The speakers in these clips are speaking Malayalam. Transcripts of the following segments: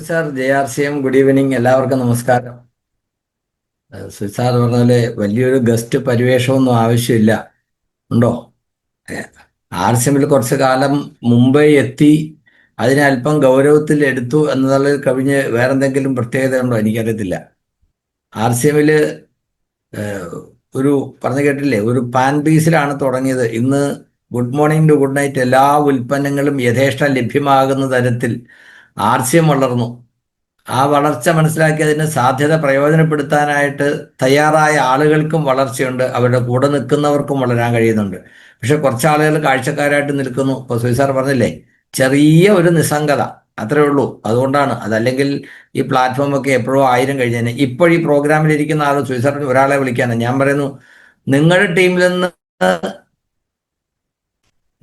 Sir JRCM good evening. എല്ലാവർക്കും നമസ്കാരം. സാർ പറഞ്ഞ പോലെ വലിയൊരു ഗസ്റ്റ് പരിവേഷമൊന്നും ആവശ്യമില്ല. ഉണ്ടോ? RCMൽ കുറച്ച് കാലം മുംബൈ എത്തി, അതിനെ അല്പം ഗൗരവത്തിൽ എടുത്തു എന്നതിൽ കവിഞ്ഞ് വേറെന്തെങ്കിലും പ്രത്യേകത ഉണ്ടോ? എനിക്കറിയത്തില്ല. RCMല് ഒരു പറഞ്ഞു കേട്ടില്ലേ, ഒരു പാൻ പീസിലാണ് തുടങ്ങിയത്. ഇന്ന് good morning to good night എല്ലാ ഉൽപ്പന്നങ്ങളും യഥേഷ്ടം ലഭ്യമാകുന്ന തരത്തിൽ RCM വളർന്നു. ആ വളർച്ച മനസ്സിലാക്കി അതിന് സാധ്യത പ്രയോജനപ്പെടുത്താനായിട്ട് തയ്യാറായ ആളുകൾക്കും വളർച്ചയുണ്ട്, അവരുടെ കൂടെ നിൽക്കുന്നവർക്കും വളരാൻ കഴിയുന്നുണ്ട്. പക്ഷെ കുറച്ച് ആളുകൾ കാഴ്ചക്കാരായിട്ട് നിൽക്കുന്നു. ഇപ്പോൾ സുനിസാർ പറഞ്ഞില്ലേ, ചെറിയ ഒരു നിസ്സംഗത, അത്രേ ഉള്ളൂ. അതുകൊണ്ടാണ്. അതല്ലെങ്കിൽ ഈ പ്ലാറ്റ്ഫോമൊക്കെ എപ്പോഴോ 1000 കഴിഞ്ഞേനെ. ഇപ്പോൾ ഈ പ്രോഗ്രാമിൽ ഇരിക്കുന്ന ആൾ സുനിസാറിന് ഒരാളെ വിളിക്കാനാണ് ഞാൻ പറയുന്നു. നിങ്ങളുടെ ടീമിൽ നിന്ന്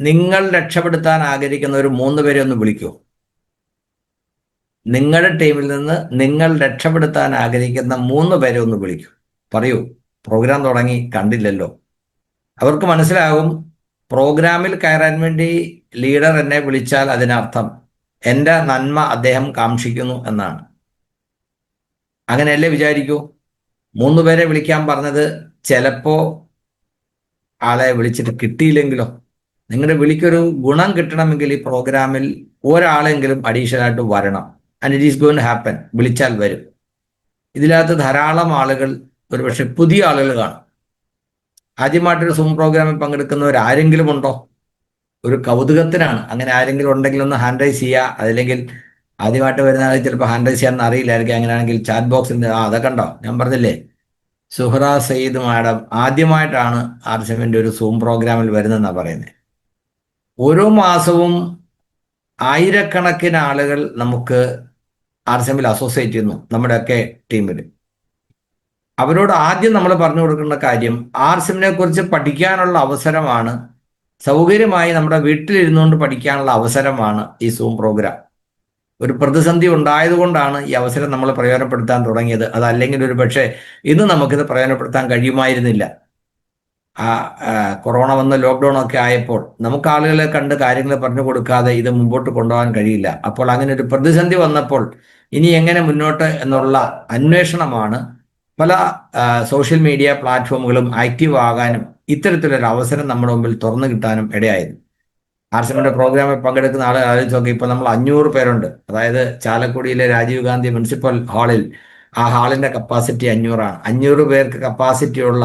നിങ്ങൾ രക്ഷപ്പെടുത്താൻ ആഗ്രഹിക്കുന്ന ഒരു 3 പേരെ ഒന്ന് വിളിക്കൂ. നിങ്ങളുടെ ടീമിൽ നിന്ന് നിങ്ങൾ രക്ഷപ്പെടുത്താൻ ആഗ്രഹിക്കുന്ന 3 പേരെ ഒന്ന് വിളിക്കൂ. പറയൂ. പ്രോഗ്രാം തുടങ്ങി കണ്ടില്ലല്ലോ. അവർക്ക് മനസ്സിലാകും, പ്രോഗ്രാമിൽ കയറാൻ വേണ്ടി ലീഡർ എന്നെ വിളിച്ചാൽ അതിനർത്ഥം എൻ്റെ നന്മ അദ്ദേഹം കാക്ഷിക്കുന്നു എന്നാണ്. അങ്ങനെയല്ലേ വിചാരിക്കൂ. 3 പേരെ വിളിക്കാൻ പറഞ്ഞത് ചിലപ്പോൾ ആളെ വിളിച്ചിട്ട് കിട്ടിയില്ലെങ്കിലോ? നിങ്ങളുടെ വിളിക്കൊരു ഗുണം കിട്ടണമെങ്കിൽ ഈ പ്രോഗ്രാമിൽ ഒരാളെങ്കിലും അഡീഷണൽ ആയിട്ട് വരണം. And it is going to happen. വിളിച്ചാൽ വരും. ഇതിനകത്ത് ധാരാളം ആളുകൾ, ഒരുപക്ഷെ പുതിയ ആളുകൾ കാണും. ആദ്യമായിട്ടൊരു സൂം പ്രോഗ്രാമിൽ പങ്കെടുക്കുന്നവർ ആരെങ്കിലും ഉണ്ടോ? ഒരു കൗതുകത്തിനാണ്. അങ്ങനെ ആരെങ്കിലും ഉണ്ടെങ്കിൽ ഒന്ന് ഹാൻഡ് റൈസ് ചെയ്യുക. അതല്ലെങ്കിൽ ആദ്യമായിട്ട് വരുന്ന ആൾ ചിലപ്പോൾ ഹാൻഡ് റൈസ് ചെയ്യാൻ അറിയില്ലായിരിക്കും. അങ്ങനെയാണെങ്കിൽ ചാറ്റ് ബോക്സിൽ അതൊക്കെ ഉണ്ടോ? ഞാൻ പറഞ്ഞില്ലേ, സുഹറ സയ്യിദ് മാഡം ആദ്യമായിട്ടാണ് RCMന്റെ ഒരു സൂം പ്രോഗ്രാമിൽ വരുന്നതെന്നാണ് പറയുന്നത്. ഓരോ മാസവും ആയിരക്കണക്കിന് ആളുകൾ നമുക്ക് RCMൽ അസോസിയേറ്റ് ചെയ്യുന്നു, നമ്മുടെയൊക്കെ ടീമിൽ. അവരോട് ആദ്യം നമ്മൾ പറഞ്ഞു കൊടുക്കേണ്ട കാര്യം, RCMനെ കുറിച്ച് പഠിക്കാനുള്ള അവസരമാണ്, സൗകര്യമായി നമ്മുടെ വീട്ടിലിരുന്നുകൊണ്ട് പഠിക്കാനുള്ള അവസരമാണ് ഈ സൂം പ്രോഗ്രാം. ഒരു പ്രതിസന്ധി ഉണ്ടായതുകൊണ്ടാണ് ഈ അവസരം നമ്മൾ പ്രയോജനപ്പെടുത്താൻ തുടങ്ങിയത്. അതല്ലെങ്കിൽ ഒരു പക്ഷേ ഇന്ന് നമുക്കിത് പ്രയോജനപ്പെടുത്താൻ കഴിയുമായിരുന്നില്ല. കൊറോണ വന്ന് ലോക്ക്ഡൗൺ ഒക്കെ ആയപ്പോൾ നമുക്ക് ആളുകളെ കണ്ട് കാര്യങ്ങൾ പറഞ്ഞു കൊടുക്കാതെ ഇത് മുമ്പോട്ട് കൊണ്ടുപോകാൻ കഴിയില്ല. അപ്പോൾ അങ്ങനെ ഒരു പ്രതിസന്ധി വന്നപ്പോൾ ഇനി എങ്ങനെ മുന്നോട്ട് എന്നുള്ള അന്വേഷണമാണ് പല സോഷ്യൽ മീഡിയ പ്ലാറ്റ്ഫോമുകളും ആക്റ്റീവ് ആകാനും ഇത്തരത്തിലൊരു അവസരം നമ്മുടെ മുമ്പിൽ തുറന്നു കിട്ടാനും ഇടയായത്. RCMന്റെ പ്രോഗ്രാമിൽ പങ്കെടുക്കുന്ന ആളെ ആലോചിച്ച് നോക്കി. ഇപ്പോൾ നമ്മൾ 500 പേരുണ്ട്. അതായത് ചാലക്കുടിയിലെ രാജീവ് ഗാന്ധി മുനിസിപ്പൽ ഹാളിൽ, ആ ഹാളിന്റെ കപ്പാസിറ്റി 500 ആണ്. 500 പേർക്ക് കപ്പാസിറ്റിയുള്ള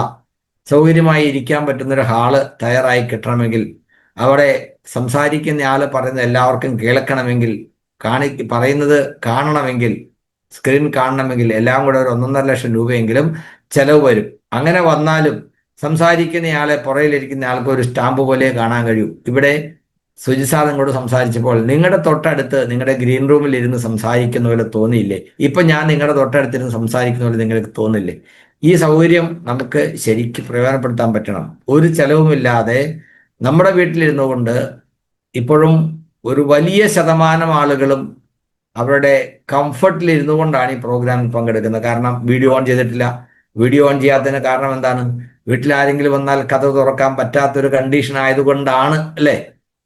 സൗകര്യമായി ഇരിക്കാൻ പറ്റുന്നൊരു ഹാള് തയ്യാറായി കിട്ടണമെങ്കിൽ, അവിടെ സംസാരിക്കുന്ന ആൾ പറയുന്നത് എല്ലാവർക്കും കേൾക്കണമെങ്കിൽ, പറയുന്നത് കാണണമെങ്കിൽ, സ്ക്രീൻ കാണണമെങ്കിൽ എല്ലാം കൂടെ ഒരു 1.5 ലക്ഷം രൂപയെങ്കിലും ചെലവ് വരും. അങ്ങനെ വന്നാലും സംസാരിക്കുന്നയാളെ പുറയിലിരിക്കുന്ന ആൾക്ക് ഒരു സ്റ്റാമ്പ് പോലെ കാണാൻ കഴിയൂ. ഇവിടെ സുജിസാർ നിങ്ങളോട് സംസാരിച്ചപ്പോൾ നിങ്ങളുടെ തൊട്ടടുത്ത് നിങ്ങളുടെ ഗ്രീൻ റൂമിൽ ഇരുന്ന് സംസാരിക്കുന്ന പോലെ തോന്നിയില്ലേ? ഇപ്പൊ ഞാൻ നിങ്ങളുടെ തൊട്ടടുത്തിരുന്ന് സംസാരിക്കുന്ന പോലെ നിങ്ങൾക്ക് തോന്നില്ലേ? ഈ സൗകര്യം നമുക്ക് ശരിക്കും പ്രയോജനപ്പെടുത്താൻ പറ്റണം. ഒരു ചെലവുമില്ലാതെ നമ്മുടെ വീട്ടിലിരുന്നു കൊണ്ട് ഇപ്പോഴും ഒരു വലിയ ശതമാനം ആളുകളും അവരുടെ കംഫർട്ടിൽ ഇരുന്നു കൊണ്ടാണ് ഈ പ്രോഗ്രാമിൽ പങ്കെടുക്കുന്നത്. കാരണം വീഡിയോ ഓൺ ചെയ്തിട്ടില്ല. വീഡിയോ ഓൺ ചെയ്യാത്തതിന് കാരണം എന്താണ്? വീട്ടിൽ ആരെങ്കിലും വന്നാൽ കഥ തുറക്കാൻ പറ്റാത്തൊരു കണ്ടീഷൻ ആയതുകൊണ്ടാണ്, അല്ലേ?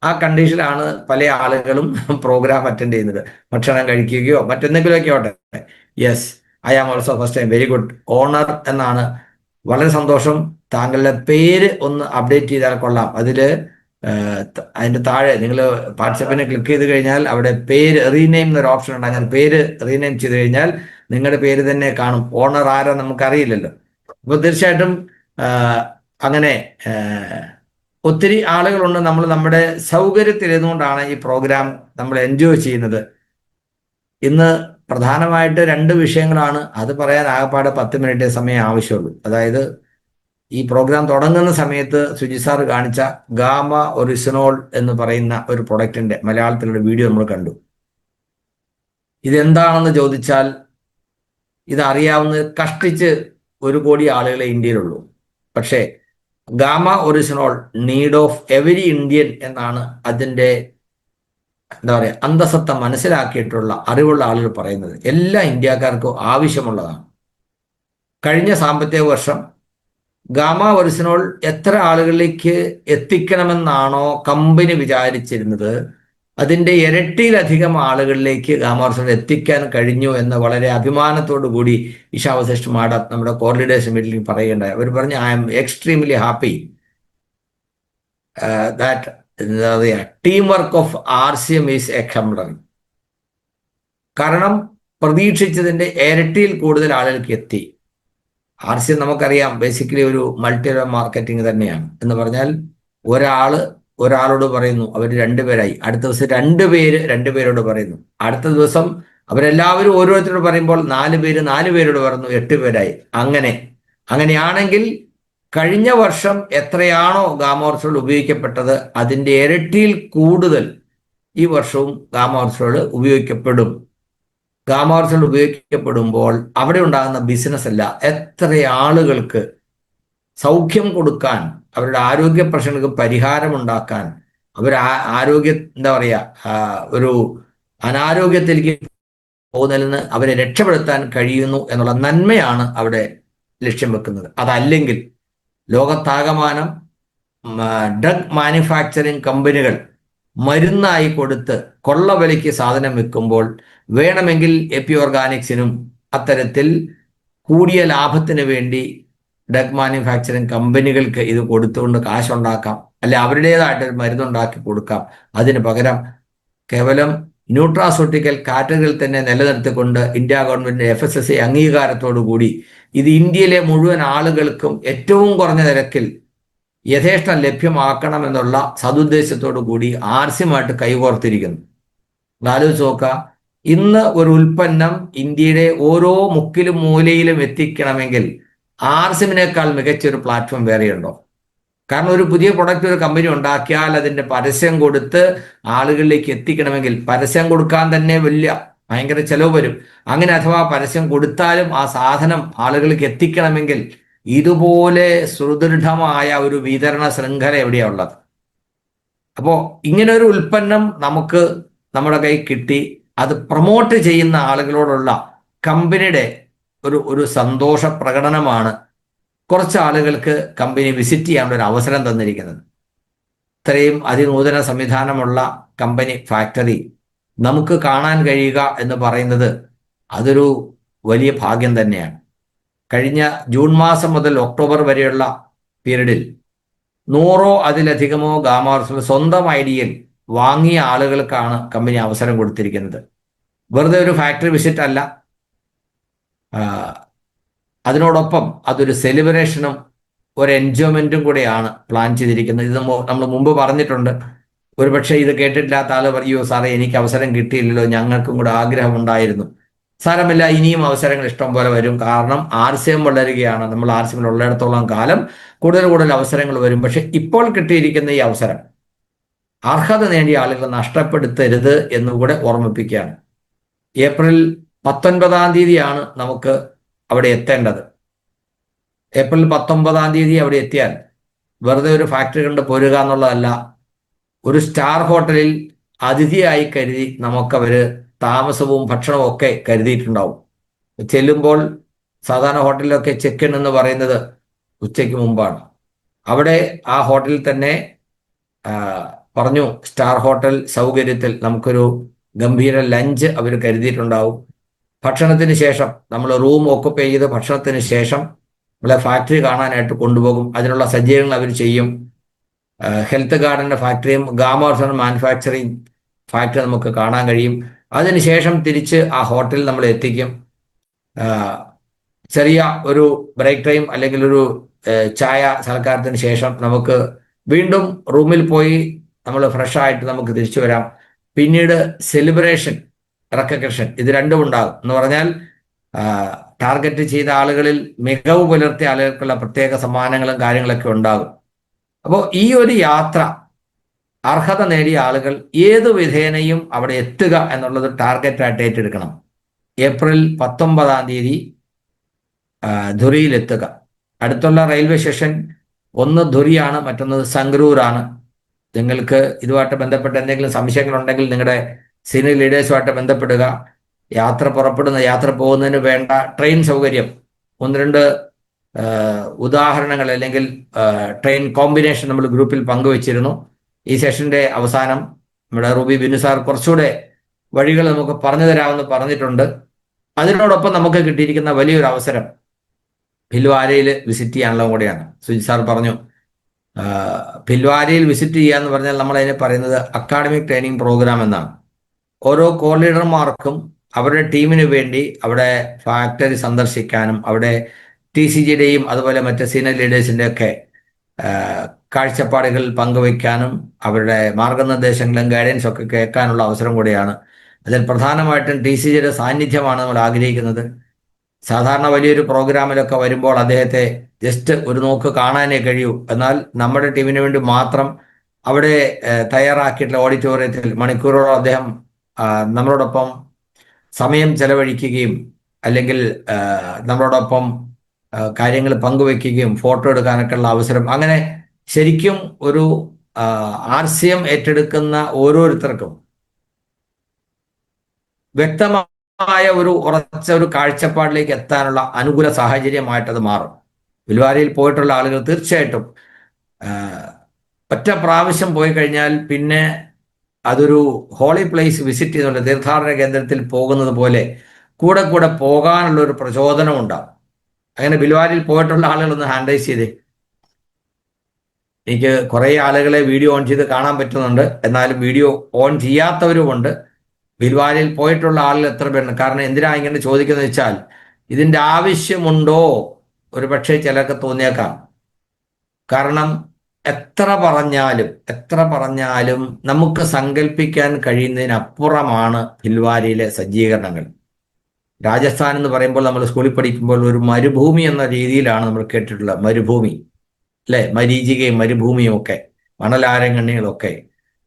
ആ കണ്ടീഷനിലാണ് പല ആളുകളും പ്രോഗ്രാം അറ്റൻഡ് ചെയ്യുന്നത്. ഭക്ഷണം കഴിക്കുകയോ മറ്റെന്തെങ്കിലുമൊക്കെ ആവട്ടെ. Yes, I am also first time. Very good. Owner എന്നാണ്. വളരെ സന്തോഷം. താങ്കളുടെ പേര് ഒന്ന് അപ്ഡേറ്റ് ചെയ്താൽ കൊള്ളാം. അതിന്റെ താഴെ നിങ്ങൾ വാട്സപ്പിനെ ക്ലിക്ക് ചെയ്ത് കഴിഞ്ഞാൽ അവിടെ പേര് റീനെയിം എന്നൊരു ഓപ്ഷൻ ഉണ്ട്. അങ്ങനെ പേര് റീനെയിം ചെയ്ത് കഴിഞ്ഞാൽ നിങ്ങളുടെ പേര് തന്നെ കാണും. ഓണർ ആരാ നമുക്കറിയില്ലല്ലോ. അപ്പോൾ തീർച്ചയായിട്ടും അങ്ങനെ ഒത്തിരി ആളുകളുണ്ട്. നമ്മൾ നമ്മുടെ സൗകര്യത്തിലിരുന്നുകൊണ്ടാണ് ഈ പ്രോഗ്രാം നമ്മൾ എൻജോയ് ചെയ്യുന്നത്. ഇന്ന് പ്രധാനമായിട്ട് 2 വിഷയങ്ങളാണ്. അത് പറയാൻ ആകെപ്പാടെ 10 മിനിറ്റ് സമയം ആവശ്യമുള്ളൂ. അതായത് ഈ പ്രോഗ്രാം തുടങ്ങുന്ന സമയത്ത് സുജിസാർ കാണിച്ച ഗാമ ഒറിജിനോൾ എന്ന് പറയുന്ന ഒരു പ്രൊഡക്റ്റിന്റെ മലയാളത്തിലുള്ള വീഡിയോ നമ്മൾ കണ്ടു. ഇതെന്താണെന്ന് ചോദിച്ചാൽ ഇതറിയാവുന്ന കഷ്ടിച്ച് 1 കോടി ആളുകളെ ഇന്ത്യയിലുള്ളൂ. പക്ഷേ ഗാമ original need of every Indian എന്നാണ് അതിൻ്റെ എന്താ പറയുക അന്തസത്ത മനസ്സിലാക്കിയിട്ടുള്ള അറിവുള്ള ആളുകൾ പറയുന്നത്. എല്ലാ ഇന്ത്യക്കാർക്കും ആവശ്യമുള്ളതാണ്. കഴിഞ്ഞ സാമ്പത്തിക വർഷം ഗാമ ഒറിജിനോൾ എത്ര ആളുകളിലേക്ക് എത്തിക്കണമെന്നാണോ കമ്പനി വിചാരിച്ചിരുന്നത്, അതിൻ്റെ ഇരട്ടിയിലധികം ആളുകളിലേക്ക് ഗാമാർസോൾ എത്തിക്കാൻ കഴിഞ്ഞു എന്ന് വളരെ അഭിമാനത്തോടു കൂടി ഇഷാ വസിഷ്ഠ് മാഡം നമ്മുടെ കോർ ലീഡേഴ്സ് മീറ്റിംഗ് പറയുകയുണ്ടായി. അവർ പറഞ്ഞു, I am extremely happy that എന്താ പറയുക, team work of RCM is exemplary. കാരണം പ്രതീക്ഷിച്ചതിൻ്റെ ഇരട്ടിയിൽ കൂടുതൽ ആളുകൾക്ക് എത്തി. RCM നമുക്കറിയാം ബേസിക്കലി ഒരു മൾട്ടി ലെവൽ മാർക്കറ്റിംഗ് തന്നെയാണ്. എന്ന് പറഞ്ഞാൽ ഒരാളോട് പറയുന്നു, അവർ രണ്ടുപേരായി. അടുത്ത ദിവസം രണ്ടുപേരോട് പറയുന്നു. അടുത്ത ദിവസം അവരെല്ലാവരും ഓരോരുത്തരോട് പറയുമ്പോൾ 4 പേരോട് പറഞ്ഞു, 8 പേരായി. അങ്ങനെയാണെങ്കിൽ കഴിഞ്ഞ വർഷം എത്രയാണോ ഗാമാർസോൾ ഉപയോഗിക്കപ്പെട്ടത് അതിൻ്റെ ഇരട്ടിയിൽ കൂടുതൽ ഈ വർഷവും ഗാമാർസോൾ ഉപയോഗിക്കപ്പെടും. ഗാമാർസോൾ ഉപയോഗിക്കപ്പെടുമ്പോൾ അവിടെ ഉണ്ടാകുന്ന ബിസിനസ് അല്ല, എത്ര ആളുകൾക്ക് സൗഖ്യം കൊടുക്കാൻ, അവരുടെ ആരോഗ്യ പ്രശ്നങ്ങൾക്ക് പരിഹാരമുണ്ടാക്കാൻ, ആരോഗ്യ എന്താ പറയുക, ഒരു അനാരോഗ്യത്തിലേക്ക് പോകുന്നതിൽ നിന്ന് അവരെ രക്ഷപ്പെടുത്താൻ കഴിയുന്നു എന്നുള്ള നന്മയാണ് അവിടെ ലക്ഷ്യം വെക്കുന്നത്. അതല്ലെങ്കിൽ ലോകത്താകമാനം ഡ്രഗ് മാനുഫാക്ചറിങ് കമ്പനികൾ മരുന്നായി കൊടുത്ത് കൊള്ളവിലയ്ക്ക് സാധനം വിൽക്കുമ്പോൾ വേണമെങ്കിൽ എപി ഓർഗാനിക്സിനും അത്തരത്തിൽ കൂടിയ ലാഭത്തിന് വേണ്ടി ഡ്രഗ് മാനുഫാക്ചറിങ് കമ്പനികൾക്ക് ഇത് കൊടുത്തുകൊണ്ട് കാശുണ്ടാക്കാം, അല്ലെ അവരുടേതായിട്ടൊരു മരുന്നുണ്ടാക്കി കൊടുക്കാം. അതിന് പകരം കേവലം ന്യൂട്രാസ്യൂട്ടിക്കൽ കാറ്റഗറിയിൽ തന്നെ നിലനിർത്തിക്കൊണ്ട് ഇന്ത്യ ഗവൺമെന്റിന്റെ FSSAI അംഗീകാരത്തോടു കൂടി ഇത് ഇന്ത്യയിലെ മുഴുവൻ ആളുകൾക്കും ഏറ്റവും കുറഞ്ഞ നിരക്കിൽ യഥേഷ്ടം ലഭ്യമാക്കണമെന്നുള്ള സതുദ്ദേശത്തോടു കൂടി RCMമായിട്ട് കൈകോർത്തിരിക്കുന്നു. ആലോചിച്ച് നോക്കുക, ഇന്ന് ഒരു ഉൽപ്പന്നം ഇന്ത്യയുടെ ഓരോ മുക്കിലും മൂലയിലും എത്തിക്കണമെങ്കിൽ RCMനേക്കാൾ മികച്ചൊരു പ്ലാറ്റ്ഫോം വേറെയുണ്ടോ? കാരണം ഒരു പുതിയ പ്രൊഡക്റ്റ് ഒരു കമ്പനി ഉണ്ടാക്കിയാൽ അതിൻ്റെ പരസ്യം കൊടുത്ത് ആളുകളിലേക്ക് എത്തിക്കണമെങ്കിൽ പരസ്യം കൊടുക്കാൻ തന്നെ ഭയങ്കര ചെലവ് വരും. അങ്ങനെ അഥവാ പരസ്യം കൊടുത്താലും ആ സാധനം ആളുകളിലേക്ക് എത്തിക്കണമെങ്കിൽ ഇതുപോലെ സുദൃഢമായ ഒരു വിതരണ ശൃംഖല എവിടെയാണ് ഉള്ളത്? അപ്പോൾ ഇങ്ങനെ ഒരു ഉൽപ്പന്നം നമുക്ക് നമ്മുടെ കൈ കിട്ടി, അത് പ്രൊമോട്ട് ചെയ്യുന്ന ആളുകളോടുള്ള കമ്പനിയുടെ ഒരു സന്തോഷ പ്രകടനമാണ് കുറച്ച് ആളുകൾക്ക് കമ്പനി വിസിറ്റ് ചെയ്യാനുള്ള ഒരു അവസരം തന്നിരിക്കുന്നത്. ഇത്രയും അതിനൂതന സംവിധാനമുള്ള കമ്പനി ഫാക്ടറി നമുക്ക് കാണാൻ കഴിയുക എന്ന് പറയുന്നത് അതൊരു വലിയ ഭാഗ്യം തന്നെയാണ്. കഴിഞ്ഞ ജൂൺ മാസം മുതൽ ഒക്ടോബർ വരെയുള്ള പീരീഡിൽ 100 അതിലധികമോ ഗാമാർസോൾ സ്വന്തം ഐഡിയയിൽ വാങ്ങിയ ആളുകൾക്കാണ് കമ്പനി അവസരം കൊടുത്തിരിക്കുന്നത്. വെറുതെ ഒരു ഫാക്ടറി വിസിറ്റ് അല്ല, അതിനോടൊപ്പം അതൊരു സെലിബ്രേഷനും ഒരു എൻജോയ്മെന്റും കൂടെയാണ് പ്ലാൻ ചെയ്തിരിക്കുന്നത്. ഇത് നമ്മൾ മുമ്പ് പറഞ്ഞിട്ടുണ്ട്. ഒരുപക്ഷെ ഇത് കേട്ടിട്ടില്ലാത്ത ആൾ പറയോ, സാറേ എനിക്ക് അവസരം കിട്ടിയില്ലല്ലോ, ഞങ്ങൾക്കും കൂടെ ആഗ്രഹമുണ്ടായിരുന്നു. സാരമില്ല, ഇനിയും അവസരങ്ങൾ ഇഷ്ടം പോലെ വരും. കാരണം RCM വളരുകയാണ്. നമ്മൾ RCM ഉള്ളിടത്തോളം കാലം കൂടുതൽ അവസരങ്ങൾ വരും. പക്ഷെ ഇപ്പോൾ കിട്ടിയിരിക്കുന്ന ഈ അവസരം അർഹത നേടിയ ആളുകൾ നഷ്ടപ്പെടുത്തരുത് എന്നുകൂടെ ഓർമ്മിപ്പിക്കുകയാണ്. ഏപ്രിൽ 19-ാം തീയതിയാണ് നമുക്ക് അവിടെ എത്തേണ്ടത്. ഏപ്രിൽ 19-ാം തീയതി അവിടെ എത്തിയാൽ വെറുതെ ഒരു ഫാക്ടറി കണ്ട് പോരുക എന്നുള്ളതല്ല, ഒരു സ്റ്റാർ ഹോട്ടലിൽ അതിഥിയായി കരുതി നമുക്കവര് താമസവും ഭക്ഷണവും ഒക്കെ കരുതിയിട്ടുണ്ടാവും. ചെല്ലുമ്പോൾ സാധാരണ ഹോട്ടലിലൊക്കെ ചെക്ക് ഇൻ എന്ന് പറയുന്നത് ഉച്ചയ്ക്ക് മുമ്പാണ്. അവിടെ ആ ഹോട്ടലിൽ തന്നെ പറഞ്ഞു, സ്റ്റാർ ഹോട്ടൽ സൗകര്യത്തിൽ നമുക്കൊരു ഗംഭീര ലഞ്ച് അവർ കരുതിയിട്ടുണ്ടാവും. ഭക്ഷണത്തിന് ശേഷം നമ്മൾ റൂം ഓക്കുപ്പൈ ചെയ്ത് ഭക്ഷണത്തിന് ശേഷം നമ്മളെ ഫാക്ടറി കാണാനായിട്ട് കൊണ്ടുപോകും. അതിനുള്ള സജ്ജീകരണങ്ങൾ അവർ ചെയ്യും. ഹെൽത്ത് ഗാർഡന്റെ ഫാക്ടറിയും ഗാമാർസോൾ മാനുഫാക്ചറിങ് ഫാക്ടറി നമുക്ക് കാണാൻ കഴിയും. അതിനുശേഷം തിരിച്ച് ആ ഹോട്ടലിൽ നമ്മൾ എത്തിക്കും. ചെറിയ ഒരു ബ്രേക്ക് ടൈം അല്ലെങ്കിൽ ഒരു ചായ സൽക്കാരത്തിന് ശേഷം നമുക്ക് വീണ്ടും റൂമിൽ പോയി നമ്മൾ ഫ്രഷ് ആയിട്ട് നമുക്ക് തിരിച്ചു വരാം. പിന്നീട് സെലിബ്രേഷൻ, റെക്കഗ്നിഷൻ, ഇത് രണ്ടും ഉണ്ടാകും. എന്ന് പറഞ്ഞാൽ ടാർഗറ്റ് ചെയ്ത ആളുകളിൽ മികവ് പുലർത്തിയ ആളുകൾക്കുള്ള പ്രത്യേക സമ്മാനങ്ങളും കാര്യങ്ങളൊക്കെ ഉണ്ടാകും. അപ്പോൾ ഈ ഒരു യാത്ര അർഹത നേടിയ ആളുകൾ ഏതു വിധേനയും അവിടെ എത്തുക എന്നുള്ളത് ടാർഗറ്റായിട്ട് ഏറ്റെടുക്കണം. ഏപ്രിൽ 19-ാം തീയതി ധുരിയിലെത്തുക. അടുത്തുള്ള റെയിൽവേ സ്റ്റേഷൻ ഒന്ന് ധുരിയാണ്, മറ്റൊന്ന് സംഗ്രൂരാണ്. നിങ്ങൾക്ക് ഇതുമായിട്ട് ബന്ധപ്പെട്ട എന്തെങ്കിലും സംശയങ്ങളുണ്ടെങ്കിൽ നിങ്ങളുടെ സീനിയർ ലീഡേഴ്സുമായിട്ട് ബന്ധപ്പെടുക. യാത്ര പോകുന്നതിന് വേണ്ട ട്രെയിൻ സൗകര്യം 1-2 ഉദാഹരണങ്ങൾ അല്ലെങ്കിൽ ട്രെയിൻ കോമ്പിനേഷൻ നമ്മൾ ഗ്രൂപ്പിൽ പങ്കുവച്ചിരുന്നു. ഈ സെഷന്റെ അവസാനം നമ്മുടെ റൂബി ബിനു സാർ കുറച്ചുകൂടെ വഴികൾ നമുക്ക് പറഞ്ഞു തരാമെന്ന് പറഞ്ഞിട്ടുണ്ട്. അതിനോടൊപ്പം നമുക്ക് കിട്ടിയിരിക്കുന്ന വലിയൊരു അവസരം ഭിൽവാരയിൽ വിസിറ്റ് ചെയ്യാനുള്ളതും കൂടെയാണ്. സുജിത് സാർ പറഞ്ഞു ഭിൽവാരയിൽ വിസിറ്റ് ചെയ്യുക എന്ന് പറഞ്ഞാൽ നമ്മൾ അതിനെ പറയുന്നത് അക്കാഡമിക് ട്രെയിനിങ് പ്രോഗ്രാം എന്നാണ്. ഓരോ കോ ലീഡർമാർക്കും അവരുടെ ടീമിന് വേണ്ടി അവിടെ ഫാക്ടറി സന്ദർശിക്കാനും അവിടെ TCGയുടെയും അതുപോലെ മറ്റ് സീനിയർ ലീഡേഴ്സിൻ്റെ ഒക്കെ കാഴ്ചപ്പാടുകൾ പങ്കുവയ്ക്കാനും അവരുടെ മാർഗനിർദ്ദേശങ്ങളും ഗൈഡൻസും ഒക്കെ കേൾക്കാനുള്ള അവസരം കൂടിയാണ്. അതിൽ പ്രധാനമായിട്ടും TCGയുടെ സാന്നിധ്യമാണ് നമ്മൾ ആഗ്രഹിക്കുന്നത്. സാധാരണ വലിയൊരു പ്രോഗ്രാമിലൊക്കെ വരുമ്പോൾ അദ്ദേഹത്തെ ജസ്റ്റ് ഒരു നോക്ക് കാണാനേ കഴിയൂ. എന്നാൽ നമ്മുടെ ടീമിന് വേണ്ടി മാത്രം അവിടെ തയ്യാറാക്കിയിട്ടുള്ള ഓഡിറ്റോറിയത്തിൽ മണിക്കൂറോളം അദ്ദേഹം നമ്മളോടൊപ്പം സമയം ചെലവഴിക്കുകയും അല്ലെങ്കിൽ നമ്മളോടൊപ്പം കാര്യങ്ങൾ പങ്കുവെക്കുകയും ഫോട്ടോ എടുക്കാനൊക്കെ ഉള്ള അവസരം, അങ്ങനെ ശരിക്കും ഒരു RCM ഏറ്റെടുക്കുന്ന ഓരോരുത്തർക്കും വ്യക്തമായ ഒരു ഉറച്ച ഒരു കാഴ്ചപ്പാടിലേക്ക് എത്താനുള്ള അനുകൂല സാഹചര്യമായിട്ട് അത് മാറും. ഭിൽവാരയിൽ പോയിട്ടുള്ള ആളുകൾ തീർച്ചയായിട്ടും ഒറ്റ പ്രാവശ്യം പോയി കഴിഞ്ഞാൽ പിന്നെ അതൊരു ഹോളി പ്ലേസ് വിസിറ്റ് ചെയ്യുന്നുണ്ട്, തീർത്ഥാടന കേന്ദ്രത്തിൽ പോകുന്നത് പോലെ കൂടെ കൂടെ പോകാനുള്ള ഒരു പ്രചോദനം ഉണ്ടാവും. അങ്ങനെ ഭിൽവാരയിൽ പോയിട്ടുള്ള ആളുകളൊന്ന് ഹാൻഡ് റൈസ് ചെയ്തേ. എനിക്ക് കുറേ ആളുകളെ വീഡിയോ ഓൺ ചെയ്ത് കാണാൻ പറ്റുന്നുണ്ട്, എന്നാലും വീഡിയോ ഓൺ ചെയ്യാത്തവരുമുണ്ട്. ഭിൽവാരയിൽ പോയിട്ടുള്ള ആളുകൾ എത്ര പേരുണ്ട്? കാരണം എന്തിനാ ഇങ്ങനെ ചോദിക്കുന്നത് വെച്ചാൽ ഇതിൻ്റെ ആവശ്യമുണ്ടോ ഒരു പക്ഷേ ചിലർക്ക് തോന്നിയേക്കാം. കാരണം എത്ര പറഞ്ഞാലും നമുക്ക് സങ്കല്പിക്കാൻ കഴിയുന്നതിനപ്പുറമാണ് ഭിൽവാരയിലെ സജ്ജീകരണങ്ങൾ. രാജസ്ഥാൻ എന്ന് പറയുമ്പോൾ നമ്മൾ സ്കൂളിൽ പഠിക്കുമ്പോൾ ഒരു മരുഭൂമി എന്ന രീതിയിലാണ് നമ്മൾ കേട്ടിട്ടുള്ളത്. മരുഭൂമി അല്ലെ, മരീചികയും മരുഭൂമിയും ഒക്കെ, മണലാരണ്യങ്ങളൊക്കെ.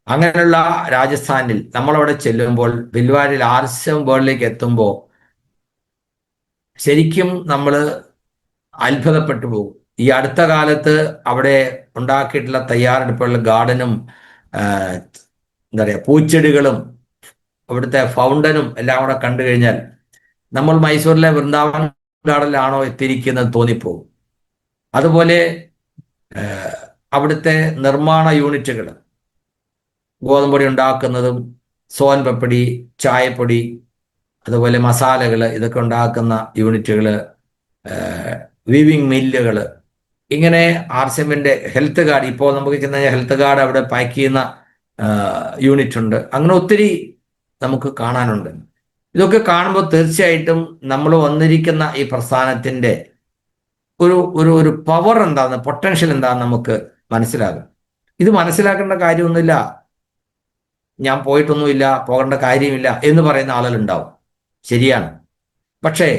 അങ്ങനെയുള്ള രാജസ്ഥാനിൽ നമ്മളവിടെ ചെല്ലുമ്പോൾ ഭിൽവാരയിൽ RCM വേൾഡിലേക്ക് എത്തുമ്പോൾ ശരിക്കും നമ്മൾ അത്ഭുതപ്പെട്ടു പോകും. ഈ അടുത്ത കാലത്ത് അവിടെ ഉണ്ടാക്കിയിട്ടുള്ള തയ്യാറെടുപ്പുള്ള ഗാർഡനും എന്താ പറയുക പൂച്ചെടികളും അവിടുത്തെ ഫൗണ്ടനും എല്ലാം കൂടെ കണ്ടു കഴിഞ്ഞാൽ നമ്മൾ മൈസൂരിലെ വൃന്ദാവൻ ഗാർഡനിലാണോ എത്തിയിരിക്കുന്നത് തോന്നിപ്പോകും. അതുപോലെ അവിടുത്തെ നിർമ്മാണ യൂണിറ്റുകൾ, ഗോതമ്പൊടി ഉണ്ടാക്കുന്നതും സോൻ പപ്പടി, ചായപ്പൊടി, അതുപോലെ മസാലകൾ ഇതൊക്കെ ഉണ്ടാക്കുന്ന യൂണിറ്റുകൾ, വീവിങ് മില്ലുകൾ, ഇങ്ങനെ RCMന്റെ ഹെൽത്ത് കാർഡ്, ഇപ്പോൾ നമുക്ക് ചെന്ന് ഹെൽത്ത് കാർഡ് അവിടെ പാക്ക് ചെയ്യുന്ന യൂണിറ്റ് ഉണ്ട്. അങ്ങനെ ഒത്തിരി നമുക്ക് കാണാനുണ്ട്. ഇതൊക്കെ കാണുമ്പോൾ തീർച്ചയായിട്ടും നമ്മൾ വന്നിരിക്കുന്ന ഈ പ്രസ്ഥാനത്തിൻ്റെ ഒരു ഒരു ഒരു പവർ എന്താണെന്ന്, പൊട്ടൻഷ്യൽ എന്താണെന്ന് നമുക്ക് മനസ്സിലാകും. ഇത് മനസ്സിലാക്കേണ്ട കാര്യമൊന്നുമില്ല, ഞാൻ പോയിട്ടൊന്നുമില്ല, പോകേണ്ട കാര്യമില്ല എന്ന് പറയുന്ന ആളുകളുണ്ടാവും. ശരിയാണ്. പക്ഷേ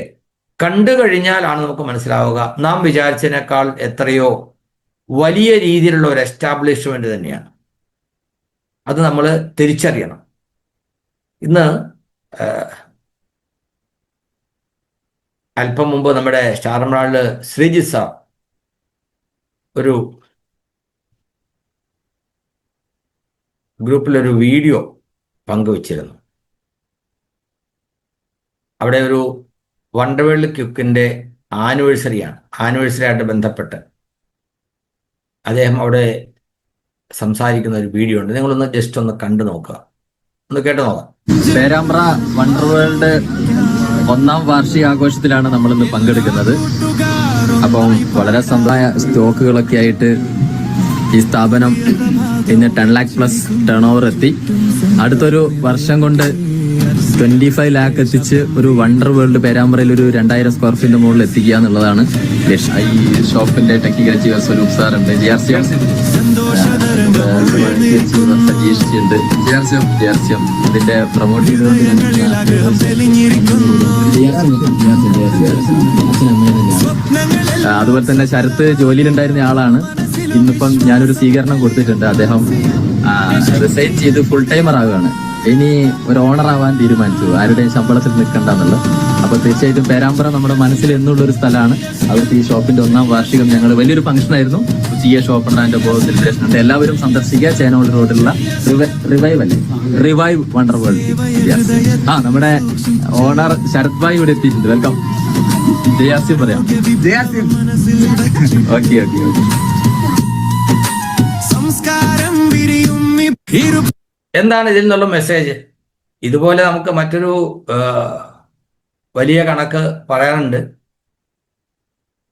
കണ്ടു കഴിഞ്ഞാലാണ് നമുക്ക് മനസ്സിലാവുക നാം വിചാരിച്ചതിനേക്കാൾ എത്രയോ വലിയ രീതിയിലുള്ള ഒരു എസ്റ്റാബ്ലിഷ്മെന്റ് തന്നെയാണ്. അത് നമ്മൾ തിരിച്ചറിയണം. ഇന്ന് അല്പം മുമ്പ് നമ്മുടെ സ്റ്റാർമറാളില് ശ്രീജിത്ത് സാർ ഒരു ഗ്രൂപ്പിലൊരു വീഡിയോ പങ്കുവച്ചിരുന്നു. അവിടെ ഒരു വണ്ടർവേൾഡ് ക്യുക്കിൻ്റെ ആനിവേഴ്സറി ആയിട്ട് ബന്ധപ്പെട്ട് അദ്ദേഹം അവിടെ സംസാരിക്കുന്ന ഒരു വീഡിയോ ഉണ്ട്. നിങ്ങളൊന്ന് ജസ്റ്റ് ഒന്ന് കണ്ടു നോക്കുക, ഒന്ന് കേട്ടു നോക്കാം. പേരാമ്പ്ര വണ്ടർവേൾഡ് 1ാം വാർഷികാഘോഷത്തിലാണ് നമ്മളിന്ന് പങ്കെടുക്കുന്നത്. അപ്പം വളരെ സമ്പ്രദായ സ്റ്റോക്കുകളൊക്കെ ആയിട്ട് ഈ സ്ഥാപനം ഇന്ന് 10 lakh പ്ലസ് ടേൺ ഓവർ എത്തി. അടുത്തൊരു വർഷം കൊണ്ട് 25 lakh എത്തിച്ച് ഒരു വണ്ടർ വേൾഡ് പേരാമ്പ്രയിൽ ഒരു 2000 സ്ക്വയർ ഫീറ്റിന്റെ മുകളിൽ എത്തിക്കുക എന്നുള്ളതാണ് ലക്ഷ്യം. ഈ ഷോപ്പിന്റെ ടെക്നിക്കൽ ചീഫ് സ്വരൂപ് സാർ ഉണ്ട്, GRCM സജീഷ് ഉണ്ട്, GRCM ഇതിന്റെ പ്രൊമോട്ട് അതുപോലെ തന്നെ ശരത്ത് ജോലിയിലുണ്ടായിരുന്ന ആളാണ്. ഇന്നിപ്പം ഞാനൊരു സ്വീകരണം കൊടുത്തിട്ടുണ്ട്. അദ്ദേഹം റിസൈൻ ചെയ്ത് ഫുൾ ടൈമർ ആവുകയാണ്. ഇനി ഒരു ഓണർ ആവാൻ തീരുമാനിച്ചു, ആരുടെയും ശമ്പളത്തിൽ നിൽക്കണ്ടെന്നുള്ളത്. അപ്പൊ തീർച്ചയായിട്ടും പേരാമ്പ്ര നമ്മുടെ മനസ്സിൽ എന്നുള്ളൊരു സ്ഥലമാണ്. അവിടുത്തെ ഈ ഷോപ്പിന്റെ 1ാം വാർഷികം ഞങ്ങൾ വലിയൊരു ഫംഗ്ഷൻ ആയിരുന്നു. CA ഷോപ്പ് ആൻഡ് സെലിബ്രേഷൻ ഉണ്ട്. എല്ലാവരും സന്ദർശിക്കുക. ചേനോൾ റോഡിലുള്ള റിവൈവ് വണ്ടർ വേൾഡ്. നമ്മുടെ ഓണർ ശരത് ഭായി ഇവിടെ എത്തിയിട്ടുണ്ട്. വെൽക്കം. ജയാസിം പറയാം. ഓക്കെ. എന്താണ് ഇതിൽ നിന്നുള്ള മെസ്സേജ്? ഇതുപോലെ നമുക്ക് മറ്റൊരു വലിയ കണക്ക് പറയാനുണ്ട്.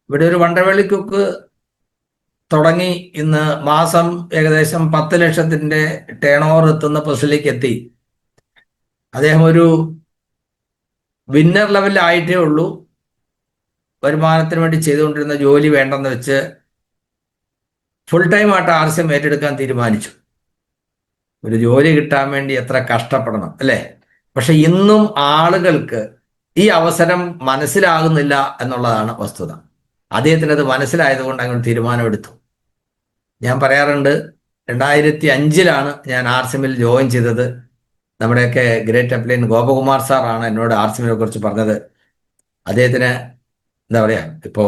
ഇവിടെ ഒരു വണ്ടർവേളി കുക്ക് തുടങ്ങി ഇന്ന് മാസം ഏകദേശം 10 ലക്ഷത്തിന്റെ ടേൺ ഓവർ എത്തുന്ന പൊസിഷനിലേക്ക് എത്തി. അദ്ദേഹം ഒരു വിന്നർ ലെവലിലായിട്ടേ ഉള്ളൂ. വരുമാനത്തിന് വേണ്ടി ചെയ്തുകൊണ്ടിരുന്ന ജോലി വേണ്ടെന്ന് വെച്ച് ഫുൾ ടൈം ആയിട്ട് ആർസ്യം ഏറ്റെടുക്കാൻ തീരുമാനിച്ചു. ഒരു ജോലി കിട്ടാൻ വേണ്ടി എത്ര കഷ്ടപ്പെടണം അല്ലേ? പക്ഷെ ഇന്നും ആളുകൾക്ക് ഈ അവസരം മനസ്സിലാകുന്നില്ല എന്നുള്ളതാണ് വസ്തുത. അദ്ദേഹത്തിന് അത് മനസ്സിലായതുകൊണ്ട് അങ്ങനെ തീരുമാനമെടുത്തു. ഞാൻ പറയാറുണ്ട്, 2005 ഞാൻ ആർസിഎമ്മിൽ ജോയിൻ ചെയ്തത്. നമ്മുടെയൊക്കെ ഗ്രേറ്റ് അപ്ലൈൻ ഗോപകുമാർ സാറാണ് എന്നോട് ആർസിഎമ്മിനെ കുറിച്ച് പറഞ്ഞത്. അദ്ദേഹത്തിന് എന്താ പറയാ, ഇപ്പോ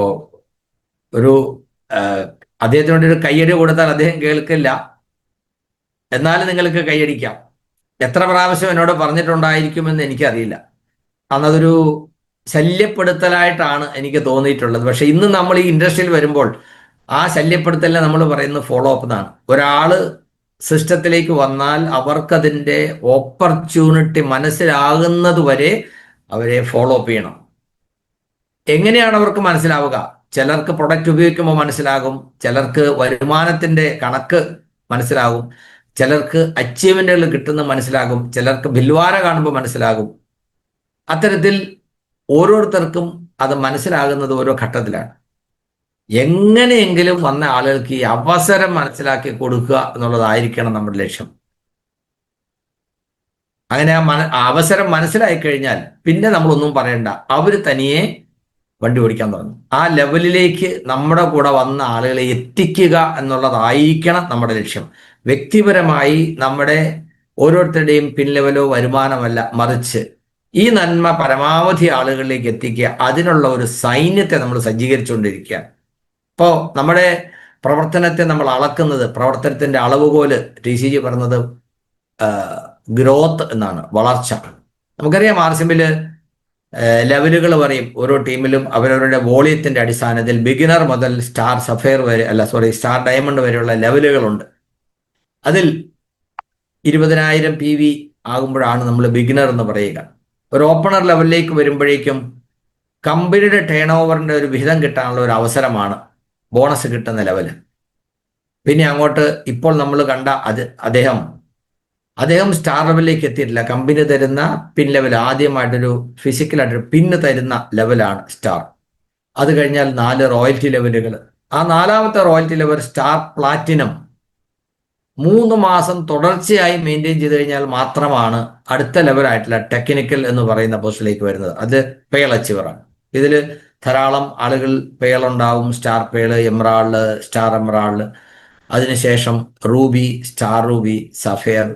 ഒരു അദ്ദേഹത്തിന് വേണ്ടി ഒരു കയ്യടി കൊടുത്താൽ അദ്ദേഹം കേൾക്കില്ല, എന്നാലും നിങ്ങൾക്ക് കൈയടിക്കാം. എത്ര പ്രാവശ്യം എന്നോട് പറഞ്ഞിട്ടുണ്ടായിരിക്കുമെന്ന് എനിക്കറിയില്ല. അന്നതൊരു ശല്യപ്പെടുത്തലായിട്ടാണ് എനിക്ക് തോന്നിയിട്ടുള്ളത്. പക്ഷെ ഇന്ന് നമ്മൾ ഈ ഇൻഡസ്ട്രിയിൽ വരുമ്പോൾ ആ ശല്യപ്പെടുത്തലിനെ നമ്മൾ പറയുന്നത് ഫോളോ അപ്പ് എന്നാണ്. ഒരാള് സിസ്റ്റത്തിലേക്ക് വന്നാൽ അവർക്കതിൻ്റെ ഓപ്പർച്യൂണിറ്റി മനസ്സിലാകുന്നത് വരെ അവരെ ഫോളോ അപ്പ് ചെയ്യണം. എങ്ങനെയാണ് അവർക്ക് മനസ്സിലാവുക? ചിലർക്ക് പ്രൊഡക്റ്റ് ഉപയോഗിക്കുമ്പോൾ മനസ്സിലാകും, ചിലർക്ക് വരുമാനത്തിന്റെ കണക്ക് മനസ്സിലാകും, ചിലർക്ക് അച്ചീവ്മെന്റുകൾ കിട്ടുന്ന മനസ്സിലാകും, ചിലർക്ക് ബിൽവാര കാണുമ്പോൾ മനസ്സിലാകും. അത്തരത്തിൽ ഓരോരുത്തർക്കും അത് മനസ്സിലാകുന്നത് ഓരോ ഘട്ടത്തിലാണ്. എങ്ങനെയെങ്കിലും വന്ന ആളുകൾക്ക് ഈ അവസരം മനസ്സിലാക്കി കൊടുക്കുക എന്നുള്ളതായിരിക്കണം നമ്മുടെ ലക്ഷ്യം. അങ്ങനെ ആ അവസരം മനസ്സിലായി കഴിഞ്ഞാൽ പിന്നെ നമ്മളൊന്നും പറയണ്ട, അവർ തനിയെ വണ്ടി ഓടിക്കാൻ തുടങ്ങും. ആ ലെവലിലേക്ക് നമ്മുടെ കൂടെ വന്ന ആളുകളെ എത്തിക്കുക എന്നുള്ളതായിരിക്കണം നമ്മുടെ ലക്ഷ്യം. വ്യക്തിപരമായി നമ്മുടെ ഓരോരുത്തരുടെയും പിൻ ലെവലോ വരുമാനമല്ല, മറിച്ച് ഈ നന്മ പരമാവധി ആളുകളിലേക്ക് എത്തിക്കുക. അതിനുള്ള ഒരു സൈന്യത്തെ നമ്മൾ സജ്ജീകരിച്ചുകൊണ്ടിരിക്കുക. ഇപ്പോൾ നമ്മുടെ പ്രവർത്തനത്തെ നമ്മൾ അളക്കുന്നത്, പ്രവർത്തനത്തിന്റെ അളവുകോല് TCG പറഞ്ഞത് ഗ്രോത്ത് എന്നാണ്, വളർച്ച. നമുക്കറിയാം ആർസിഎമ്മില് ലെവലുകൾ പറയും. ഓരോ ടീമിലും അവരവരുടെ വോളിയത്തിന്റെ അടിസ്ഥാനത്തിൽ ബിഗിനർ മുതൽ സ്റ്റാർ സഫയർ വരെ, സ്റ്റാർ ഡയമണ്ട് വരെയുള്ള ലെവലുകളുണ്ട്. അതിൽ 20,000 PV ആകുമ്പോഴാണ് നമ്മൾ ബിഗിനർ എന്ന് പറയുക. ഒരു ഓപ്പണർ ലെവലിലേക്ക് വരുമ്പോഴേക്കും കമ്പനിയുടെ ടേൺ ഓവറിന്റെ ഒരു വിഹിതം കിട്ടാനുള്ള ഒരു അവസരമാണ് ബോണസ് കിട്ടുന്ന ലെവല്. പിന്നെ അങ്ങോട്ട് ഇപ്പോൾ നമ്മൾ കണ്ട അദ്ദേഹം സ്റ്റാർ ലെവലിലേക്ക് എത്തിയിട്ടില്ല. കമ്പനി തരുന്ന പിൻ ലെവൽ, ആദ്യമായിട്ടൊരു ഫിസിക്കലായിട്ടൊരു പിന്ന് തരുന്ന ലെവലാണ് സ്റ്റാർ. അത് കഴിഞ്ഞാൽ 4 റോയൽറ്റി ലെവലുകൾ. ആ 4ാമത്തെ റോയൽറ്റി ലെവൽ സ്റ്റാർ പ്ലാറ്റിനം 3 മാസം തുടർച്ചയായി മെയിൻറ്റെയിൻ ചെയ്ത് കഴിഞ്ഞാൽ മാത്രമാണ് അടുത്ത ലെവലായിട്ടുള്ള ടെക്നിക്കൽ എന്ന് പറയുന്ന പോസ്റ്റിലേക്ക് വരുന്നത്. അത് പേൾ അച്ചീവറാണ്. ഇതിൽ ധാരാളം ആളുകൾ പേളുണ്ടാവും, star pearl, emerald, star emerald, അതിനുശേഷം ruby, star ruby, sapphire,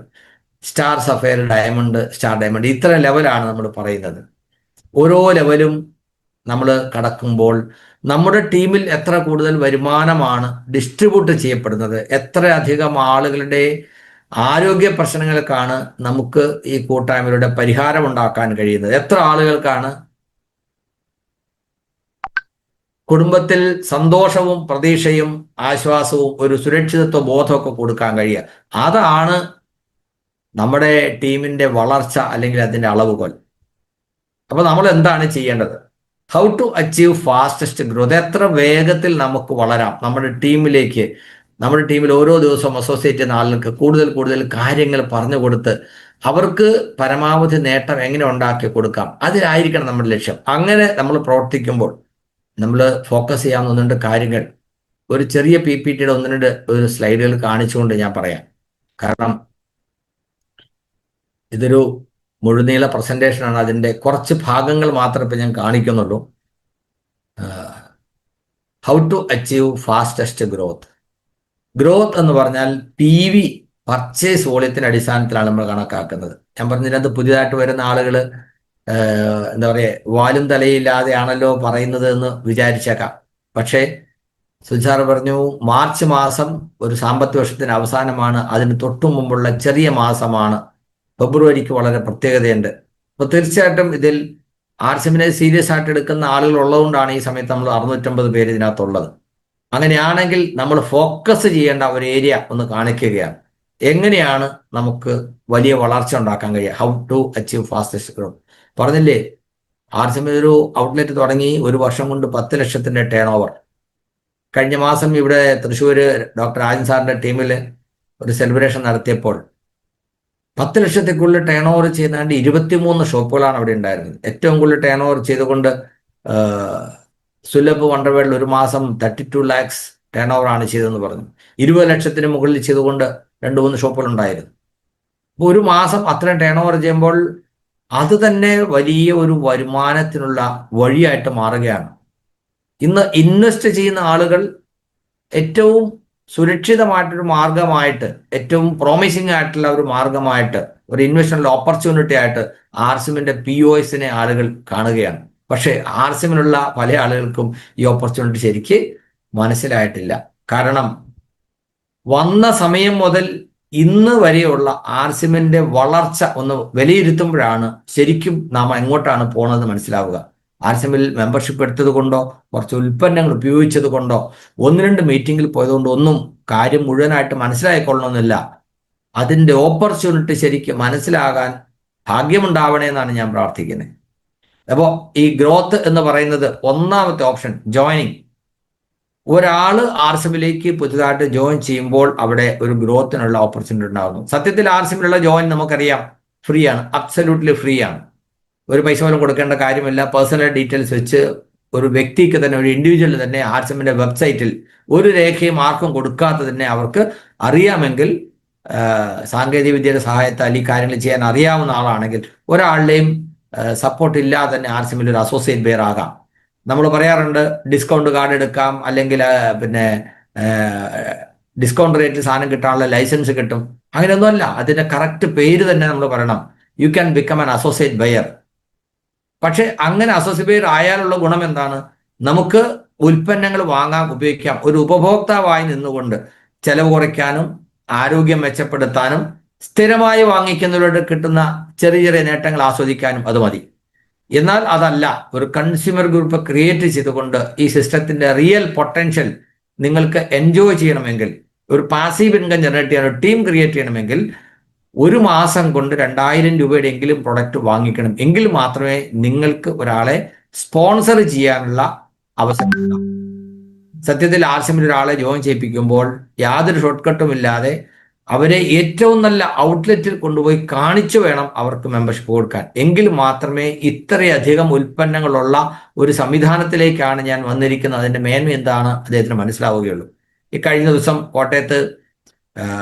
star sapphire, diamond, star diamond. ഇത്തരം ലെവലാണ് നമ്മൾ പറയുന്നത്. ഓരോ ലെവലും നമ്മൾ കടക്കുമ്പോൾ നമ്മുടെ ടീമിൽ എത്ര കൂടുതൽ വരുമാനമാണ് ഡിസ്ട്രിബ്യൂട്ട് ചെയ്യപ്പെടുന്നത്, എത്ര അധികം ആളുകളുടെ ആരോഗ്യ പ്രശ്നങ്ങൾക്കാണ് നമുക്ക് ഈ കൂട്ടായ്മയുടെ പരിഹാരം ഉണ്ടാക്കാൻ കഴിയുന്നത്, എത്ര ആളുകൾക്കാണ് കുടുംബത്തിൽ സന്തോഷവും പ്രതീക്ഷയും ആശ്വാസവും ഒരു സുരക്ഷിതത്വ ബോധമൊക്കെ കൊടുക്കാൻ കഴിയുക, അതാണ് നമ്മുടെ ടീമിന്റെ വളർച്ച അല്ലെങ്കിൽ അതിന്റെ അളവുകോൽ. അപ്പൊ നമ്മൾ എന്താണ് ചെയ്യേണ്ടത്? How to achieve fastest growth. എത്ര വേഗത്തിൽ നമുക്ക് വളരാം. നമ്മുടെ ടീമിൽ ഓരോ ദിവസവും അസോസിയേറ്റ് ചെയ്യുന്ന ആളുകൾക്ക് കൂടുതൽ കൂടുതൽ കാര്യങ്ങൾ പറഞ്ഞു കൊടുത്ത് അവർക്ക് പരമാവധി നേട്ടം എങ്ങനെ ഉണ്ടാക്കി കൊടുക്കാം, അതിലായിരിക്കണം നമ്മുടെ ലക്ഷ്യം. അങ്ങനെ നമ്മൾ പ്രവർത്തിക്കുമ്പോൾ നമ്മൾ ഫോക്കസ് ചെയ്യാവുന്ന 1-2 കാര്യങ്ങൾ, ഒരു ചെറിയ PPTയുടെ 1-2 ഒരു സ്ലൈഡുകൾ കാണിച്ചുകൊണ്ട് ഞാൻ പറയാം. കാരണം ഇതൊരു മുഴുനീള പ്രസന്റേഷനാണ്. അതിൻ്റെ കുറച്ച് ഭാഗങ്ങൾ മാത്രമേ ഇപ്പം ഞാൻ കാണിക്കുന്നുള്ളൂ. How to achieve fastest growth എന്ന് പറഞ്ഞാൽ PV പർച്ചേസ് വോളിയത്തിന്റെ അടിസ്ഥാനത്തിലാണ് നമ്മൾ കണക്കാക്കുന്നത്. ഞാൻ പറഞ്ഞതിനകത്ത് പുതിയതായിട്ട് വരുന്ന ആളുകൾ എന്താ പറയുക, വാലും തലയില്ലാതെയാണല്ലോ പറയുന്നത് എന്ന് വിചാരിച്ചേക്കാം. പക്ഷേ സുജാർ പറഞ്ഞു, മാർച്ച് മാസം ഒരു സാമ്പത്തിക വർഷത്തിന് അവസാനമാണ്, അതിന് തൊട്ടു മുമ്പുള്ള ചെറിയ മാസമാണ് ഫെബ്രുവരിക്ക് വളരെ പ്രത്യേകതയുണ്ട്. അപ്പോൾ തീർച്ചയായിട്ടും ഇതിൽ ആർസിഎമ്മിനെ സീരിയസ് ആയിട്ട് എടുക്കുന്ന ആളുകൾ ഉള്ളതുകൊണ്ടാണ് ഈ സമയത്ത് നമ്മൾ 650 പേര് ഇതിനകത്തുള്ളത്. അങ്ങനെയാണെങ്കിൽ നമ്മൾ ഫോക്കസ് ചെയ്യേണ്ട ഒരു ഏരിയ ഒന്ന് കാണിക്കുകയാണ്. എങ്ങനെയാണ് നമുക്ക് വലിയ വളർച്ച ഉണ്ടാക്കാൻ കഴിയുക? How to achieve fastest growth? പറഞ്ഞില്ലേ, ആർസിഎം ഒരു ഔട്ട്ലെറ്റ് തുടങ്ങി 1 വർഷം കൊണ്ട് 10 ലക്ഷത്തിന്റെ ടേൺ ഓവർ. കഴിഞ്ഞ മാസം ഇവിടെ തൃശ്ശൂർ ഡോക്ടർ രാജൻ സാറിന്റെ ടീമിൽ ഒരു സെലിബ്രേഷൻ നടത്തിയപ്പോൾ 10 ലക്ഷത്തേക്കുള്ളിൽ ടേൺ ഓവർ ചെയ്യുന്നതാണ്ട് 23 ഷോപ്പുകളാണ് അവിടെ ഉണ്ടായിരുന്നത്. ഏറ്റവും കൂടുതൽ ടേൺ ഓവർ ചെയ്തുകൊണ്ട് സുലഭ് വണ്ടർവേൾഡ് ഒരു മാസം 32 lakhs ടേൺ ഓവർ ആണ് ചെയ്തതെന്ന് പറഞ്ഞു. 20 ലക്ഷത്തിന് മുകളിൽ ചെയ്തുകൊണ്ട് 2-3 ഷോപ്പുകൾ ഉണ്ടായിരുന്നു. അപ്പോൾ ഒരു മാസം അത്രയും ടേൺ ഓവർ ചെയ്യുമ്പോൾ അത് തന്നെ വലിയ ഒരു വരുമാനത്തിനുള്ള വഴിയായിട്ട് മാറുകയാണ്. ഇന്ന് ഇൻവെസ്റ്റ് ചെയ്യുന്ന ആളുകൾ ഏറ്റവും സുരക്ഷിതമായിട്ടൊരു മാർഗമായിട്ട്, ഏറ്റവും പ്രോമിസിംഗ് ആയിട്ടുള്ള ഒരു മാർഗമായിട്ട്, ഒരു ഇൻവെസ്റ്റ്മെന്റ് ഓപ്പർച്യൂണിറ്റി ആയിട്ട് ആർസിഎമ്മിന്റെ POSനെ ആളുകൾ കാണുകയാണ്. പക്ഷേ ആർസിഎമ്മിലുള്ള പല ആളുകൾക്കും ഈ ഓപ്പർച്യൂണിറ്റി ശരിക്ക് മനസ്സിലായിട്ടില്ല. കാരണം വന്ന സമയം മുതൽ ഇന്ന് വരെയുള്ള ആർസിഎമ്മിന്റെ വളർച്ച ഒന്ന് വിലയിരുത്തുമ്പോഴാണ് ശരിക്കും നാം എങ്ങോട്ടാണ് പോണതെന്ന് മനസ്സിലാവുക. ആർസിഎമ്മിൽ മെമ്പർഷിപ്പ് എടുത്തത് കൊണ്ടോ കുറച്ച് ഉൽപ്പന്നങ്ങൾ ഉപയോഗിച്ചത് കൊണ്ടോ 1-2 മീറ്റിങ്ങിൽ പോയതുകൊണ്ടോ ഒന്നും കാര്യം മുഴുവനായിട്ട് മനസ്സിലായിക്കൊള്ളണമെന്നില്ല. അതിൻ്റെ ഓപ്പർച്യൂണിറ്റി ശരിക്കും മനസ്സിലാകാൻ ഭാഗ്യമുണ്ടാവണേ എന്നാണ് ഞാൻ പ്രാർത്ഥിക്കുന്നത്. അപ്പോൾ ഈ ഗ്രോത്ത് എന്ന് പറയുന്നത് ഒന്നാമത്തെ ഓപ്ഷൻ ജോയിനിങ്. ഒരാൾ ആർസിഎമ്മിലേക്ക് പുതുതായിട്ട് ജോയിൻ ചെയ്യുമ്പോൾ അവിടെ ഒരു ഗ്രോത്തിനുള്ള ഓപ്പർച്യൂണിറ്റി ഉണ്ടാകുന്നു. സത്യത്തിൽ ആർസിഎമ്മിലുള്ള ജോയിൻ നമുക്കറിയാം ഫ്രീ ആണ്, അബ്സല്യൂട്ട്ലി ഫ്രീ ആണ്. ഒരു പൈസ പോലും കൊടുക്കേണ്ട കാര്യമില്ല. പേഴ്സണൽ ഡീറ്റെയിൽസ് വെച്ച് ഒരു വ്യക്തിക്ക് തന്നെ, ഒരു ഇൻഡിവിജ്വൽ തന്നെ ആർസിഎമ്മിന്റെ വെബ്സൈറ്റിൽ ഒരു രേഖയും ആർക്കും കൊടുക്കാതെ തന്നെ അവർക്ക് അറിയാമെങ്കിൽ, സാങ്കേതിക വിദ്യയുടെ സഹായത്താൽ ഈ കാര്യങ്ങൾ ചെയ്യാൻ അറിയാവുന്ന ആളാണെങ്കിൽ ഒരാളുടെയും സപ്പോർട്ട് ഇല്ലാതെ തന്നെ ആർസിഎമ്മിൽ ഒരു അസോസിയേറ്റ് ബെയർ ആകാം. നമ്മൾ പറയാറുണ്ട് ഡിസ്കൗണ്ട് കാർഡ് എടുക്കാം, അല്ലെങ്കിൽ പിന്നെ ഡിസ്കൗണ്ട് റേറ്റിൽ സാധനം കിട്ടാനുള്ള ലൈസൻസ് കിട്ടും. അങ്ങനെയൊന്നുമല്ല, അതിന്റെ കറക്റ്റ് പേര് തന്നെ നമ്മൾ പറയണം. You can become an associate buyer. പക്ഷെ അങ്ങനെ അസോസിയേറ്റ് ബയർ ആയാലുള്ള ഗുണം എന്താണ്? നമുക്ക് ഉൽപ്പന്നങ്ങൾ വാങ്ങാൻ ഉപയോഗിക്കാം. ഒരു ഉപഭോക്താവായി നിന്നുകൊണ്ട് ചെലവ് കുറയ്ക്കാനും ആരോഗ്യം മെച്ചപ്പെടുത്താനും സ്ഥിരമായി വാങ്ങിക്കുന്നവരോട് കിട്ടുന്ന ചെറിയ ചെറിയ നേട്ടങ്ങൾ ആസ്വദിക്കാനും അത് മതി. എന്നാൽ അതല്ല, ഒരു കൺസ്യൂമർ ഗ്രൂപ്പ് ക്രിയേറ്റ് ചെയ്തുകൊണ്ട് ഈ സിസ്റ്റത്തിന്റെ റിയൽ പൊട്ടൻഷ്യൽ നിങ്ങൾക്ക് എൻജോയ് ചെയ്യണമെങ്കിൽ, ഒരു പാസീവ് ഇൻകം ജനറേറ്റ് ചെയ്യാൻ ഒരു ടീം ക്രിയേറ്റ് ചെയ്യണമെങ്കിൽ 1 മാസം കൊണ്ട് 2000 രൂപയുടെ എങ്കിലും പ്രൊഡക്റ്റ് വാങ്ങിക്കണം. എങ്കിൽ മാത്രമേ നിങ്ങൾക്ക് ഒരാളെ സ്പോൺസർ ചെയ്യാനുള്ള അവസരം ഉണ്ടാവും. സത്യത്തിൽ ആർസിഎമ്മിൽ ഒരാളെ ജോയിൻ ചെയ്യിപ്പിക്കുമ്പോൾ യാതൊരു ഷോർട്ട് കട്ടും ഇല്ലാതെ അവരെ ഏറ്റവും നല്ല ഔട്ട്ലെറ്റിൽ കൊണ്ടുപോയി കാണിച്ചു വേണം അവർക്ക് മെമ്പർഷിപ്പ് കൊടുക്കാൻ. എങ്കിൽ മാത്രമേ ഇത്രയധികം ഉൽപ്പന്നങ്ങളുള്ള ഒരു സംവിധാനത്തിലേക്കാണ് ഞാൻ വന്നിരിക്കുന്നത്, അതിന്റെ മേന്മ എന്താണ് അദ്ദേഹത്തിന് മനസ്സിലാവുകയുള്ളൂ. ഈ കഴിഞ്ഞ ദിവസം കോട്ടയത്ത്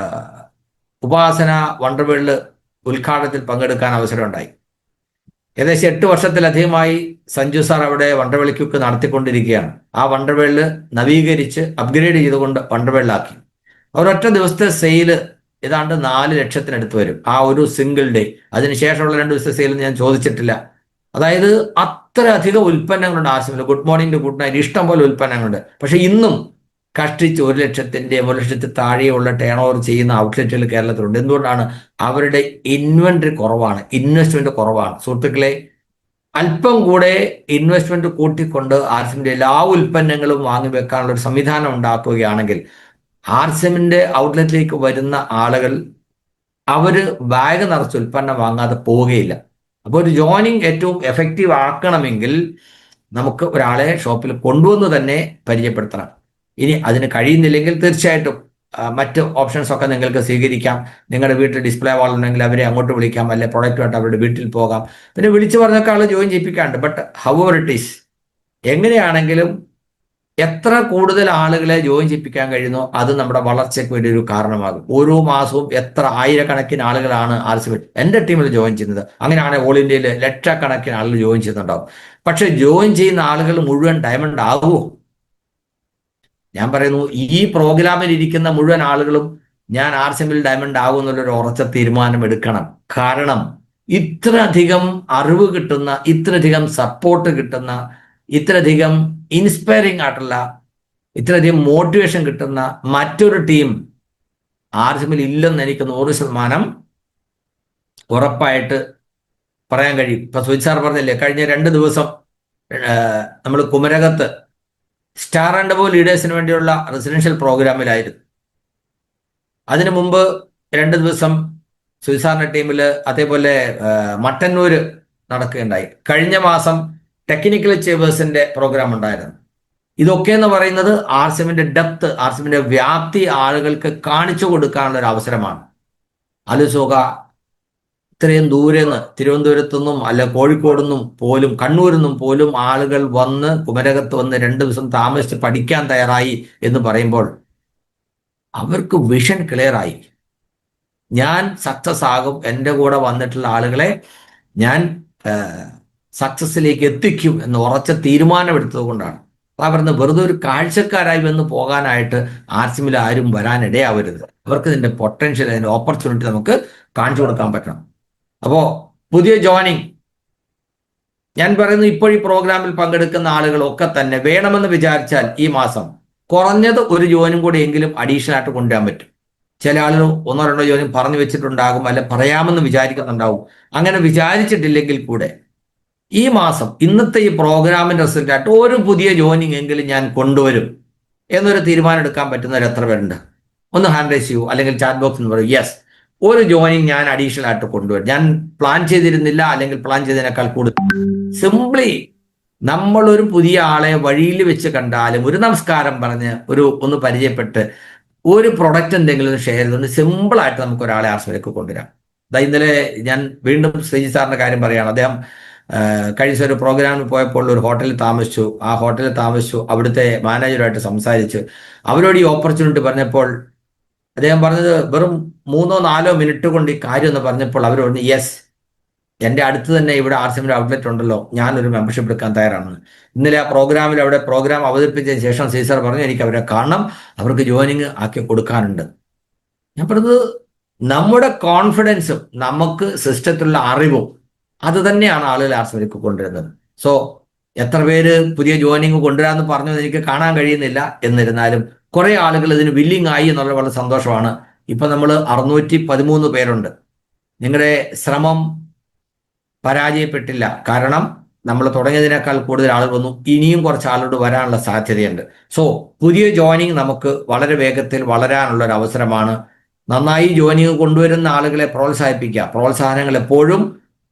ഉപാസന വണ്ടർവേൾഡ് ഉദ്ഘാടനത്തിൽ പങ്കെടുക്കാൻ അവസരമുണ്ടായി. ഏകദേശം 8 വർഷത്തിലധികമായി സഞ്ജു സാർ അവിടെ വണ്ടർവേൾഡ് ക്യൂക്ക് നടത്തിക്കൊണ്ടിരിക്കുകയാണ്. ആ വണ്ടർവേൾഡ് നവീകരിച്ച് അപ്ഗ്രേഡ് ചെയ്തുകൊണ്ട് വണ്ടർവേൾഡിലാക്കി. ഒരൊറ്റ ദിവസത്തെ സെയില് ഏതാണ്ട് 4 ലക്ഷത്തിനടുത്ത് വരും, ആ ഒരു സിംഗിൾ ഡേ. അതിനുശേഷമുള്ള 2 ദിവസത്തെ സെയിൽ ഞാൻ ചോദിച്ചിട്ടില്ല. അതായത് അത്രയധികം ഉൽപ്പന്നങ്ങളുണ്ട് ആർസിഎമ്മിൽ. ഗുഡ് മോർണിംഗ്, ഗുഡ് നൈറ്റ്, ഇഷ്ടം പോലെ ഉൽപ്പന്നങ്ങളുണ്ട്. പക്ഷെ ഇന്നും കഷ്ടിച്ച് 1 ലക്ഷത്തിന്റെ 1 ലക്ഷത്തിൽ താഴെയുള്ള ടേൺ ഓവർ ചെയ്യുന്ന ഔട്ട്ലെറ്റുകൾ കേരളത്തിലുണ്ട്. എന്തുകൊണ്ടാണ്? അവരുടെ ഇൻവെന്ററി കുറവാണ്, ഇൻവെസ്റ്റ്മെന്റ് കുറവാണ്. സുഹൃത്തുക്കളെ, അല്പം കൂടെ ഇൻവെസ്റ്റ്മെന്റ് കൂട്ടിക്കൊണ്ട് ആർസിഎമ്മിന്റെ എല്ലാ ഉൽപ്പന്നങ്ങളും വാങ്ങി വെക്കാനുള്ള ഒരു സംവിധാനം ഉണ്ടാക്കുകയാണെങ്കിൽ ആർസിഎമ്മിന്റെ ഔട്ട്ലെറ്റിലേക്ക് വരുന്ന ആളുകൾ അവര് ബാഗ് നിറച്ച് ഉൽപ്പന്നം വാങ്ങാതെ പോവുകയില്ല. അപ്പോൾ ഒരു ജോയിനിങ് ഏറ്റവും എഫക്റ്റീവ് ആക്കണമെങ്കിൽ നമുക്ക് ഒരാളെ ഷോപ്പിൽ കൊണ്ടുവന്ന് തന്നെ പരിചയപ്പെടുത്തണം. ഇനി അതിന് കഴിയുന്നില്ലെങ്കിൽ തീർച്ചയായിട്ടും മറ്റ് ഓപ്ഷൻസ് ഒക്കെ നിങ്ങൾക്ക് സ്വീകരിക്കാം. നിങ്ങളുടെ വീട്ടിൽ ഡിസ്പ്ലേ വാൾ ഉണ്ടെങ്കിൽ അവരെ അങ്ങോട്ട് വിളിക്കാം, അല്ലെ പ്രൊഡക്റ്റുമായിട്ട് അവരുടെ വീട്ടിൽ പോകാം. പിന്നെ വിളിച്ചു പറഞ്ഞൊക്കെ ആൾ ജോയിൻ ചെയ്യിപ്പിക്കാണ്ട്. ബട്ട് ഹൗവർ ഇറ്റ് ഈസ്, എങ്ങനെയാണെങ്കിലും എത്ര കൂടുതൽ ആളുകളെ ജോയിൻ ചെയ്യിപ്പിക്കാൻ കഴിയുന്നോ അത് നമ്മുടെ വളർച്ചയ്ക്ക് വലിയൊരു കാരണമാകും. ഓരോ മാസവും എത്ര ആയിരക്കണക്കിന് ആളുകളാണ് ആർസിഎം എൻ്റെ ടീമിൽ ജോയിൻ ചെയ്യുന്നത്. അങ്ങനെയാണെങ്കിൽ ഓൾ ഇന്ത്യയിൽ ലക്ഷക്കണക്കിന് ആളുകൾ ജോയിൻ ചെയ്യുന്നുണ്ടാവും. പക്ഷെ ജോയിൻ ചെയ്യുന്ന ആളുകൾ മുഴുവൻ ഡയമണ്ട് ആകുമോ? ഞാൻ പറയുന്നു, ഈ പ്രോഗ്രാമിൽ ഇരിക്കുന്ന മുഴുവൻ ആളുകളും ഞാൻ ആർസിഎമ്മിൽ ഡയമണ്ട് ആകും എന്നുള്ളൊരു ഉറച്ച തീരുമാനം എടുക്കണം. കാരണം ഇത്രയധികം അറിവ് കിട്ടുന്ന, ഇത്രയധികം സപ്പോർട്ട് കിട്ടുന്ന, ഇത്രയധികം ഇൻസ്പയറിംഗ് ആയിട്ടുള്ള, ഇത്രയധികം മോട്ടിവേഷൻ കിട്ടുന്ന മറ്റൊരു ടീം ആർസിഎമ്മിൽ ഇല്ലെന്ന് എനിക്ക് 100% ഉറപ്പായിട്ട് പറയാൻ കഴിയും. ഇപ്പൊ സുജിത് സാർ പറഞ്ഞില്ലേ, കഴിഞ്ഞ 2 ദിവസം നമ്മൾ കുമരകത്ത് സ്റ്റാർ ആൻഡ് അബോവ് ലീഡേഴ്സിന് വേണ്ടിയുള്ള റെസിഡൻഷ്യൽ പ്രോഗ്രാമിലായിരുന്നു. അതിനു മുമ്പ് 2 ദിവസം സുവിസാറിന്റെ ടീമിൽ, അതേപോലെ മട്ടന്നൂര് നടക്കുകയുണ്ടായി. കഴിഞ്ഞ മാസം ടെക്നിക്കൽ ചേവേഴ്സിന്റെ പ്രോഗ്രാം ഉണ്ടായിരുന്നു. ഇതൊക്കെ എന്ന് പറയുന്നത് ആർസിഎമ്മിന്റെ ഡെപ്ത്, ആർസിഎമ്മിന്റെ വ്യാപ്തി ആളുകൾക്ക് കാണിച്ചു കൊടുക്കാനുള്ള ഒരു അവസരമാണ്. ആലോചിക്കുക, ഇത്രയും ദൂരെ നിന്ന്, തിരുവനന്തപുരത്തു നിന്നും അല്ല കോഴിക്കോട് നിന്നും പോലും കണ്ണൂരിൽ നിന്നും പോലും ആളുകൾ വന്ന് കുമരകത്ത് വന്ന് 2 ദിവസം താമസിച്ച് പഠിക്കാൻ തയ്യാറായി എന്ന് പറയുമ്പോൾ അവർക്ക് വിഷൻ ക്ലിയർ ആയി. ഞാൻ സക്സസ് ആകും, എൻ്റെ കൂടെ വന്നിട്ടുള്ള ആളുകളെ ഞാൻ സക്സസ്സിലേക്ക് എത്തിക്കും എന്ന് ഉറച്ച തീരുമാനമെടുത്തത് കൊണ്ടാണ്. അതാ പറയുന്നത്, വെറുതെ ഒരു കാഴ്ചക്കാരായി വന്ന് പോകാനായിട്ട് ആർസിഎമ്മിൽ ആരും വരാനിടയാവരുത്. അവർക്ക് ഇതിന്റെ പൊട്ടൻഷ്യൽ, അതിന്റെ ഓപ്പർച്യൂണിറ്റി നമുക്ക് കാണിച്ചു കൊടുക്കാൻ പറ്റണം. അപ്പോൾ പുതിയ ജോയിനിങ്, ഞാൻ പറയുന്നു, ഇപ്പോൾ ഈ പ്രോഗ്രാമിൽ പങ്കെടുക്കുന്ന ആളുകളൊക്കെ തന്നെ വേണമെന്ന് വിചാരിച്ചാൽ ഈ മാസം കുറഞ്ഞത് ഒരു ജോയിനും കൂടി എങ്കിലും അഡീഷണൽ ആയിട്ട് കൊണ്ടുവരാൻ പറ്റും. ചില ആളുകൾ 1-2 ജോയിനും പറഞ്ഞു വെച്ചിട്ടുണ്ടാകും, അല്ല പറയാമെന്ന് വിചാരിക്കുന്നുണ്ടാവും. അങ്ങനെ വിചാരിച്ചിട്ടില്ലെങ്കിൽ കൂടെ ഈ മാസം ഇന്നത്തെ ഈ പ്രോഗ്രാമിന്റെ റിസൾട്ടായിട്ട് ഒരു പുതിയ ജോയിനിങ് എങ്കിലും ഞാൻ കൊണ്ടുവരും എന്നൊരു തീരുമാനം എടുക്കാൻ പറ്റുന്നവർ എത്ര പേരുണ്ട്? ഒന്ന് ഹാൻഡ് റൈസ് ചെയ്യൂ, അല്ലെങ്കിൽ ചാറ്റ് ബോക്സിൽ നിന്ന് പറയൂ, യെസ്, ഒരു ജോയിനിങ് ഞാൻ അഡീഷണൽ ആയിട്ട് കൊണ്ടുവരും. ഞാൻ പ്ലാൻ ചെയ്തിരുന്നില്ല, അല്ലെങ്കിൽ പ്ലാൻ ചെയ്തതിനേക്കാൾ കൂടുതൽ. സിംപ്ലി നമ്മൾ ഒരു പുതിയ ആളെ വഴിയിൽ വെച്ച് കണ്ടാലും ഒരു നമസ്കാരം പറഞ്ഞ് ഒന്ന് പരിചയപ്പെട്ട് ഒരു പ്രൊഡക്റ്റ് എന്തെങ്കിലും ഷെയർ ചെയ്തുകൊണ്ട് സിമ്പിളായിട്ട് നമുക്ക് ഒരാളെ ആർസിഎമ്മിലേക്ക് കൊണ്ടുവരാം. ഇന്നലെ ഞാൻ വീണ്ടും ശ്രീജി സാറിന്റെ കാര്യം പറയുകയാണ്. അദ്ദേഹം കഴിഞ്ഞ ഒരു പ്രോഗ്രാമിൽ പോയപ്പോൾ ഒരു ഹോട്ടലിൽ താമസിച്ചു. ആ ഹോട്ടലിൽ താമസിച്ചു, അവിടുത്തെ മാനേജറുമായിട്ട് സംസാരിച്ച് അവരോട് ഈ ഓപ്പർച്യൂണിറ്റി പറഞ്ഞപ്പോൾ അദ്ദേഹം പറഞ്ഞത് വെറും 3-4 മിനിറ്റ് കൊണ്ട് ഈ കാര്യം എന്ന് പറഞ്ഞപ്പോൾ അവർ പറഞ്ഞു, യെസ്, എൻ്റെ അടുത്ത് തന്നെ ഇവിടെ ആർസിഎമ്മിന്റെ ഔട്ട്ലെറ്റ് ഉണ്ടല്ലോ, ഞാനൊരു മെമ്പർഷിപ്പ് എടുക്കാൻ തയ്യാറാണെന്ന്. ഇന്നലെ ആ പ്രോഗ്രാമിൽ അവിടെ പ്രോഗ്രാം അവതരിപ്പിച്ചതിന് ശേഷം സീസർ പറഞ്ഞു, എനിക്ക് അവരെ കാണണം, അവർക്ക് ജോയിനിങ് ആക്കി കൊടുക്കാനുണ്ട്. ഞാൻ പറഞ്ഞത്, നമ്മുടെ കോൺഫിഡൻസും നമുക്ക് സിസ്റ്റത്തിലുള്ള അറിവും അത് തന്നെയാണ് ആളുകൾ ആർസിഎമ്മിലേക്ക് കൊണ്ടുവരുന്നത്. സോ എത്ര പേര് പുതിയ ജോയിനിങ് കൊണ്ടുവരാമെന്ന് പറഞ്ഞത് എനിക്ക് കാണാൻ കഴിയുന്നില്ല. എന്നിരുന്നാലും കുറെ ആളുകൾ ഇതിന് വില്ലിങ് ആയി എന്നുള്ള വളരെ സന്തോഷമാണ്. ഇപ്പൊ നമ്മൾ 613 പേരുണ്ട്. നിങ്ങളുടെ ശ്രമം പരാജയപ്പെട്ടില്ല. കാരണം നമ്മൾ തുടങ്ങിയതിനേക്കാൾ കൂടുതൽ ആളുകൾ വന്നു. ഇനിയും കുറച്ച് ആളുകൾ വരാനുള്ള സാധ്യതയുണ്ട്. സോ പുതിയ ജോയിനിങ് നമുക്ക് വളരെ വേഗത്തിൽ വളരാനുള്ള ഒരു അവസരമാണ്. നന്നായി ജോയിനിങ് കൊണ്ടുവരുന്ന ആളുകളെ പ്രോത്സാഹിപ്പിക്കുക. പ്രോത്സാഹനങ്ങൾ എപ്പോഴും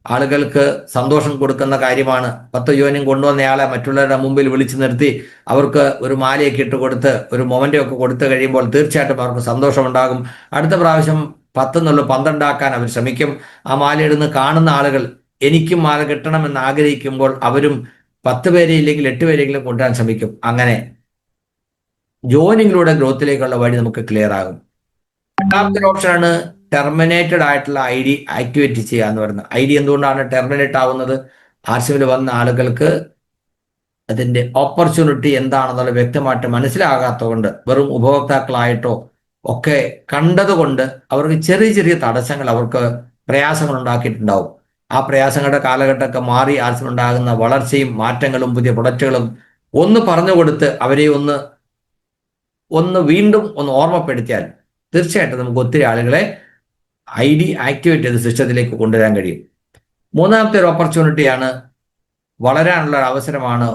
ആളുകൾക്ക് സന്തോഷം കൊടുക്കുന്ന കാര്യമാണ്. 10 ജോയിനിങ് കൊണ്ടുവന്നയാളെ മറ്റുള്ളവരുടെ മുമ്പിൽ വിളിച്ചു നിർത്തി അവർക്ക് ഒരു മാലയൊക്കെ ഇട്ട് കൊടുത്ത് ഒരു മൊമെന്റൊക്കെ കൊടുത്തു കഴിയുമ്പോൾ തീർച്ചയായിട്ടും അവർക്ക് സന്തോഷമുണ്ടാകും. അടുത്ത പ്രാവശ്യം 10 എന്നുള്ള 12 ആക്കാൻ അവർ ശ്രമിക്കും. ആ മാലയിടുന്ന് കാണുന്ന ആളുകൾ എനിക്കും മാല കിട്ടണമെന്ന് ആഗ്രഹിക്കുമ്പോൾ അവരും 10 പേരെ ഇല്ലെങ്കിൽ 8 പേരെങ്കിലും കൊണ്ടുവരാൻ ശ്രമിക്കും. അങ്ങനെ ജോയിനിങ്ങിലൂടെ ഗ്രോത്തിലേക്കുള്ള വഴി നമുക്ക് ക്ലിയർ ആകും. രണ്ടാമത്തെ ഓപ്ഷനാണ് ടെർമിനേറ്റഡ് ആയിട്ടുള്ള ID ആക്ടിവേറ്റ് ചെയ്യുക എന്ന് പറയുന്നത്. ID എന്തുകൊണ്ടാണ് ടെർമിനേറ്റ് ആവുന്നത്? ആർസിഎമ്മിൽ വന്ന ആളുകൾക്ക് അതിന്റെ ഓപ്പർച്യൂണിറ്റി എന്താണെന്നുള്ള വ്യക്തമായിട്ട് മനസ്സിലാകാത്തതുകൊണ്ട്, വെറും ഉപഭോക്താക്കളായിട്ടോ ഒക്കെ കണ്ടതുകൊണ്ട് അവർക്ക് ചെറിയ ചെറിയ തടസ്സങ്ങൾ, അവർക്ക് പ്രയാസങ്ങൾ ഉണ്ടാക്കിയിട്ടുണ്ടാവും. ആ പ്രയാസങ്ങളുടെ കാലഘട്ടമൊക്കെ മാറി ആർസിഎമ്മിൽ ഉണ്ടാകുന്ന വളർച്ചയും മാറ്റങ്ങളും പുതിയ പ്രൊഡക്റ്റുകളും ഒന്ന് പറഞ്ഞു കൊടുത്ത് അവരെ വീണ്ടും ഓർമ്മപ്പെടുത്തിയാൽ തീർച്ചയായിട്ടും നമുക്ക് ഒത്തിരി ആളുകളെ ID ആക്ടിവേറ്റ് ചെയ്ത് സിസ്റ്റത്തിലേക്ക് കൊണ്ടുവരാൻ കഴിയും. മൂന്നാമത്തെ ഒരു ഓപ്പർച്യൂണിറ്റിയാണ്, വളരാനുള്ള ഒരു അവസരമാണ്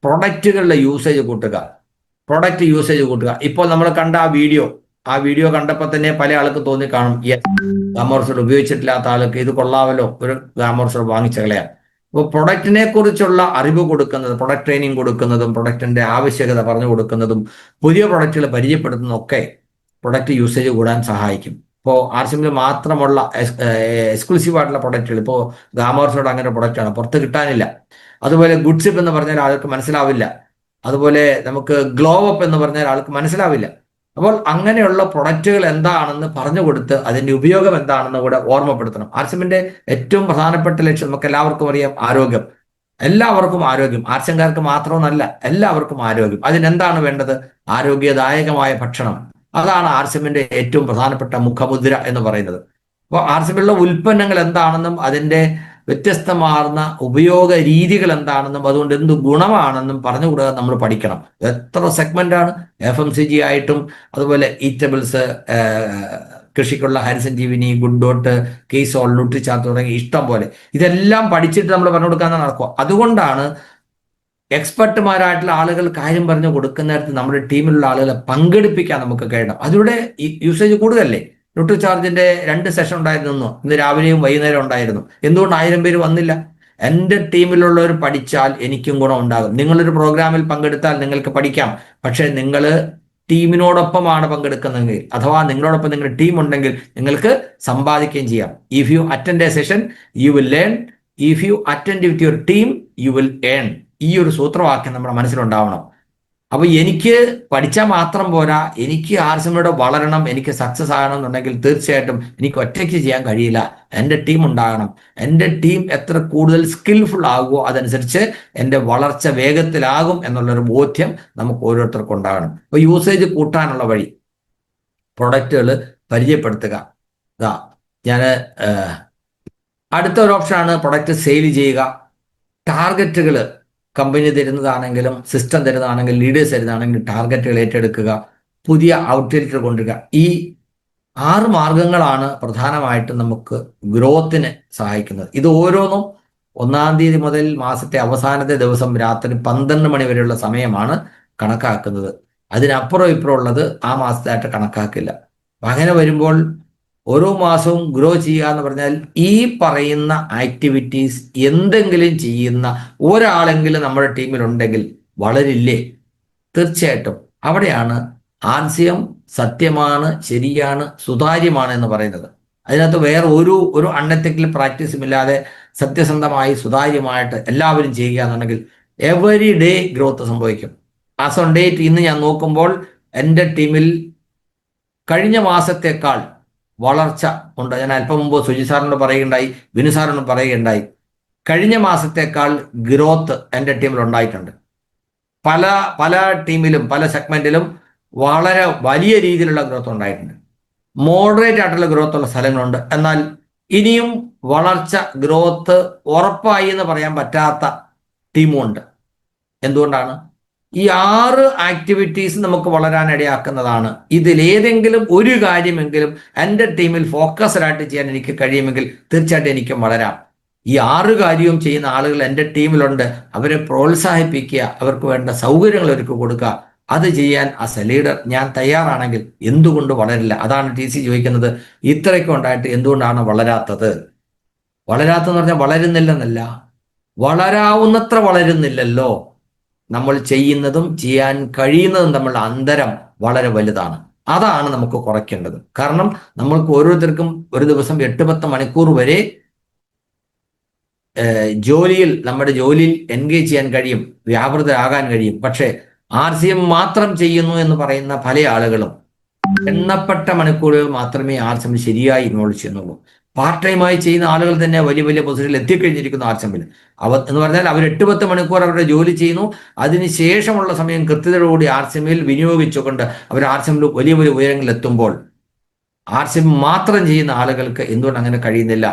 പ്രൊഡക്റ്റുകളുടെ യൂസേജ് കൂട്ടുക. പ്രൊഡക്റ്റ് യൂസേജ് കൂട്ടുക. ഇപ്പോൾ നമ്മൾ കണ്ട ആ വീഡിയോ കണ്ടപ്പോൾ തന്നെ പല ആൾക്ക് തോന്നി കാണും, ഗാമോർസോഡ് ഉപയോഗിച്ചിട്ടില്ലാത്ത ആൾക്ക് ഇത് കൊള്ളാമല്ലോ, ഒരു ഗാമോർസോഡ് വാങ്ങിച്ചു കളയാം. അപ്പോൾ പ്രൊഡക്റ്റിനെ കുറിച്ചുള്ള അറിവ് കൊടുക്കുന്നത്, പ്രൊഡക്റ്റ് ട്രെയിനിങ് കൊടുക്കുന്നതും പ്രൊഡക്റ്റിന്റെ ആവശ്യകത പറഞ്ഞു കൊടുക്കുന്നതും പുതിയ പ്രൊഡക്റ്റുകൾ പരിചയപ്പെടുത്തുന്നതും ഒക്കെ പ്രൊഡക്റ്റ് യൂസേജ് കൂടാൻ സഹായിക്കും. ഇപ്പോൾ ആർസിഎമ്മിൽ മാത്രമുള്ള എക്സ്ക്ലൂസീവ് ആയിട്ടുള്ള പ്രൊഡക്റ്റുകൾ, ഇപ്പോൾ ഗാമോർസോഡ് അങ്ങനെ പ്രൊഡക്റ്റാണ്, പുറത്ത് കിട്ടാനില്ല. അതുപോലെ ഗുഡ്സിപ്പ് എന്ന് പറഞ്ഞാൽ ആൾക്ക് മനസ്സിലാവില്ല. അതുപോലെ നമുക്ക് ഗ്ലോ അപ്പ് എന്ന് പറഞ്ഞാൽ ആൾക്ക് മനസ്സിലാവില്ല. അപ്പോൾ അങ്ങനെയുള്ള പ്രൊഡക്റ്റുകൾ എന്താണെന്ന് പറഞ്ഞു കൊടുത്ത് അതിന്റെ ഉപയോഗം എന്താണെന്ന് കൂടെ ഓർമ്മപ്പെടുത്തണം. ആർസിഎമ്മിന്റെ ഏറ്റവും പ്രധാനപ്പെട്ട ലക്ഷ്യം നമുക്ക് എല്ലാവർക്കും അറിയാം, ആരോഗ്യം. എല്ലാവർക്കും ആരോഗ്യം, ആർസിഎംകാർക്ക് മാത്രമൊന്നല്ല, എല്ലാവർക്കും ആരോഗ്യം. അതിനെന്താണ് വേണ്ടത്? ആരോഗ്യദായകമായ ഭക്ഷണം. അതാണ് ആർസിഎമ്മിന്റെ ഏറ്റവും പ്രധാനപ്പെട്ട മുഖമുദ്ര എന്ന് പറയുന്നത്. അപ്പോൾ ആർസിഎമ്മിലുള്ള ഉൽപ്പന്നങ്ങൾ എന്താണെന്നും അതിന്റെ വ്യത്യസ്തമാർന്ന ഉപയോഗ രീതികൾ എന്താണെന്നും അതുകൊണ്ട് എന്ത് ഗുണമാണെന്നും പറഞ്ഞു കൊടുക്കാൻ നമ്മൾ പഠിക്കണം. എത്ര സെഗ്മെന്റാണ്, FMCG ആയിട്ടും അതുപോലെ ഈറ്റബിൾസ്, കൃഷിക്കുള്ള ഹരിസഞ്ജീവിനി, ഗുഡ് ഡോട്ട്, കെയ്സോൾ, ന്യൂട്രിചാർട്ട് തുടങ്ങി ഇഷ്ടം പോലെ ഇതെല്ലാം പഠിച്ചിട്ട് നമ്മൾ പറഞ്ഞു കൊടുക്കാൻ നടക്കുക. അതുകൊണ്ടാണ് എക്സ്പെർട്ടുമാരായിട്ടുള്ള ആളുകൾ കാര്യം പറഞ്ഞു കൊടുക്കുന്നിടത്ത് നമ്മുടെ ടീമിലുള്ള ആളുകളെ പങ്കെടുപ്പിക്കാൻ നമുക്ക് കഴിയണം. അതിലൂടെ യൂസേജ് കൂടുതലല്ലേ. ന്യൂട്രി ചാർജിന്റെ 2 സെഷൻ ഉണ്ടായിരുന്നു. ഇന്ന് രാവിലെയും വൈകുന്നേരം ഉണ്ടായിരുന്നു. എന്തുകൊണ്ട് 1000 പേര് വന്നില്ല? എൻ്റെ ടീമിലുള്ളവർ പഠിച്ചാൽ എനിക്കും ഗുണം ഉണ്ടാകും. നിങ്ങളൊരു പ്രോഗ്രാമിൽ പങ്കെടുത്താൽ നിങ്ങൾക്ക് പഠിക്കാം. പക്ഷെ നിങ്ങൾ ടീമിനോടൊപ്പമാണ് പങ്കെടുക്കുന്നതെങ്കിൽ, അഥവാ നിങ്ങളോടൊപ്പം നിങ്ങളുടെ ടീം ഉണ്ടെങ്കിൽ നിങ്ങൾക്ക് സമ്പാദിക്കുകയും ചെയ്യാം. If you attend A session you will learn, if you attend with your team you will earn. ഈ ഒരു സൂത്രവാക്യം നമ്മുടെ മനസ്സിലുണ്ടാവണം. അപ്പൊ എനിക്ക് പഠിച്ചാൽ മാത്രം പോരാ, എനിക്ക് ആർസിമയുടെ വളരണം, എനിക്ക് സക്സസ് ആകണം എന്നുണ്ടെങ്കിൽ തീർച്ചയായിട്ടും എനിക്ക് ഒറ്റയ്ക്ക് ചെയ്യാൻ കഴിയില്ല. എൻ്റെ ടീം ഉണ്ടാകണം. എൻ്റെ ടീം എത്ര കൂടുതൽ സ്കിൽഫുൾ ആകുമോ അതനുസരിച്ച് എൻ്റെ വളർച്ച വേഗത്തിലാകും എന്നുള്ളൊരു ബോധ്യം നമുക്ക് ഓരോരുത്തർക്കും ഉണ്ടാകണം. അപ്പൊ യൂസേജ് കൂട്ടാനുള്ള വഴി പ്രൊഡക്റ്റുകൾ പരിചയപ്പെടുത്തുക. ഇതാ ഞാൻ അടുത്ത ഒരു ഓപ്ഷനാണ് പ്രൊഡക്റ്റ് സെയിൽ ചെയ്യുക. ടാർഗറ്റുകൾ കമ്പനി തരുന്നതാണെങ്കിലും സിസ്റ്റം തരുന്നതാണെങ്കിലും ലീഡേഴ്സ് തരുന്നതാണെങ്കിലും ടാർഗറ്റുകൾ ഏറ്റെടുക്കുക, പുതിയ ഔട്ട്ലെറ്റ് കൊണ്ടുവരിക. ഈ 6 മാർഗങ്ങളാണ് പ്രധാനമായിട്ടും നമുക്ക് ഗ്രോത്തിന് സഹായിക്കുന്നത്. ഇത് ഓരോന്നും 1-ാം തീയതി മുതൽ മാസത്തെ അവസാനത്തെ ദിവസം രാത്രി 12 മണി വരെയുള്ള സമയമാണ് കണക്കാക്കുന്നത്. അതിനപ്പുറം ഇപ്പുറം ഉള്ളത് ആ മാസത്തായിട്ട് കണക്കാക്കില്ല. അങ്ങനെ വരുമ്പോൾ ഓരോ മാസവും ഗ്രോ ചെയ്യുക എന്ന് പറഞ്ഞാൽ ഈ പറയുന്ന ആക്ടിവിറ്റീസ് എന്തെങ്കിലും ചെയ്യുന്ന ഒരാളെങ്കിലും നമ്മുടെ ടീമിലുണ്ടെങ്കിൽ വളരില്ലേ? തീർച്ചയായിട്ടും അവിടെയാണ് ആർസിഎം സത്യമാണ്, ശരിയാണ്, സുതാര്യമാണ് എന്ന് പറയുന്നത്. അതിനകത്ത് വേറെ ഒരു അൺഎത്തിക്കൽ പ്രാക്ടീസും ഇല്ലാതെ സത്യസന്ധമായി സുതാര്യമായിട്ട് എല്ലാവരും ചെയ്യുക എന്നുണ്ടെങ്കിൽ എവറി ഡേ ഗ്രോത്ത് സംഭവിക്കും. ആസ് ഓൺ ഡേറ്റ് ഇന്ന് ഞാൻ നോക്കുമ്പോൾ എൻ്റെ ടീമിൽ കഴിഞ്ഞ മാസത്തേക്കാൾ വളർച്ച ഉണ്ട്. ഞാൻ അല്പം മുമ്പ് സുജി സാറിനോട് പറയുകയുണ്ടായി, വിനു സാറിനോട് പറയുകയുണ്ടായി. കഴിഞ്ഞ മാസത്തേക്കാൾ ഗ്രോത്ത് എൻ്റെ ടീമിൽ ഉണ്ടായിട്ടുണ്ട്. പല ടീമിലും പല സെഗ്മെന്റിലും വളരെ വലിയ രീതിയിലുള്ള ഗ്രോത്ത് ഉണ്ടായിട്ടുണ്ട്. മോഡറേറ്റ് ആയിട്ടുള്ള ഗ്രോത്ത് ഉള്ള സ്ഥലങ്ങളുണ്ട്. എന്നാൽ ഇനിയും വളർച്ച ഗ്രോത്ത് ഉറപ്പായി എന്ന് പറയാൻ പറ്റാത്ത ടീമുണ്ട്. എന്തുകൊണ്ടാണ്? ഈ 6 ആക്ടിവിറ്റീസ് നമുക്ക് വളരാൻ ഇടയാക്കുന്നതാണ്. ഇതിലേതെങ്കിലും ഒരു കാര്യമെങ്കിലും എൻ്റെ ടീമിൽ ഫോക്കസ്ഡ് ആയിട്ട് ചെയ്യാൻ എനിക്ക് കഴിയുമെങ്കിൽ തീർച്ചയായിട്ടും എനിക്കും വളരാം. ഈ 6 കാര്യവും ചെയ്യുന്ന ആളുകൾ എൻ്റെ ടീമിലുണ്ട്. അവരെ പ്രോത്സാഹിപ്പിക്കുക, അവർക്ക് വേണ്ട സൗകര്യങ്ങൾ ഒരുക്കി കൊടുക്കുക. അത് ചെയ്യാൻ ആസ് എ ലീഡർ ഞാൻ തയ്യാറാണെങ്കിൽ എന്തുകൊണ്ട് വളരില്ല? അതാണ് TC ചോദിക്കുന്നത്. ഇത്രയൊക്കെ ഉണ്ടായിട്ട് എന്തുകൊണ്ടാണ് വളരാത്തത്? വളരാത്തെന്ന് പറഞ്ഞാൽ വളരുന്നില്ലെന്നല്ല, വളരാവുന്നത്ര വളരുന്നില്ലല്ലോ. നമ്മൾ ചെയ്യുന്നതും ചെയ്യാൻ കഴിയുന്നതും തമ്മിലുള്ള അന്തരം വളരെ വലുതാണ്. അതാണ് നമുക്ക് കുറയ്ക്കേണ്ടത്. കാരണം നമ്മൾക്ക് ഓരോരുത്തർക്കും ഒരു ദിവസം 8-10 മണിക്കൂർ വരെ നമ്മുടെ ജോലിയിൽ എൻഗേജ് ചെയ്യാൻ കഴിയും, വ്യാപൃതരാകാൻ കഴിയും. പക്ഷേ ആർസിഎം മാത്രം ചെയ്യുന്നു എന്ന് പറയുന്ന പല ആളുകളും എണ്ണപ്പെട്ട മണിക്കൂറുകൾ മാത്രമേ ആർസിഎം ശരിയായി ഇൻവോൾവ് ചെയ്യുന്നുള്ളൂ. പാർട്ട് ടൈമായി ചെയ്യുന്ന ആളുകൾ തന്നെ വലിയ വലിയ പൊസിഷനിൽ എത്തിക്കഴിഞ്ഞിരിക്കുന്നു ആർസിഎമ്മിൽ. എന്ന് പറഞ്ഞാൽ അവർ 8-10 മണിക്കൂർ അവരുടെ ജോലി ചെയ്യുന്നു. അതിനുശേഷമുള്ള സമയം കൃത്യതയോടുകൂടി ആർസിഎമ്മിൽ വിനിയോഗിച്ചുകൊണ്ട് അവർ ആർസിഎമ്മിൽ വലിയ വലിയ ഉയരങ്ങളിൽ എത്തുമ്പോൾ ആർസിഎം മാത്രം ചെയ്യുന്ന ആളുകൾക്ക് എന്തുകൊണ്ട് അങ്ങനെ കഴിയുന്നില്ല?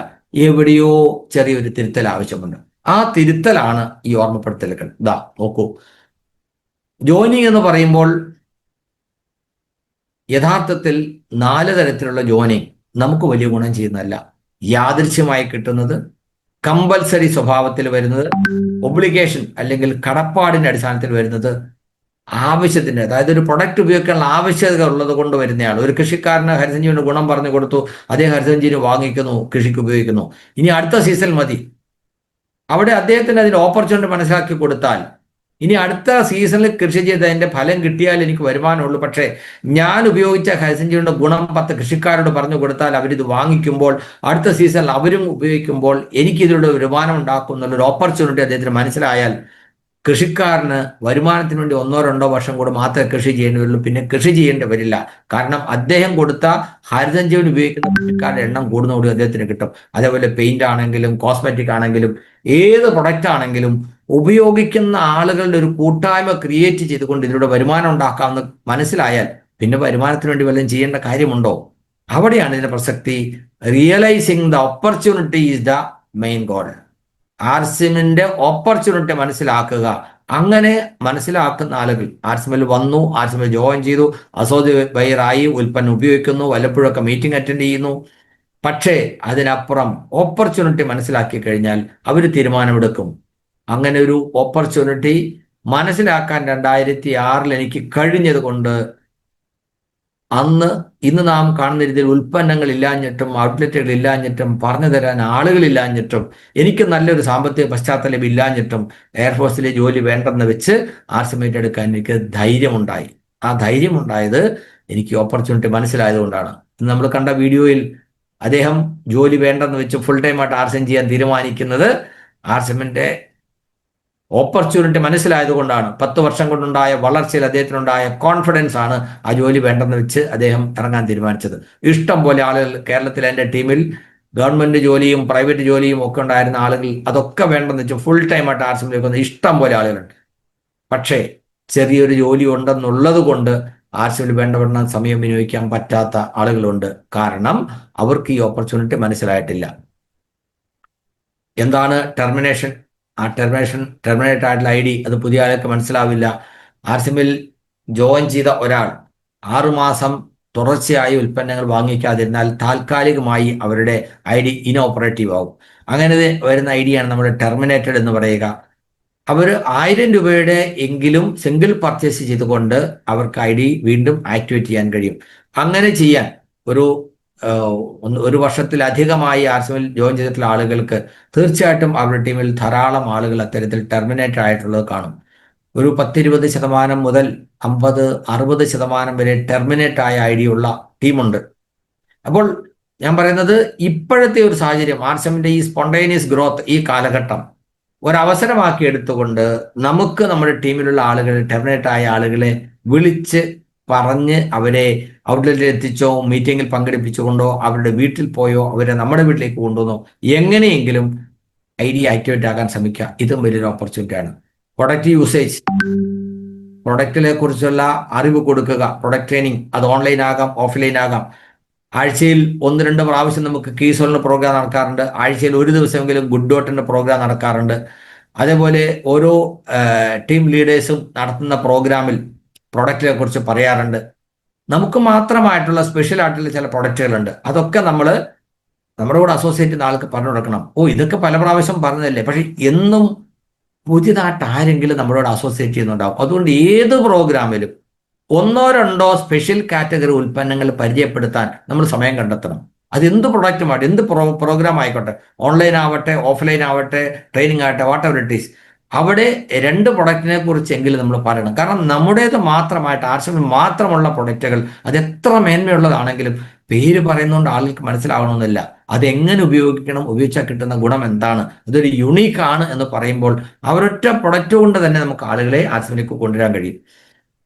എവിടെയോ ചെറിയൊരു തിരുത്തൽ ആവശ്യമുണ്ട്. ആ തിരുത്തലാണ് ഈ ഓർമ്മപ്പെടുത്തലുകൾ. ഇതാ നോക്കൂ, ജോയിനിങ് എന്ന് പറയുമ്പോൾ യഥാർത്ഥത്തിൽ 4 തരത്തിലുള്ള ജോയിനിങ് നമുക്ക് വലിയ ഗുണം ചെയ്യുന്നതല്ല. യാദൃശ്യമായി കിട്ടുന്നത്, കമ്പൽസറി സ്വഭാവത്തിൽ വരുന്നത്, ഒബ്ലിഗേഷൻ അല്ലെങ്കിൽ കടപ്പാടിന്റെ അടിസ്ഥാനത്തിൽ വരുന്നത്, ആവശ്യത്തിന്റെ, അതായത് ഒരു പ്രൊഡക്റ്റ് ഉപയോഗിക്കാനുള്ള ആവശ്യകത ഉള്ളത് കൊണ്ട് വരുന്നയാൾ. ഒരു കൃഷിക്കാരന് ഹരിതഞ്ജീവിന് ഗുണം പറഞ്ഞു കൊടുത്തു, അതേ ഹരിതഞ്ജീവിന് വാങ്ങിക്കുന്നു, കൃഷിക്ക് ഉപയോഗിക്കുന്നു. ഇനി അടുത്ത സീസൺ മതി. അവിടെ അദ്ദേഹത്തിന് അതിന്റെ ഓപ്പർച്യൂണിറ്റി മനസ്സിലാക്കി കൊടുത്താൽ ഇനി അടുത്ത സീസണിൽ കൃഷി ചെയ്തതിന്റെ ഫലം കിട്ടിയാൽ എനിക്ക് വരുമാനമുള്ളൂ. പക്ഷേ ഞാൻ ഉപയോഗിച്ച ഹരിതഞ്ജീവിയുടെ ഗുണം 10 കൃഷിക്കാരോട് പറഞ്ഞു കൊടുത്താൽ അവരിത് വാങ്ങിക്കുമ്പോൾ അടുത്ത സീസണിൽ അവരും ഉപയോഗിക്കുമ്പോൾ എനിക്കിതിലൂടെ വരുമാനം ഉണ്ടാക്കും എന്നുള്ളൊരു ഓപ്പർച്യൂണിറ്റി അദ്ദേഹത്തിന് മനസ്സിലായാൽ കൃഷിക്കാരന് വരുമാനത്തിന് വേണ്ടി 1-2 വർഷം കൂടെ മാത്രമേ കൃഷി ചെയ്യേണ്ടി വരുള്ളൂ. പിന്നെ കൃഷി ചെയ്യേണ്ടി വരില്ല. കാരണം അദ്ദേഹം കൊടുത്ത ഹരിതഞ്ജീവൻ ഉപയോഗിക്കുന്ന കൃഷിക്കാരുടെ എണ്ണം കൂടുന്നതോടെ അദ്ദേഹത്തിന് കിട്ടും. അതേപോലെ പെയിന്റ് ആണെങ്കിലും കോസ്മെറ്റിക് ആണെങ്കിലും ഏത് പ്രൊഡക്റ്റ് ആണെങ്കിലും ഉപയോഗിക്കുന്ന ആളുകളുടെ ഒരു കൂട്ടായ്മ ക്രിയേറ്റ് ചെയ്തുകൊണ്ട് ഇതിലൂടെ വരുമാനം ഉണ്ടാക്കാമെന്ന് മനസ്സിലായാൽ പിന്നെ വരുമാനത്തിന് വേണ്ടി വല്ലതും ചെയ്യേണ്ട കാര്യമുണ്ടോ? അവിടെയാണ് ഇതിന്റെ പ്രസക്തി. Realising the opportunity is the main goal. ആർസിഎമ്മിന്റെ ഓപ്പർച്യൂണിറ്റി മനസ്സിലാക്കുക. അങ്ങനെ മനസ്സിലാക്കുന്ന ആളുകൾ ആർസിഎമ്മിൽ വന്നു, ആർസിഎമ്മിൽ ജോയിൻ ചെയ്തു, അസോസിയേറ്റ് ബയറായി, ഉൽപ്പന്നം ഉപയോഗിക്കുന്നു, വല്ലപ്പോഴൊക്കെ മീറ്റിംഗ് അറ്റൻഡ് ചെയ്യുന്നു. പക്ഷേ അതിനപ്പുറം ഓപ്പർച്യൂണിറ്റി മനസ്സിലാക്കി കഴിഞ്ഞാൽ അവർ തീരുമാനമെടുക്കും. അങ്ങനെ ഒരു ഓപ്പർച്യൂണിറ്റി മനസ്സിലാക്കാൻ 2006 എനിക്ക് കഴിഞ്ഞത് കൊണ്ട് അന്ന് ഇന്ന് നാം കാണുന്ന രീതിയിൽ ഉൽപ്പന്നങ്ങൾ ഇല്ലാഞ്ഞിട്ടും ഔട്ട്ലെറ്റുകൾ ഇല്ലാഞ്ഞിട്ടും പറഞ്ഞു തരാൻ ആളുകളില്ലാഞ്ഞിട്ടും എനിക്ക് നല്ലൊരു സാമ്പത്തിക പശ്ചാത്തലം ഇല്ലാഞ്ഞിട്ടും എയർഫോഴ്സിലെ ജോലി വേണ്ടെന്ന് വെച്ച് ആർസിമേറ്റ് എടുക്കാൻ എനിക്ക് ധൈര്യമുണ്ടായി. ആ ധൈര്യമുണ്ടായത് എനിക്ക് ഓപ്പർച്യൂണിറ്റി മനസ്സിലായതുകൊണ്ടാണ്. ഇന്ന് നമ്മൾ കണ്ട വീഡിയോയിൽ അദ്ദേഹം ജോലി വേണ്ടെന്ന് വെച്ച് ഫുൾ ടൈം ആയിട്ട് ആർസിം ചെയ്യാൻ തീരുമാനിക്കുന്നത് ആർസിമിന്റെ ഓപ്പർച്യൂണിറ്റി മനസ്സിലായതുകൊണ്ടാണ്. 10 വർഷം കൊണ്ടുണ്ടായ വളർച്ചയിൽ അദ്ദേഹത്തിനുണ്ടായ കോൺഫിഡൻസ് ആണ് ആ ജോലി വേണ്ടെന്ന് വെച്ച് അദ്ദേഹം ഇറങ്ങാൻ തീരുമാനിച്ചത്. ഇഷ്ടം പോലെ ആളുകൾ കേരളത്തിൽ എൻ്റെ ടീമിൽ ഗവൺമെന്റ് ജോലിയും പ്രൈവറ്റ് ജോലിയും ഒക്കെ ഉണ്ടായിരുന്ന ആളുകൾ അതൊക്കെ വേണ്ടെന്ന് വെച്ച് ഫുൾ ടൈം ആയിട്ട് ആർസിമിലേക്ക് വന്ന ഇഷ്ടം പോലെ ആളുകളുണ്ട്. പക്ഷേ ചെറിയൊരു ജോലി ഉണ്ടെന്നുള്ളത് കൊണ്ട് ആർസിമിൽ വേണ്ടവണ്ണം സമയം വിനിയോഗിക്കാൻ പറ്റാത്ത ആളുകളുണ്ട്. കാരണം അവർക്ക് ഈ ഓപ്പർച്യൂണിറ്റി മനസ്സിലായിട്ടില്ല. എന്താണ് ടെർമിനേഷൻ? ആ ടെർമിനേറ്റ് ആയിട്ടുള്ള ID അത് പുതിയ ആൾക്ക് മനസ്സിലാവില്ല. ആർസിമിൽ ജോയിൻ ചെയ്ത ഒരാൾ 6 മാസം തുടർച്ചയായി ഉൽപ്പന്നങ്ങൾ വാങ്ങിക്കാതിരുന്നാൽ താൽക്കാലികമായി അവരുടെ ID ഇനോപ്പറേറ്റീവ് ആവും. അങ്ങനെ വരുന്ന ID-യാണ് നമ്മൾ ടെർമിനേറ്റഡ് എന്ന് പറയുക. അവർ 1000 രൂപയുടെ എങ്കിലും സിംഗിൾ പർച്ചേസ് ചെയ്തുകൊണ്ട് അവർക്ക് ID വീണ്ടും ആക്ടിവേറ്റ് ചെയ്യാൻ കഴിയും. അങ്ങനെ ചെയ്യാൻ ഒരു വർഷത്തിലധികമായി ആർസിമിൽ ജോയിൻ ചെയ്തിട്ടുള്ള ആളുകൾക്ക് തീർച്ചയായിട്ടും അവരുടെ ടീമിൽ ധാരാളം ആളുകൾ അത്തരത്തിൽ ടെർമിനേറ്റ് ആയിട്ടുള്ളത് കാണും. ഒരു 10-20% മുതൽ 50-60% വരെ ടെർമിനേറ്റ് ആയ ID ഉള്ള ടീമുണ്ട്. അപ്പോൾ ഞാൻ പറയുന്നത് ഇപ്പോഴത്തെ ഒരു സാഹചര്യം, ആർസിമിന്റെ ഈ സ്പോണ്ടേനിയസ് ഗ്രോത്ത്, ഈ കാലഘട്ടം ഒരവസരമാക്കി എടുത്തുകൊണ്ട് നമുക്ക് നമ്മുടെ ടീമിലുള്ള ആളുകളെ, ടെർമിനേറ്റ് ആയ ആളുകളെ വിളിച്ച് പറഞ്ഞ് അവരെ ഔട്ട്ലെറ്റിൽ എത്തിച്ചോ, മീറ്റിങ്ങിൽ പങ്കെടുപ്പിച്ചുകൊണ്ടോ, അവരുടെ വീട്ടിൽ പോയോ, അവരെ നമ്മുടെ വീട്ടിലേക്ക് കൊണ്ടുവന്നോ എങ്ങനെയെങ്കിലും ID ആക്ടിവേറ്റ് ആകാൻ ശ്രമിക്കുക. ഇതും വലിയൊരു ഓപ്പർച്യൂണിറ്റിയാണ്. പ്രൊഡക്റ്റ് യൂസേജ്, പ്രൊഡക്റ്റിനെ കുറിച്ചുള്ള അറിവ് കൊടുക്കുക. പ്രൊഡക്റ്റ് ട്രെയിനിങ് അത് ഓൺലൈൻ ആകാം, ഓഫ്ലൈൻ ആകാം. ആഴ്ചയിൽ 1-2 പ്രാവശ്യം നമുക്ക് കീസോളിന്റെ പ്രോഗ്രാം നടക്കാറുണ്ട്. ആഴ്ചയിൽ ഒരു ദിവസമെങ്കിലും ഗുഡ് ഡോട്ടിന്റെ പ്രോഗ്രാം നടക്കാറുണ്ട്. അതേപോലെ ഓരോ ടീം ലീഡേഴ്സും നടത്തുന്ന പ്രോഗ്രാമിൽ പ്രൊഡക്റ്റിനെ കുറിച്ച് പറയാറുണ്ട്. നമുക്ക് മാത്രമായിട്ടുള്ള സ്പെഷ്യൽ ആയിട്ടുള്ള ചില പ്രൊഡക്റ്റുകളുണ്ട്. അതൊക്കെ നമ്മുടെ കൂടെ അസോസിയേറ്റ് ചെയ്യുന്ന ആൾക്ക് പറഞ്ഞു കൊടുക്കണം. ഇതൊക്കെ പല പ്രാവശ്യം പറഞ്ഞതല്ലേ, പക്ഷെ എന്നും പുതിയതായിട്ട് ആരെങ്കിലും നമ്മളോട് അസോസിയേറ്റ് ചെയ്യുന്നുണ്ടാവും. അതുകൊണ്ട് ഏത് പ്രോഗ്രാമിലും 1-2 സ്പെഷ്യൽ കാറ്റഗറി ഉൽപ്പന്നങ്ങൾ പരിചയപ്പെടുത്താൻ നമ്മൾ സമയം കണ്ടെത്തണം. അതെന്ത് പ്രൊഡക്റ്റുമായിട്ട്, എന്ത് പ്രോഗ്രാം ആയിക്കോട്ടെ, ഓൺലൈൻ ആവട്ടെ, ഓഫ്ലൈൻ ആവട്ടെ, ട്രെയിനിങ് ആവട്ടെ, വാട്ട് എവർ ഇറ്റ് ഈസ്, അവിടെ 2 പ്രൊഡക്റ്റിനെ കുറിച്ചെങ്കിലും നമ്മൾ പറയണം. കാരണം നമ്മുടേത് മാത്രമായിട്ട് ആർസിമിൽ മാത്രമുള്ള പ്രൊഡക്റ്റുകൾ അത് എത്ര മേന്മയുള്ളതാണെങ്കിലും പേര് പറയുന്നതുകൊണ്ട് ആളുകൾക്ക് മനസ്സിലാവണമെന്നില്ല. അതെങ്ങനെ ഉപയോഗിക്കണം, ഉപയോഗിച്ചാൽ കിട്ടുന്ന ഗുണം എന്താണ്, അതൊരു യുണീക്ക് ആണ് എന്ന് പറയുമ്പോൾ അവരൊറ്റ പ്രൊഡക്റ്റ് കൊണ്ട് തന്നെ നമുക്ക് ആളുകളെ ആർസിമിലേക്ക് കൊണ്ടുവരാൻ കഴിയും.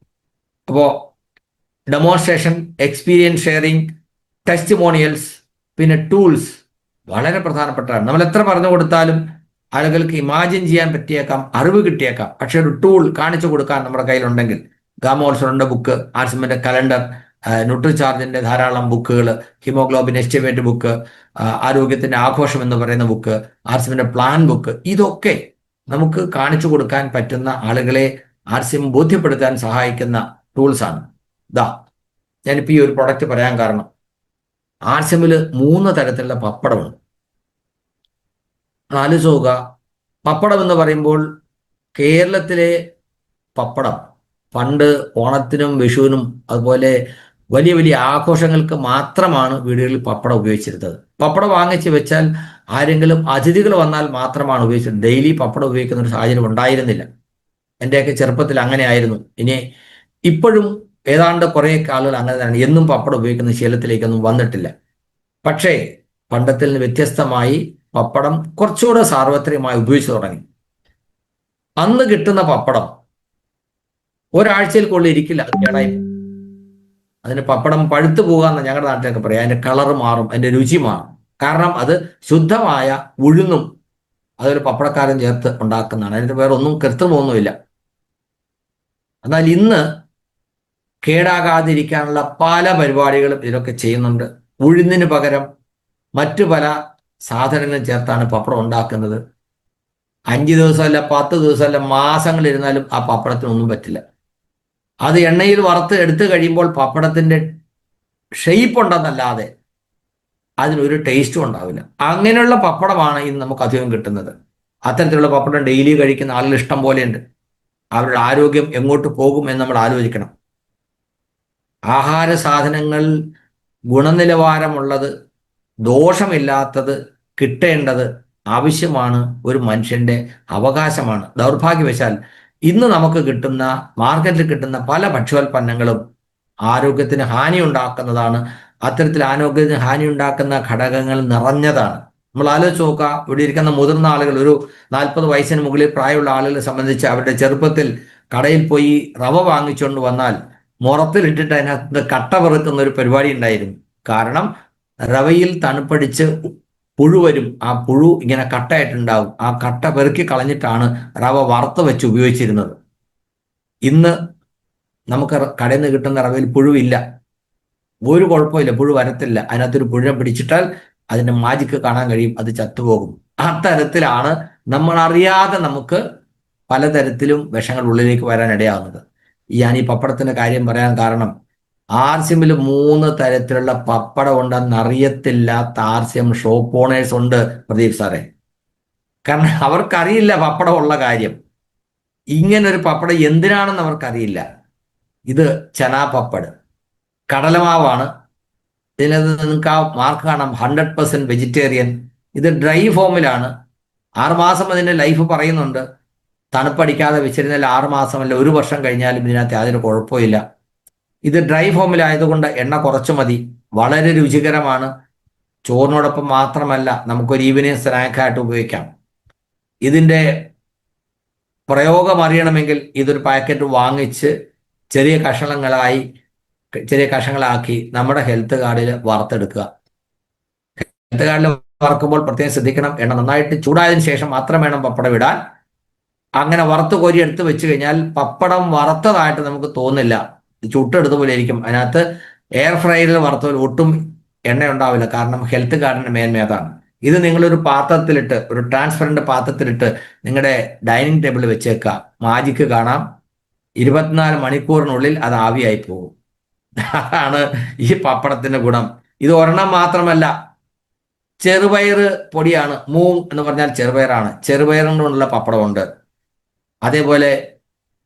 അപ്പോൾ ഡെമോൺസ്ട്രേഷൻ, എക്സ്പീരിയൻസ് ഷെയറിങ്, ടെസ്റ്റിമോണിയൽസ്, പിന്നെ ടൂൾസ് വളരെ പ്രധാനപ്പെട്ടതാണ്. നമ്മൾ എത്ര പറഞ്ഞു കൊടുത്താലും ആളുകൾക്ക് ഇമാജിൻ ചെയ്യാൻ പറ്റിയേക്കാം, അറിവ് കിട്ടിയേക്കാം, പക്ഷെ ഒരു ടൂൾ കാണിച്ചു കൊടുക്കാൻ നമ്മുടെ കയ്യിലുണ്ടെങ്കിൽ, ഗാമോൾസറുടെ ബുക്ക്, ആർസിമിന്റെ കലണ്ടർ, ന്യൂട്രിചാർജിന്റെ ധാരാളം ബുക്കുകൾ, ഹിമോഗ്ലോബിൻ എസ്റ്റിമേറ്റ് ബുക്ക്, ആരോഗ്യത്തിന്റെ ആഘോഷം എന്ന് പറയുന്ന ബുക്ക്, ആർസിമിന്റെ പ്ലാൻ ബുക്ക്, ഇതൊക്കെ നമുക്ക് കാണിച്ചു കൊടുക്കാൻ പറ്റുന്ന, ആളുകളെ ആർസിം ബോധ്യപ്പെടുത്താൻ സഹായിക്കുന്ന ടൂൾസ് ആണ്. ഞാനിപ്പോൾ ഈ ഒരു പ്രൊഡക്റ്റ് പറയാൻ കാരണം, ആർസിമിൽ 3 തരത്തിലുള്ള പപ്പടമുണ്ട്. ആലോചിക്കുക, പപ്പടം എന്ന് പറയുമ്പോൾ കേരളത്തിലെ പപ്പടം പണ്ട് ഓണത്തിനും വിഷുവിനും അതുപോലെ വലിയ വലിയ ആഘോഷങ്ങൾക്ക് മാത്രമാണ് വീടുകളിൽ പപ്പടം ഉപയോഗിച്ചിരുന്നത്. പപ്പടം വാങ്ങിച്ച് വെച്ചാൽ ആരെങ്കിലും അതിഥികൾ വന്നാൽ മാത്രമാണ് ഉപയോഗിച്ചത്. ഡെയിലി പപ്പടം ഉപയോഗിക്കുന്ന ഒരു സാഹചര്യം ഉണ്ടായിരുന്നില്ല. എൻ്റെയൊക്കെ ചെറുപ്പത്തിൽ അങ്ങനെ ആയിരുന്നു. ഇപ്പോഴും ഏതാണ്ട് കുറേ ആളുകൾ അങ്ങനെ തന്നെ, എന്നും പപ്പടം ഉപയോഗിക്കുന്ന ശീലത്തിലേക്കൊന്നും വന്നിട്ടില്ല. പക്ഷേ പണ്ടത്തിൽ നിന്ന് വ്യത്യസ്തമായി പപ്പടം കുറച്ചുകൂടെ സാർവത്രികമായി ഉപയോഗിച്ചു തുടങ്ങി. അന്ന് കിട്ടുന്ന പപ്പടം ഒരാഴ്ചയിൽ കൊള്ളിരിക്കില്ല, അത് കേടായി. അതിന് പപ്പടം പഴുത്തു പോകാന്ന് ഞങ്ങളുടെ നാട്ടിലൊക്കെ പറയാം. അതിന്റെ കളർ മാറും, അതിന്റെ രുചി മാറും. കാരണം അത് ശുദ്ധമായ ഉഴുന്നും അതൊരു പപ്പടക്കാരൻ ചേർത്ത് ഉണ്ടാക്കുന്നതാണ്. അതിന് വേറെ ഒന്നും കൃത്രിമൊന്നുമില്ല. എന്നാൽ ഇന്ന് കേടാകാതിരിക്കാനുള്ള പല പരിപാടികളും ഇതിലൊക്കെ ചെയ്യുന്നുണ്ട്. ഉഴുന്നിന് പകരം മറ്റു പല സാധനങ്ങളും ചേർത്താണ് പപ്പടം ഉണ്ടാക്കുന്നത്. 5 ദിവസമല്ല, 10 ദിവസമല്ല, മാസങ്ങളിരുന്നാലും ആ പപ്പടത്തിനൊന്നും പറ്റില്ല. അത് എണ്ണയിൽ വറുത്ത് എടുത്തു കഴിയുമ്പോൾ പപ്പടത്തിന്റെ ഷെയ്പ്പ് ഉണ്ടെന്നല്ലാതെ അതിനൊരു ടേസ്റ്റും ഉണ്ടാവില്ല. അങ്ങനെയുള്ള പപ്പടമാണ് ഇന്ന് നമുക്ക് അധികം കിട്ടുന്നത്. അത്തരത്തിലുള്ള പപ്പടം ഡെയിലി കഴിക്കുന്ന ആളുകൾ ഇഷ്ടം പോലെയുണ്ട്. അവരുടെ ആരോഗ്യം എങ്ങോട്ട് പോകും എന്ന് നമ്മൾ ആലോചിക്കണം. ആഹാര സാധനങ്ങൾ ഗുണനിലവാരമുള്ളത്, ദോഷമില്ലാത്തത് കിട്ടേണ്ടത് ആവശ്യമാണ്, ഒരു മനുഷ്യന്റെ അവകാശമാണ്. ദൗർഭാഗ്യവശാൽ ഇന്ന് നമുക്ക് കിട്ടുന്ന, മാർക്കറ്റിൽ കിട്ടുന്ന പല ഭക്ഷ്യോൽപ്പന്നങ്ങളും ആരോഗ്യത്തിന് ഹാനി ഉണ്ടാക്കുന്നതാണ്. അത്തരത്തിൽ ആരോഗ്യത്തിന് ഹാനി ഉണ്ടാക്കുന്ന ഘടകങ്ങൾ നിറഞ്ഞതാണ്. നമ്മൾ ആലോചിച്ച് നോക്കുക, ഇവിടെ ഇരിക്കുന്ന മുതിർന്ന ആളുകൾ, ഒരു 40 വയസ്സിന് മുകളിൽ പ്രായമുള്ള ആളുകളെ സംബന്ധിച്ച് അവരുടെ ചെറുപ്പത്തിൽ കടയിൽ പോയി റവ വാങ്ങിച്ചുകൊണ്ട് വന്നാൽ മുറത്തിലിട്ടിട്ട് അതിനകത്ത് കട്ട പെറുക്കുന്ന ഒരു പരിപാടി ഉണ്ടായിരുന്നു. കാരണം റവയിൽ തണുപ്പടിച്ച് പുഴു വരും, ആ പുഴു ഇങ്ങനെ കട്ടയായിട്ടുണ്ടാവും. ആ കട്ട പെറുക്കി കളഞ്ഞിട്ടാണ് റവ വറുത്ത് വെച്ച് ഉപയോഗിച്ചിരുന്നത്. ഇന്ന് നമുക്ക് കടയിൽ നിന്ന് കിട്ടുന്ന റവയിൽ പുഴുവില്ല, ഒരു കുഴപ്പമില്ല, പുഴു വരത്തില്ല. അതിനകത്തൊരു പുഴുവിനെ പിടിച്ചിട്ടാൽ അതിന്റെ മാജിക്ക് കാണാൻ കഴിയും, അത് ചത്തുപോകും. അത്തരത്തിലാണ് നമ്മൾ അറിയാതെ നമുക്ക് പലതരത്തിലും വിഷങ്ങൾ ഉള്ളിലേക്ക് വരാൻ ഇടയാകുന്നത്. ഞാൻ ഈ പപ്പടത്തിന്റെ കാര്യം പറയാൻ കാരണം, ആർസ്യമിൽ 3 തരത്തിലുള്ള പപ്പടം ഉണ്ടെന്ന് അറിയത്തില്ലാത്ത ആർസ്യം ഷോപ്പ് ഓണേഴ്സ് ഉണ്ട് പ്രദീപ് സാറേ. കാരണം അവർക്കറിയില്ല പപ്പടം ഉള്ള കാര്യം. ഇങ്ങനൊരു പപ്പടം എന്തിനാണെന്ന് അവർക്കറിയില്ല. ഇത് ചനാ പപ്പട്, കടലമാവാണ്. ഇതിനകത്ത് നിങ്ങൾക്ക് ആ മാർക്ക് കാണാം, 100% വെജിറ്റേറിയൻ. ഇത് ഡ്രൈ ഫോമിലാണ്. 6 മാസം അതിന്റെ ലൈഫ് പറയുന്നുണ്ട്. തണുപ്പടിക്കാതെ വെച്ചിരുന്നാൽ 6 മാസമല്ല, 1 വർഷം കഴിഞ്ഞാലും ഇതിനകത്ത് യാതൊരു കുഴപ്പമില്ല. ഇത് ഡ്രൈ ഫോമിലായതുകൊണ്ട് എണ്ണ കുറച്ചു മതി, വളരെ രുചികരമാണ്. ചോറിനോടൊപ്പം മാത്രമല്ല, നമുക്കൊരു ഈവനിങ് സ്നാക്കായിട്ട് ഉപയോഗിക്കാം. ഇതിൻ്റെ പ്രയോഗം അറിയണമെങ്കിൽ ഇതൊരു പാക്കറ്റ് വാങ്ങിച്ച് ചെറിയ കഷങ്ങളാക്കി നമ്മുടെ ഹെൽത്ത് കാർഡിൽ വറുത്തെടുക്കുക. ഹെൽത്ത് കാർഡിൽ വറുക്കുമ്പോൾ പ്രത്യേകം ശ്രദ്ധിക്കണം, എണ്ണ നന്നായിട്ട് ചൂടായതിനു ശേഷം മാത്രം വേണം പപ്പടം ഇടാൻ. അങ്ങനെ വറുത്ത് കോരി എടുത്ത് വെച്ച് കഴിഞ്ഞാൽ പപ്പടം വറുത്തതായിട്ട് നമുക്ക് തോന്നില്ല, ചുട്ടെടുത്ത പോലെ ഇരിക്കും. അതിനകത്ത് എയർ ഫ്രയറിൽ വറുത്ത ഒട്ടും എണ്ണ ഉണ്ടാവില്ല, കാരണം ഹെൽത്ത് കാർഡിന്റെ മേന്മ അതാണ്. ഇത് നിങ്ങളൊരു പാത്രത്തിലിട്ട്, ഒരു ട്രാൻസ്പെറന്റ് പാത്രത്തിലിട്ട് നിങ്ങളുടെ ഡൈനിങ് ടേബിളിൽ വെച്ചേക്കുക. മാജിക്ക് കാണാം, 24 മണിക്കൂറിനുള്ളിൽ അത് ആവിയായി പോകും. അതാണ് ഈ പപ്പടത്തിന്റെ ഗുണം. ഇത് ഒരെണ്ണം മാത്രമല്ല, ചെറുപയർ പൊടിയാണ്. മൂങ് എന്ന് പറഞ്ഞാൽ ചെറുപയറാണ്. ചെറുപയറിനുള്ള പപ്പടമുണ്ട്. അതേപോലെ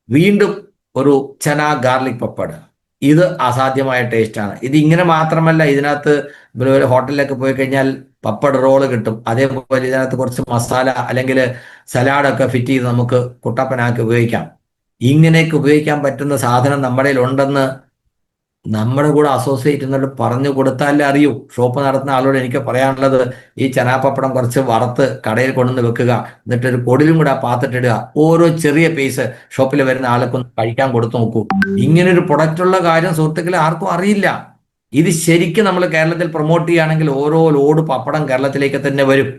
വീണ്ടും ഒരു ചന ഗാർലിക് പപ്പട്, ഇത് അസാധ്യമായ ടേസ്റ്റാണ്. ഇത് ഇങ്ങനെ മാത്രമല്ല, ഇതിനകത്ത് ഒരു ഹോട്ടലിലൊക്കെ പോയി കഴിഞ്ഞാൽ പപ്പട് റോള് കിട്ടും. അതേപോലെ ഇതിനകത്ത് കുറച്ച് മസാല അല്ലെങ്കിൽ സലാഡൊക്കെ ഫിറ്റ് ചെയ്ത് നമുക്ക് കുട്ടപ്പനാക്കി ഉപയോഗിക്കാം. ഇങ്ങനെയൊക്കെ ഉപയോഗിക്കാൻ പറ്റുന്ന സാധനം നമ്മുടെ ഉണ്ടെന്ന് നമ്മുടെ കൂടെ അസോസിയേറ്റ് ചെയ്യുന്നവർ പറഞ്ഞു കൊടുത്താലേ അറിയൂ. ഷോപ്പ് നടത്തുന്ന ആളോട് എനിക്ക് പറയാനുള്ളത്, ഈ ചനാപ്പപ്പടം കുറച്ച് വറുത്ത് കടയിൽ കൊണ്ടുവന്ന് വെക്കുക, എന്നിട്ട് ഒരു പൊടിലും കൂടെ ആ പാത്രത്തിടുക. ഓരോ ചെറിയ പീസ് ഷോപ്പിൽ വരുന്ന ആൾക്ക് കഴിക്കാൻ കൊടുത്തു നോക്കൂ. ഇങ്ങനൊരു പ്രൊഡക്റ്റുള്ള കാര്യം സുഹൃത്തുക്കളെ ആർക്കും അറിയില്ല. ഇത് ശരിക്കും നമ്മൾ കേരളത്തിൽ പ്രൊമോട്ട് ചെയ്യുകയാണെങ്കിൽ ഓരോ ലോഡ് പപ്പടം കേരളത്തിലേക്ക് തന്നെ വരും.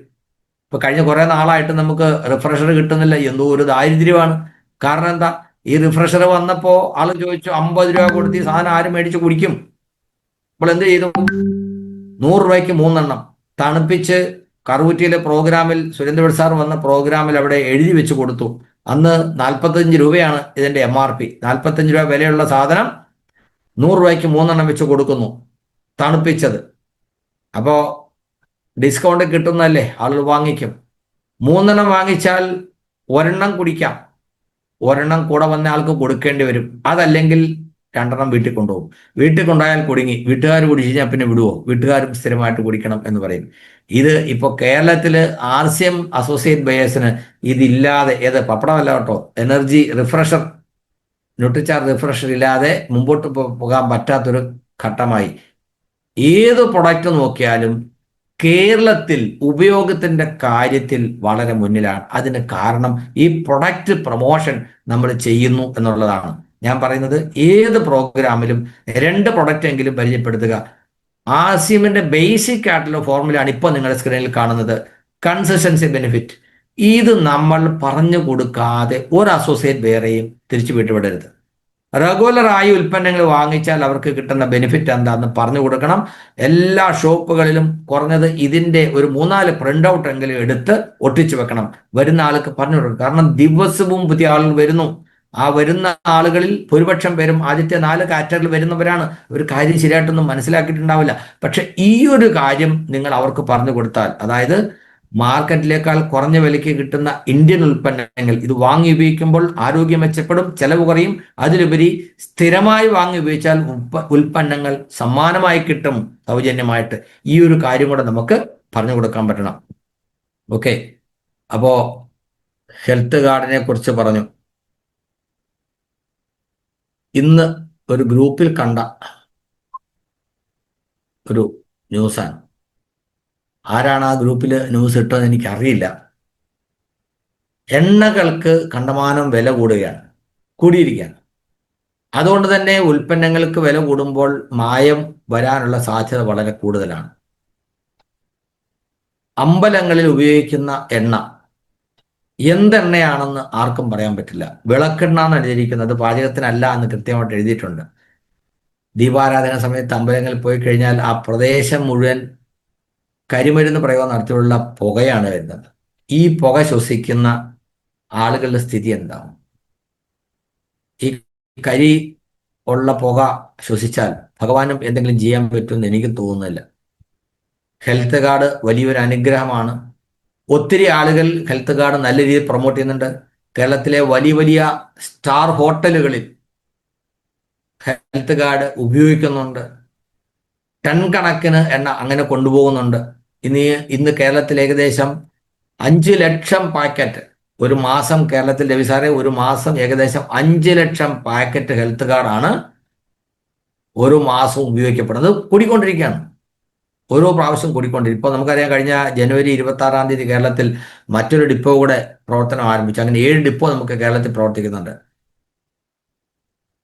ഇപ്പൊ കഴിഞ്ഞ കുറെ നാളായിട്ട് നമുക്ക് റിഫ്രഷർ കിട്ടുന്നില്ല, എന്തോ ഒരു ദാരിദ്ര്യമാണ്. കാരണം എന്താ, ഈ റിഫ്രഷർ വന്നപ്പോ ആള് ചോദിച്ചു 50 രൂപ കൊടുത്ത് ഈ സാധനം ആരും മേടിച്ച് കുടിക്കും. അപ്പോൾ എന്ത് ചെയ്തു, 100 രൂപയ്ക്ക് 3 എണ്ണം തണുപ്പിച്ച് കറുകുറ്റിയിലെ പ്രോഗ്രാമിൽ, സുരേന്ദ്ര സാർ വന്ന പ്രോഗ്രാമിൽ അവിടെ എഴുതി വെച്ച് കൊടുത്തു. അന്ന് 45 രൂപയാണ് ഇതിന്റെ MRP. 45 രൂപ വിലയുള്ള സാധനം 100 രൂപയ്ക്ക് 3 എണ്ണം വെച്ച് കൊടുക്കുന്നു, തണുപ്പിച്ചത്. അപ്പോ ഡിസ്കൗണ്ട് കിട്ടുന്നല്ലേ, ആളുകൾ വാങ്ങിക്കും. 3 എണ്ണം വാങ്ങിച്ചാൽ 1 എണ്ണം കുടിക്കാം, 1 എണ്ണം കൂടെ വന്ന ആൾക്ക് കൊടുക്കേണ്ടി വരും. അതല്ലെങ്കിൽ 2 എണ്ണം വീട്ടിൽ കൊണ്ടുപോകും. വീട്ടിൽ കൊണ്ടുപോയാൽ കുടുങ്ങി. വീട്ടുകാർ കുടിച്ചു കഴിഞ്ഞാൽ പിന്നെ വിടുവോ? വീട്ടുകാരും സ്ഥിരമായിട്ട് കുടിക്കണം എന്ന് പറയും. ഇത് ഇപ്പോൾ കേരളത്തില് ആർസിഎം അസോസിയേറ്റ് ബയേഴ്സിന് ഇതില്ലാതെ, ഏത് പപ്പടമല്ല കേട്ടോ, എനർജി റിഫ്രഷർ, ന്യൂട്രിചാർജ് റിഫ്രഷർ ഇല്ലാതെ മുമ്പോട്ട് പോകാൻ പറ്റാത്തൊരു ഘട്ടമായി. ഏത് പ്രൊഡക്റ്റ് നോക്കിയാലും കേരളത്തിൽ ഉപയോഗത്തിന്റെ കാര്യത്തിൽ വളരെ മുന്നിലാണ്. അതിന് കാരണം ഈ പ്രൊഡക്റ്റ് പ്രൊമോഷൻ നമ്മൾ ചെയ്യുന്നു എന്നുള്ളതാണ്. ഞാൻ പറയുന്നത്, ഏത് പ്രോഗ്രാമിലും 2 പ്രൊഡക്റ്റ് എങ്കിലും പരിചയപ്പെടുത്തുക. ആർസിഎമ്മിന്റെ ബേസിക് ആയിട്ടുള്ള ഫോർമുലയാണ് ഇപ്പോൾ നിങ്ങളുടെ സ്ക്രീനിൽ കാണുന്നത്, കൺസിസ്റ്റൻസി ബെനിഫിറ്റ്. ഇത് നമ്മൾ പറഞ്ഞു കൊടുക്കാതെ ഒരു അസോസിയേറ്റ് വേറെയും തിരിച്ചു വിട്ടുവിടരുത്. റെഗുലറായി ഉൽപ്പന്നങ്ങൾ വാങ്ങിച്ചാൽ അവർക്ക് കിട്ടുന്ന ബെനിഫിറ്റ് എന്താണെന്ന് പറഞ്ഞു കൊടുക്കണം. എല്ലാ ഷോപ്പുകളിലും കുറഞ്ഞത് ഇതിന്റെ ഒരു 3-4 പ്രിന്റ് ഔട്ട് എങ്കിലും എടുത്ത് ഒട്ടിച്ചു വെക്കണം. വരുന്ന ആൾക്ക് പറഞ്ഞു കൊടുക്കണം. കാരണം ദിവസവും പുതിയ ആളുകൾ വരുന്നു. ആ വരുന്ന ആളുകളിൽ ഭൂരിപക്ഷം പേരും ആദ്യത്തെ 4 കാറ്റഗറിയിൽ വരുന്നവരാണ്. ഒരു കാര്യം ശരിയായിട്ടൊന്നും മനസ്സിലാക്കിയിട്ടുണ്ടാവില്ല. പക്ഷെ ഈ ഒരു കാര്യം നിങ്ങൾ അവർക്ക് പറഞ്ഞു കൊടുത്താൽ, അതായത് മാർക്കറ്റിലേക്കാൾ കുറഞ്ഞ വിലയ്ക്ക് കിട്ടുന്ന ഇന്ത്യൻ ഉൽപ്പന്നങ്ങൾ ഇത് വാങ്ങി ഉപയോഗിക്കുമ്പോൾ ആരോഗ്യം മെച്ചപ്പെടും, ചെലവ് കുറയും. അതിലുപരി സ്ഥിരമായി വാങ്ങി ഉപയോഗിച്ചാൽ ഉൽപ്പന്നങ്ങൾ സമ്മാനമായി കിട്ടും സൗജന്യമായിട്ട്. ഈ ഒരു കാര്യം കൂടെ നമുക്ക് പറഞ്ഞു കൊടുക്കാൻ പറ്റണം. ഓക്കെ, അപ്പോ ഹെൽത്ത് കാർഡിനെ കുറിച്ച് പറഞ്ഞു. ഇന്ന് ഒരു ഗ്രൂപ്പിൽ കണ്ട ഒരു ന്യൂസാണ്. ആരാണ് ആ ഗ്രൂപ്പിൽ ന്യൂസ് ഇട്ടതെന്ന് എനിക്കറിയില്ല. എണ്ണകൾക്ക് കണ്ടമാനം വില കൂടിയിരിക്കുകയാണ്. അതുകൊണ്ട് തന്നെ ഉൽപ്പന്നങ്ങൾക്ക് വില കൂടുമ്പോൾ മായം വരാനുള്ള സാധ്യത വളരെ കൂടുതലാണ്. അമ്പലങ്ങളിൽ ഉപയോഗിക്കുന്ന എണ്ണ എന്തെണ്ണയാണെന്ന് ആർക്കും പറയാൻ പറ്റില്ല. വിളക്കെണ്ണ എന്ന് എഴുതിയിരിക്കുന്നത് പാചകത്തിനല്ല എന്ന് കൃത്യമായിട്ട് എഴുതിയിട്ടുണ്ട്. ദീപാരാധന സമയത്ത് അമ്പലങ്ങളിൽ പോയി കഴിഞ്ഞാൽ ആ പ്രദേശം മുഴുവൻ കരിമരുന്ന് പ്രയോഗം നടത്തിയുള്ള പുകയാണ് വരുന്നത്. ഈ പുക ശ്വസിക്കുന്ന ആളുകളുടെ സ്ഥിതി എന്താവും? ഈ കരി ഉള്ള പുക ശ്വസിച്ചാൽ ഭഗവാനും എന്തെങ്കിലും ചെയ്യാൻ പറ്റുമെന്ന് എനിക്ക് തോന്നുന്നില്ല. ഹെൽത്ത് കാർഡ് വലിയൊരു അനുഗ്രഹമാണ്. ഒത്തിരി ആളുകൾ ഹെൽത്ത് കാർഡ് നല്ല രീതിയിൽ പ്രൊമോട്ട് ചെയ്യുന്നുണ്ട്. കേരളത്തിലെ വലിയ വലിയ സ്റ്റാർ ഹോട്ടലുകളിൽ ഹെൽത്ത് കാർഡ് ഉപയോഗിക്കുന്നുണ്ട്. ടൺ കണക്കിന് എണ്ണ അങ്ങനെ കൊണ്ടുപോകുന്നുണ്ട്. ഇന്ന് കേരളത്തിൽ ഏകദേശം 5 ലക്ഷം പാക്കറ്റ് ഒരു മാസം കേരളത്തിൽ, രവി സാറേ, ഒരു മാസം ഏകദേശം 5 ലക്ഷം പാക്കറ്റ് ഹെൽത്ത് കാർഡാണ് ഓരോ മാസവും ഉപയോഗിക്കപ്പെടുന്നത്. കൂടിക്കൊണ്ടിരിക്കുകയാണ്, ഓരോ പ്രാവശ്യം കൂടിക്കൊണ്ടിരിക്കും. ഇപ്പോൾ നമുക്കറിയാം, കഴിഞ്ഞ ജനുവരി 26-ാം തീയതി കേരളത്തിൽ മറ്റൊരു ഡിപ്പോ കൂടെ പ്രവർത്തനം ആരംഭിച്ചു. അങ്ങനെ 7 ഡിപ്പോ നമുക്ക് കേരളത്തിൽ പ്രവർത്തിക്കുന്നുണ്ട്.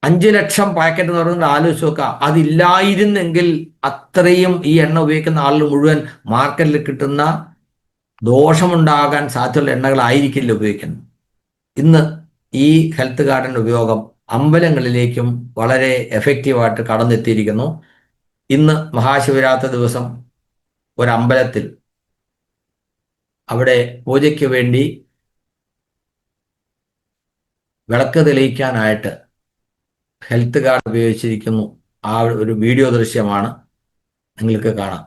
5 ലക്ഷം പാക്കറ്റ് എന്ന് പറയുന്നത് ആലോചിച്ച് നോക്കുക. അതില്ലായിരുന്നെങ്കിൽ അത്രയും ഈ എണ്ണ ഉപയോഗിക്കുന്ന ആളുകൾ മുഴുവൻ മാർക്കറ്റിൽ കിട്ടുന്ന ദോഷമുണ്ടാകാൻ സാധ്യതയുള്ള എണ്ണകളായിരിക്കില്ല ഉപയോഗിക്കുന്നത്. ഇന്ന് ഈ ഹെൽത്ത് കാർഡിൻ്റെ ഉപയോഗം അമ്പലങ്ങളിലേക്കും വളരെ എഫക്റ്റീവായിട്ട് കടന്നെത്തിയിരിക്കുന്നു. ഇന്ന് മഹാശിവരാത്രി ദിവസം ഒരമ്പലത്തിൽ അവിടെ പൂജയ്ക്ക് വേണ്ടി വിളക്ക് തെളിയിക്കാനായിട്ട് ഹെൽത്ത് കാർഡ് ഉപയോഗിച്ചിരിക്കുന്നു. ആ ഒരു വീഡിയോ ദൃശ്യമാണ് നിങ്ങൾക്ക് കാണാം.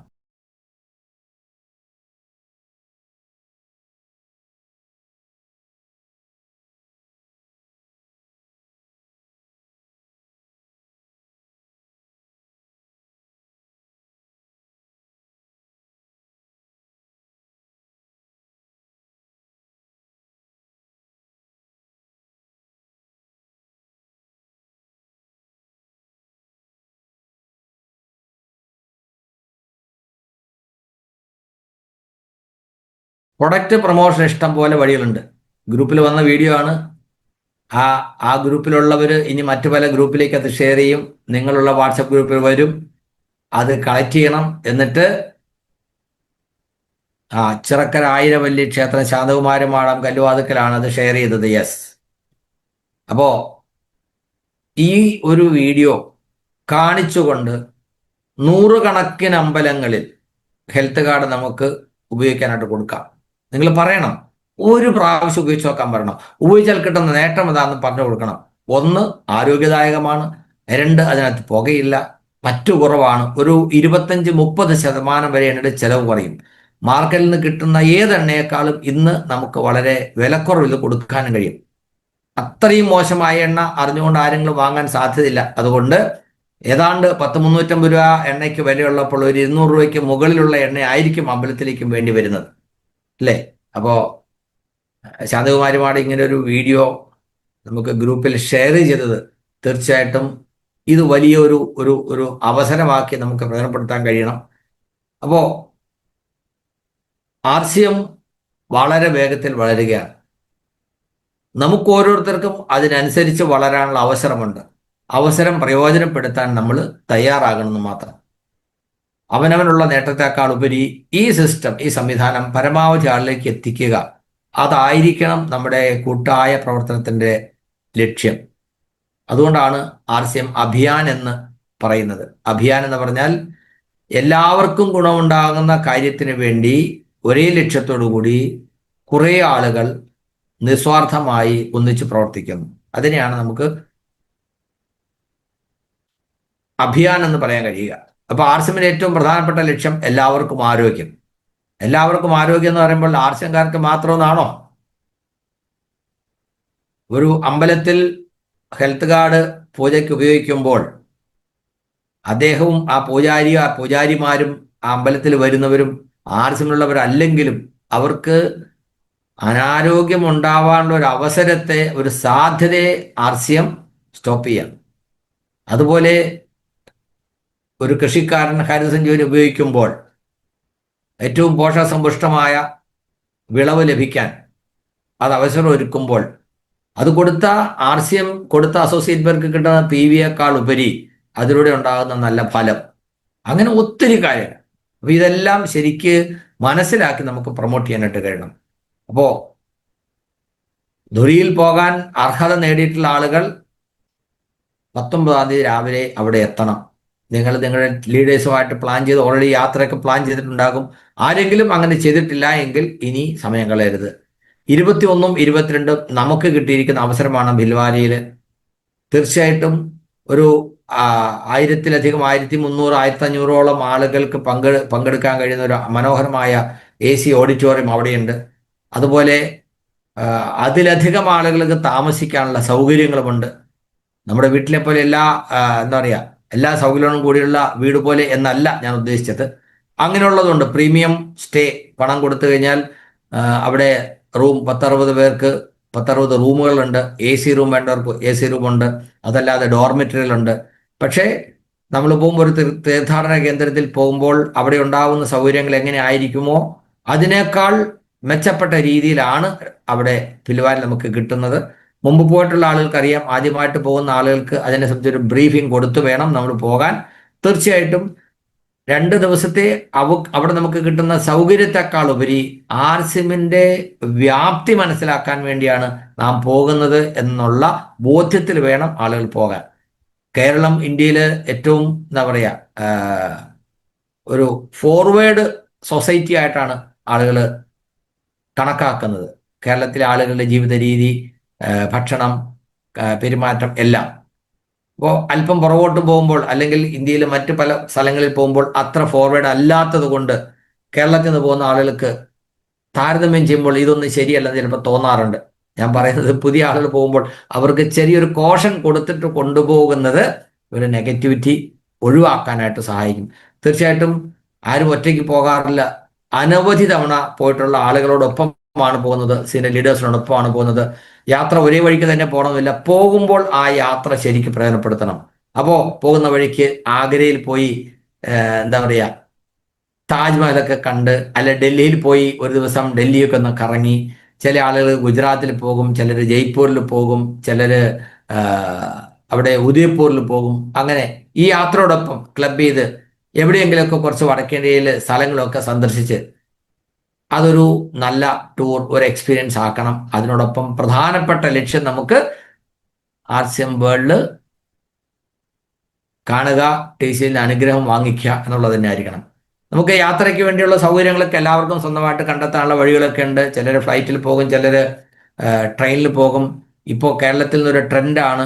പ്രൊഡക്റ്റ് പ്രൊമോഷൻ ഇഷ്ടം പോലെ വഴികളുണ്ട്. ഗ്രൂപ്പിൽ വന്ന വീഡിയോ ആണ്. ആ ഗ്രൂപ്പിലുള്ളവർ ഇനി മറ്റു പല ഗ്രൂപ്പിലേക്ക് അത് ഷെയർ ചെയ്യും. നിങ്ങളുള്ള വാട്സപ്പ് ഗ്രൂപ്പിൽ വരും, അത് കളക്ട് ചെയ്യണം. എന്നിട്ട് ചിറക്കര ആയിരവല്ലി ക്ഷേത്രം ശാന്തകുമാരി മാടം കല്ലുവാതുക്കലാണ് അത് ഷെയർ ചെയ്തത്. യെസ്. അപ്പോ ഈ ഒരു വീഡിയോ കാണിച്ചുകൊണ്ട് 100 കണക്കിന് അമ്പലങ്ങളിൽ ഹെൽത്ത് കാർഡ് നമുക്ക് ഉപയോഗിക്കാനായിട്ട് കൊടുക്കാം. നിങ്ങൾ പറയണം, ഒരു പ്രാവശ്യം ഉപയോഗിച്ച് നോക്കാൻ പറയണം. ഉപയോഗിച്ചാൽ കിട്ടുന്ന നേട്ടം എന്താണെന്ന് പറഞ്ഞു കൊടുക്കണം. 1, ആരോഗ്യദായകമാണ്. 2, അതിനകത്ത് പുകയില്ല, മറ്റു കുറവാണ്. ഒരു 25-30% വരെ എണ്ണയുടെ ചെലവ് കുറയും. മാർക്കറ്റിൽ നിന്ന് കിട്ടുന്ന ഏതെണ്ണയെക്കാളും ഇന്ന് നമുക്ക് വളരെ വിലക്കുറവിൽ കൊടുക്കാനും കഴിയും. അത്രയും മോശമായ എണ്ണ അറിഞ്ഞുകൊണ്ട് ആരെങ്കിലും വാങ്ങാൻ സാധ്യതയില്ല. അതുകൊണ്ട് ഏതാണ്ട് 350 രൂപ എണ്ണയ്ക്ക് വിലയുള്ളപ്പോൾ ഒരു 200 രൂപയ്ക്ക് മുകളിലുള്ള എണ്ണ ആയിരിക്കും അമ്പലത്തിലേക്കും വേണ്ടി വരുന്നത്, അല്ലേ? അപ്പോൾ ശാന്തകുമാരിമാട് ഇങ്ങനെ ഒരു വീഡിയോ നമുക്ക് ഗ്രൂപ്പിൽ ഷെയർ ചെയ്തത് തീർച്ചയായിട്ടും ഇത് വലിയ ഒരു അവസരമാക്കി നമുക്ക് പ്രയോജനപ്പെടുത്താൻ കഴിയണം. അപ്പോൾ RCM വളരെ വേഗത്തിൽ വളരുകയാണ്. നമുക്ക് ഓരോരുത്തർക്കും അതിനനുസരിച്ച് വളരാനുള്ള അവസരമുണ്ട്. അവസരം പ്രയോജനപ്പെടുത്താൻ നമ്മൾ തയ്യാറാകണമെന്ന് മാത്രം. അവനവനുള്ള നേട്ടത്തെക്കാൾ ഉപരി ഈ സിസ്റ്റം, ഈ സംവിധാനം പരമാവധി ആളിലേക്ക് എത്തിക്കുക, അതായിരിക്കണം നമ്മുടെ കൂട്ടായ പ്രവർത്തനത്തിൻ്റെ ലക്ഷ്യം. അതുകൊണ്ടാണ് RCM അഭിയാൻ എന്ന് പറയുന്നത്. അഭിയാൻ എന്ന് പറഞ്ഞാൽ എല്ലാവർക്കും ഗുണമുണ്ടാകുന്ന കാര്യത്തിന് വേണ്ടി ഒരേ ലക്ഷ്യത്തോടു കൂടി കുറേ ആളുകൾ നിസ്വാർത്ഥമായി ഒന്നിച്ച് പ്രവർത്തിക്കുന്നു. അതിനെയാണ് നമുക്ക് അഭിയാൻ എന്ന് പറയാൻ കഴിയുക. അപ്പോൾ RCMന്റെ ഏറ്റവും പ്രധാനപ്പെട്ട ലക്ഷ്യം എല്ലാവർക്കും ആരോഗ്യം. എല്ലാവർക്കും ആരോഗ്യം എന്ന് പറയുമ്പോൾ ആർസിഎംകാർക്ക് മാത്രമെന്നാണോ? ഒരു അമ്പലത്തിൽ ഹെൽത്ത് കാർഡ് പൂജയ്ക്ക് ഉപയോഗിക്കുമ്പോൾ അദ്ദേഹവും ആ പൂജാരിമാരും ആ അമ്പലത്തിൽ വരുന്നവരും ആർസിമുള്ളവരല്ലെങ്കിലും അവർക്ക് അനാരോഗ്യം ഉണ്ടാവാനുള്ള ഒരു അവസരത്തെ, ഒരു സാധ്യതയെ ആർസിഎം സ്റ്റോപ്പ് ചെയ്യാം. അതുപോലെ ഒരു കൃഷിക്കാരൻ ഹരിതസഞ്ജീവനി ഉപയോഗിക്കുമ്പോൾ ഏറ്റവും പോഷകസമ്പുഷ്ടമായ വിളവ് ലഭിക്കാൻ അത് അവസരം ഒരുക്കുമ്പോൾ അത് കൊടുത്ത ആർസിഎം കൊടുത്ത അസോസിയേറ്റ് പേർക്ക് കിട്ടുന്ന PV ഉപരി അതിലൂടെ ഉണ്ടാകുന്ന നല്ല ഫലം, അങ്ങനെ ഒത്തിരി കാര്യങ്ങൾ. അപ്പൊ ഇതെല്ലാം ശരിക്ക് മനസ്സിലാക്കി നമുക്ക് പ്രൊമോട്ട് ചെയ്യാനായിട്ട് കഴിയണം. അപ്പോ ധുരിയിൽ പോകാൻ അർഹത നേടിയിട്ടുള്ള ആളുകൾ 19-ാം തീയതി രാവിലെ അവിടെ എത്തണം. നിങ്ങൾ നിങ്ങളുടെ ലീഡേഴ്സുമായിട്ട് പ്ലാൻ ചെയ്ത് ഓൾറെഡി യാത്രയൊക്കെ പ്ലാൻ ചെയ്തിട്ടുണ്ടാകും. ആരെങ്കിലും അങ്ങനെ ചെയ്തിട്ടില്ല എങ്കിൽ ഇനി സമയം കളയരുത്. 21-ഉം 22-ഉം നമുക്ക് കിട്ടിയിരിക്കുന്ന അവസരമാണ് ഭിൽവാരയിൽ. തീർച്ചയായിട്ടും ഒരു 1000-ലധികം 1300 1500ഓളം ആളുകൾക്ക് പങ്കെടുക്കാൻ കഴിയുന്ന ഒരു മനോഹരമായ AC ഓഡിറ്റോറിയം അവിടെയുണ്ട്. അതുപോലെ അതിലധികം ആളുകൾക്ക് താമസിക്കാനുള്ള സൗകര്യങ്ങളുമുണ്ട്. നമ്മുടെ വീട്ടിലെ പോലെ എന്താ പറയുക, എല്ലാ സൗകര്യങ്ങളും കൂടിയുള്ള വീട് പോലെ എന്നല്ല ഞാൻ ഉദ്ദേശിച്ചത്. അങ്ങനെയുള്ളതുണ്ട്. പ്രീമിയം സ്റ്റേ പണം കൊടുത്തു കഴിഞ്ഞാൽ അവിടെ റൂം 10-60 പേർക്ക് 10-60 റൂമുകളുണ്ട്. AC റൂം വേണ്ടവർക്ക് AC റൂമുണ്ട്. അതല്ലാതെ ഡോർമെറ്ററികളുണ്ട്. പക്ഷേ നമ്മൾ പോകുമ്പോൾ ഒരു തീർത്ഥാടന കേന്ദ്രത്തിൽ പോകുമ്പോൾ അവിടെ ഉണ്ടാകുന്ന സൗകര്യങ്ങൾ എങ്ങനെ ആയിരിക്കുമോ അതിനേക്കാൾ മെച്ചപ്പെട്ട രീതിയിലാണ് അവിടെ ഭിൽവാരയിൽ നമുക്ക് കിട്ടുന്നത്. മുമ്പ് പോയിട്ടുള്ള ആളുകൾക്ക് അറിയാം. ആദ്യമായിട്ട് പോകുന്ന ആളുകൾക്ക് അതിനെ സംബന്ധിച്ചൊരു ബ്രീഫിംഗ് കൊടുത്തു വേണം നമ്മൾ പോകാൻ. തീർച്ചയായിട്ടും 2 ദിവസത്തെ അവിടെ നമുക്ക് കിട്ടുന്ന സൗകര്യത്തെക്കാൾ ഉപരി ആർസിഎമ്മിന്റെ വ്യാപ്തി മനസ്സിലാക്കാൻ വേണ്ടിയാണ് നാം പോകുന്നത് എന്നുള്ള ബോധ്യത്തിൽ വേണം ആളുകൾ പോകാൻ. കേരളം ഇന്ത്യയിൽ ഏറ്റവും എന്താ പറയുക ഒരു ഫോർവേഡ് സൊസൈറ്റി ആയിട്ടാണ് ആളുകൾ കണക്കാക്കുന്നത്. കേരളത്തിലെ ആളുകളുടെ ജീവിത രീതി, ഭക്ഷണം, പെരുമാറ്റം എല്ലാം. അപ്പോൾ അല്പം പുറകോട്ട് പോകുമ്പോൾ അല്ലെങ്കിൽ ഇന്ത്യയിലെ മറ്റ് പല സ്ഥലങ്ങളിൽ പോകുമ്പോൾ അത്ര ഫോർവേഡ് അല്ലാത്തത് കൊണ്ട് കേരളത്തിൽ നിന്ന് പോകുന്ന ആളുകൾക്ക് താരതമ്യം ചെയ്യുമ്പോൾ ഇതൊന്നും ശരിയല്ലെന്ന് ചിലപ്പോൾ തോന്നാറുണ്ട്. ഞാൻ പറയുന്നത് പുതിയ ആളുകൾ പോകുമ്പോൾ അവർക്ക് ചെറിയൊരു കോഷൻ കൊടുത്തിട്ട് കൊണ്ടുപോകുന്നത് ഒരു നെഗറ്റിവിറ്റി ഒഴിവാക്കാനായിട്ട് സഹായിക്കും. തീർച്ചയായിട്ടും ആരും ഒറ്റയ്ക്ക് പോകാറില്ല. അനവധി തവണ പോയിട്ടുള്ള ആളുകളോടൊപ്പമാണ് പോകുന്നത്, സീനിയർ ലീഡേഴ്സിനോടൊപ്പമാണ് പോകുന്നത്. യാത്ര ഒരേ വഴിക്ക് തന്നെ പോകണമെന്നില്ല. പോകുമ്പോൾ ആ യാത്ര ശരിക്കും പ്രയോജനപ്പെടുത്തണം. അപ്പോൾ പോകുന്ന വഴിക്ക് ആഗ്രയിൽ പോയി എന്താ പറയുക താജ്മഹലൊക്കെ കണ്ട്, അല്ല ഡൽഹിയിൽ പോയി ഒരു ദിവസം ഡൽഹിയൊക്കെ ഒന്ന് കറങ്ങി. ചില ആളുകൾ ഗുജറാത്തിൽ പോകും, ചിലർ ജയ്പൂരിൽ പോകും, ചിലർ അവിടെ ഉദയ്പൂരിൽ പോകും. അങ്ങനെ ഈ യാത്രയോടൊപ്പം ക്ലബ് ചെയ്ത് എവിടെയെങ്കിലുമൊക്കെ കുറച്ച് വടക്കേന്ത്യയിൽ സ്ഥലങ്ങളൊക്കെ സന്ദർശിച്ച് അതൊരു നല്ല ടൂർ, ഒരു എക്സ്പീരിയൻസ് ആക്കണം. അതിനോടൊപ്പം പ്രധാനപ്പെട്ട ലക്ഷ്യം നമുക്ക് ആർസിഎം വേൾഡ് കാണുക, TCL അനുഗ്രഹം വാങ്ങിക്കുക എന്നുള്ളത് തന്നെ ആയിരിക്കണം. നമുക്ക് യാത്രയ്ക്ക് വേണ്ടിയുള്ള സൗകര്യങ്ങളൊക്കെ എല്ലാവർക്കും സ്വന്തമായിട്ട് കണ്ടെത്താനുള്ള വഴികളൊക്കെ ഉണ്ട്. ചിലർ ഫ്ലൈറ്റിൽ പോകും, ചിലർ ട്രെയിനിൽ പോകും. ഇപ്പോൾ കേരളത്തിൽ നിന്നൊരു ട്രെൻഡാണ്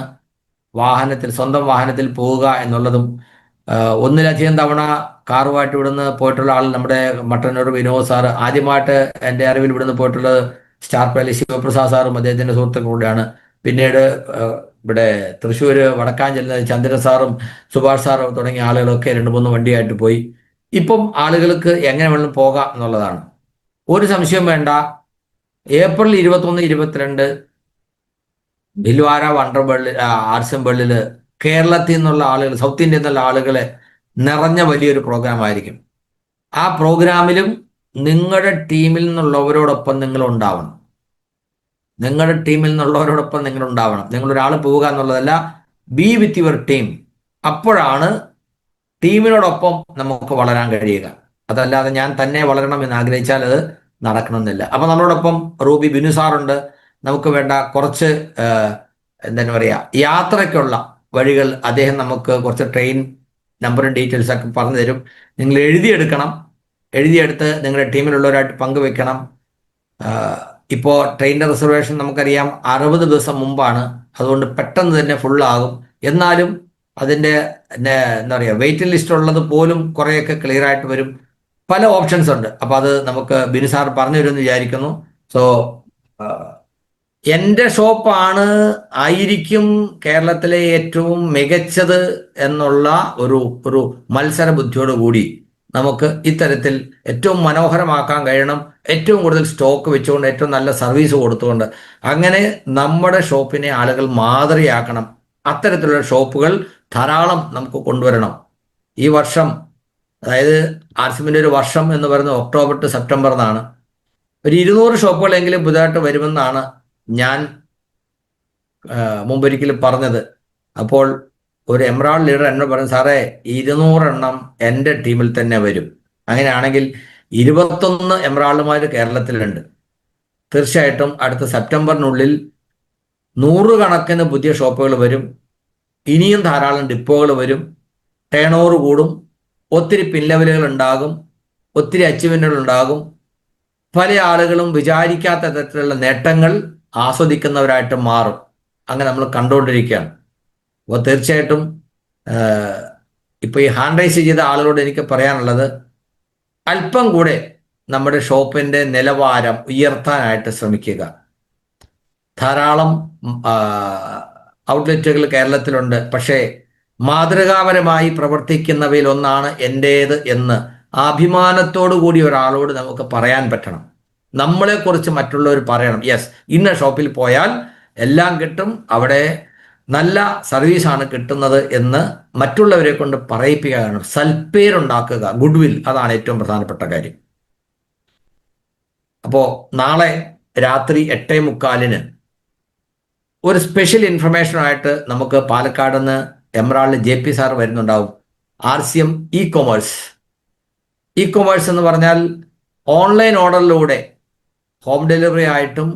സ്വന്തം വാഹനത്തിൽ പോവുക എന്നുള്ളതും. ഒന്നിലധികം തവണ കാറുമായിട്ട് ഇവിടുന്ന് പോയിട്ടുള്ള ആൾ നമ്മുടെ മട്ടന്നൂർ വിനോദ് സാറ്, ആദ്യമായിട്ട് എൻ്റെ അറിവിൽ ഇവിടുന്ന് പോയിട്ടുള്ളത് സ്റ്റാർ പാലസ് ശിവപ്രസാദ് സാറും അദ്ദേഹത്തിൻ്റെ സുഹൃത്തുക്കളുടെയാണ്. പിന്നീട് ഇവിടെ തൃശ്ശൂർ വടക്കാൻ ചെല്ലുന്ന ചന്ദ്രൻ സാറും സുഭാഷ് സാറും തുടങ്ങിയ ആളുകളൊക്കെ 2-3 വണ്ടിയായിട്ട് പോയി. ഇപ്പം ആളുകൾക്ക് എങ്ങനെ വേണം പോകാം എന്നുള്ളതാണ്. ഒരു സംശയം വേണ്ട. ഏപ്രിൽ 21, 22 ഭിൽവാര ആർസിഎം വേൾഡിൽ കേരളത്തിൽ നിന്നുള്ള ആളുകൾ, സൗത്ത് ഇന്ത്യയിൽ നിന്നുള്ള ആളുകളെ നിറഞ്ഞ വലിയൊരു പ്രോഗ്രാം ആയിരിക്കും. ആ പ്രോഗ്രാമിലും നിങ്ങളുടെ ടീമിൽ നിന്നുള്ളവരോടൊപ്പം നിങ്ങൾ ഉണ്ടാവണം. നിങ്ങൾ ഒരാൾ പോവുക എന്നുള്ളതല്ല, ബി വിത്ത് യുവർ ടീം. അപ്പോഴാണ് ടീമിനോടൊപ്പം നമുക്ക് വളരാൻ കഴിയുക. അതല്ലാതെ ഞാൻ തന്നെ വളരണം എന്ന് ആഗ്രഹിച്ചാൽ അത് നടക്കണമെന്നില്ല. അപ്പൊ നമ്മളോടൊപ്പം റൂബി ബിനു സാറുണ്ട്. നമുക്ക് വേണ്ട കുറച്ച് എന്താണ് പറയുക യാത്രയ്ക്കുള്ള വഴികൾ അദ്ദേഹം നമുക്ക് കുറച്ച് ട്രെയിൻ നമ്പറും ഡീറ്റെയിൽസ് ഒക്കെ പറഞ്ഞു തരും. നിങ്ങൾ എഴുതിയെടുക്കണം. എഴുതിയെടുത്ത് നിങ്ങളുടെ ടീമിലുള്ളവരായിട്ട് പങ്കുവെക്കണം. ഇപ്പോൾ ട്രെയിനിൻ്റെ റിസർവേഷൻ നമുക്കറിയാം 60 ദിവസം മുമ്പാണ്. അതുകൊണ്ട് പെട്ടെന്ന് തന്നെ ഫുള്ളാകും. എന്നാലും അതിൻ്റെ എന്താ പറയുക വെയിറ്റിംഗ് ലിസ്റ്റ് ഉള്ളത് പോലും കുറേയൊക്കെ ക്ലിയർ ആയിട്ട് വരും. പല ഓപ്ഷൻസ് ഉണ്ട്. അപ്പൊ അത് നമുക്ക് ബിനു സാർ പറഞ്ഞു തരുമെന്ന് വിചാരിക്കുന്നു. സോ എൻ്റെ ഷോപ്പാണ് ആയിരിക്കും കേരളത്തിലെ ഏറ്റവും മികച്ചത് എന്നുള്ള ഒരു ഒരു മത്സര ബുദ്ധിയോട് കൂടി നമുക്ക് ഇത്തരത്തിൽ ഏറ്റവും മനോഹരമാക്കാൻ കഴിയണം. ഏറ്റവും കൂടുതൽ സ്റ്റോക്ക് വെച്ചുകൊണ്ട് ഏറ്റവും നല്ല സർവീസ് കൊടുത്തുകൊണ്ട് അങ്ങനെ നമ്മുടെ ഷോപ്പിനെ ആളുകൾ മാതൃകയാക്കണം. അത്തരത്തിലുള്ള ഷോപ്പുകൾ ധാരാളം നമുക്ക് കൊണ്ടുവരണം. ഈ വർഷം, അതായത് ആർസിമിൻ്റെ ഒരു വർഷം എന്ന് പറയുന്നത് ഒക്ടോബർ ടു സെപ്റ്റംബർ എന്നാണ്. ഒരു 200 ഷോപ്പുകളെങ്കിലും പുതുതായിട്ട് വരുമെന്നാണ് ഞാൻ മുമ്പൊരിക്കലും പറഞ്ഞത്. അപ്പോൾ ഒരു എമറാൾഡ് ലീഡർ എന്നോട് പറഞ്ഞു, സാറേ 200 എണ്ണം എൻ്റെ ടീമിൽ തന്നെ വരും. അങ്ങനെയാണെങ്കിൽ 21 എമറാൾഡുമാർ കേരളത്തിലുണ്ട്. തീർച്ചയായിട്ടും അടുത്ത സെപ്റ്റംബറിനുള്ളിൽ 100 കണക്കിന് പുതിയ ഷോപ്പുകൾ വരും. ഇനിയും ധാരാളം ഡിപ്പോകൾ വരും. ടേൺ ഓവർ കൂടും. ഒത്തിരി പിൻ ലെവലുകൾ ഉണ്ടാകും. ഒത്തിരി അച്ചീവ്മെന്റുകൾ ഉണ്ടാകും. പല ആളുകളും വിചാരിക്കാത്ത തരത്തിലുള്ള നേട്ടങ്ങൾ ആസ്വദിക്കുന്നവരായിട്ട് മാറും. അങ്ങനെ നമ്മൾ കണ്ടുകൊണ്ടിരിക്കുകയാണ്. അപ്പോൾ തീർച്ചയായിട്ടും ഇപ്പോൾ ഈ ഹാൻഡ് റൈസ് ചെയ്ത ആളുകളോട് എനിക്ക് പറയാനുള്ളത്, അല്പം കൂടെ നമ്മുടെ ഷോപ്പിന്റെ നിലവാരം ഉയർത്താനായിട്ട് ശ്രമിക്കുക. ധാരാളം ഔട്ട്ലെറ്റുകൾ കേരളത്തിലുണ്ട്. പക്ഷേ മാതൃകാപരമായി പ്രവർത്തിക്കുന്നവയിൽ ഒന്നാണ് എൻ്റേത് എന്ന് അഭിമാനത്തോടു കൂടി ഒരാളോട് നമുക്ക് പറയാൻ പറ്റണം. നമ്മളെക്കുറിച്ച് മറ്റുള്ളവർ പറയണം, യെസ്, ഇന്ന ഷോപ്പിൽ പോയാൽ എല്ലാം കിട്ടും, അവിടെ നല്ല സർവീസാണ് കിട്ടുന്നത് എന്ന് മറ്റുള്ളവരെ കൊണ്ട് പറയിപ്പിക്കുകയാണ്. സൽപ്പേരുണ്ടാക്കുക, ഗുഡ് വിൽ, അതാണ് ഏറ്റവും പ്രധാനപ്പെട്ട കാര്യം. അപ്പോൾ നാളെ രാത്രി 8:45 ഒരു സ്പെഷ്യൽ ഇൻഫർമേഷനായിട്ട് നമുക്ക് പാലക്കാട് നിന്ന് എമറാൾഡ് JP സാർ വരുന്നുണ്ടാവും. RCM ഇ-കൊമേഴ്സ് എന്ന് പറഞ്ഞാൽ ഓൺലൈൻ ഓർഡറിലൂടെ ഹോം ഡെലിവറി ആയിട്ടും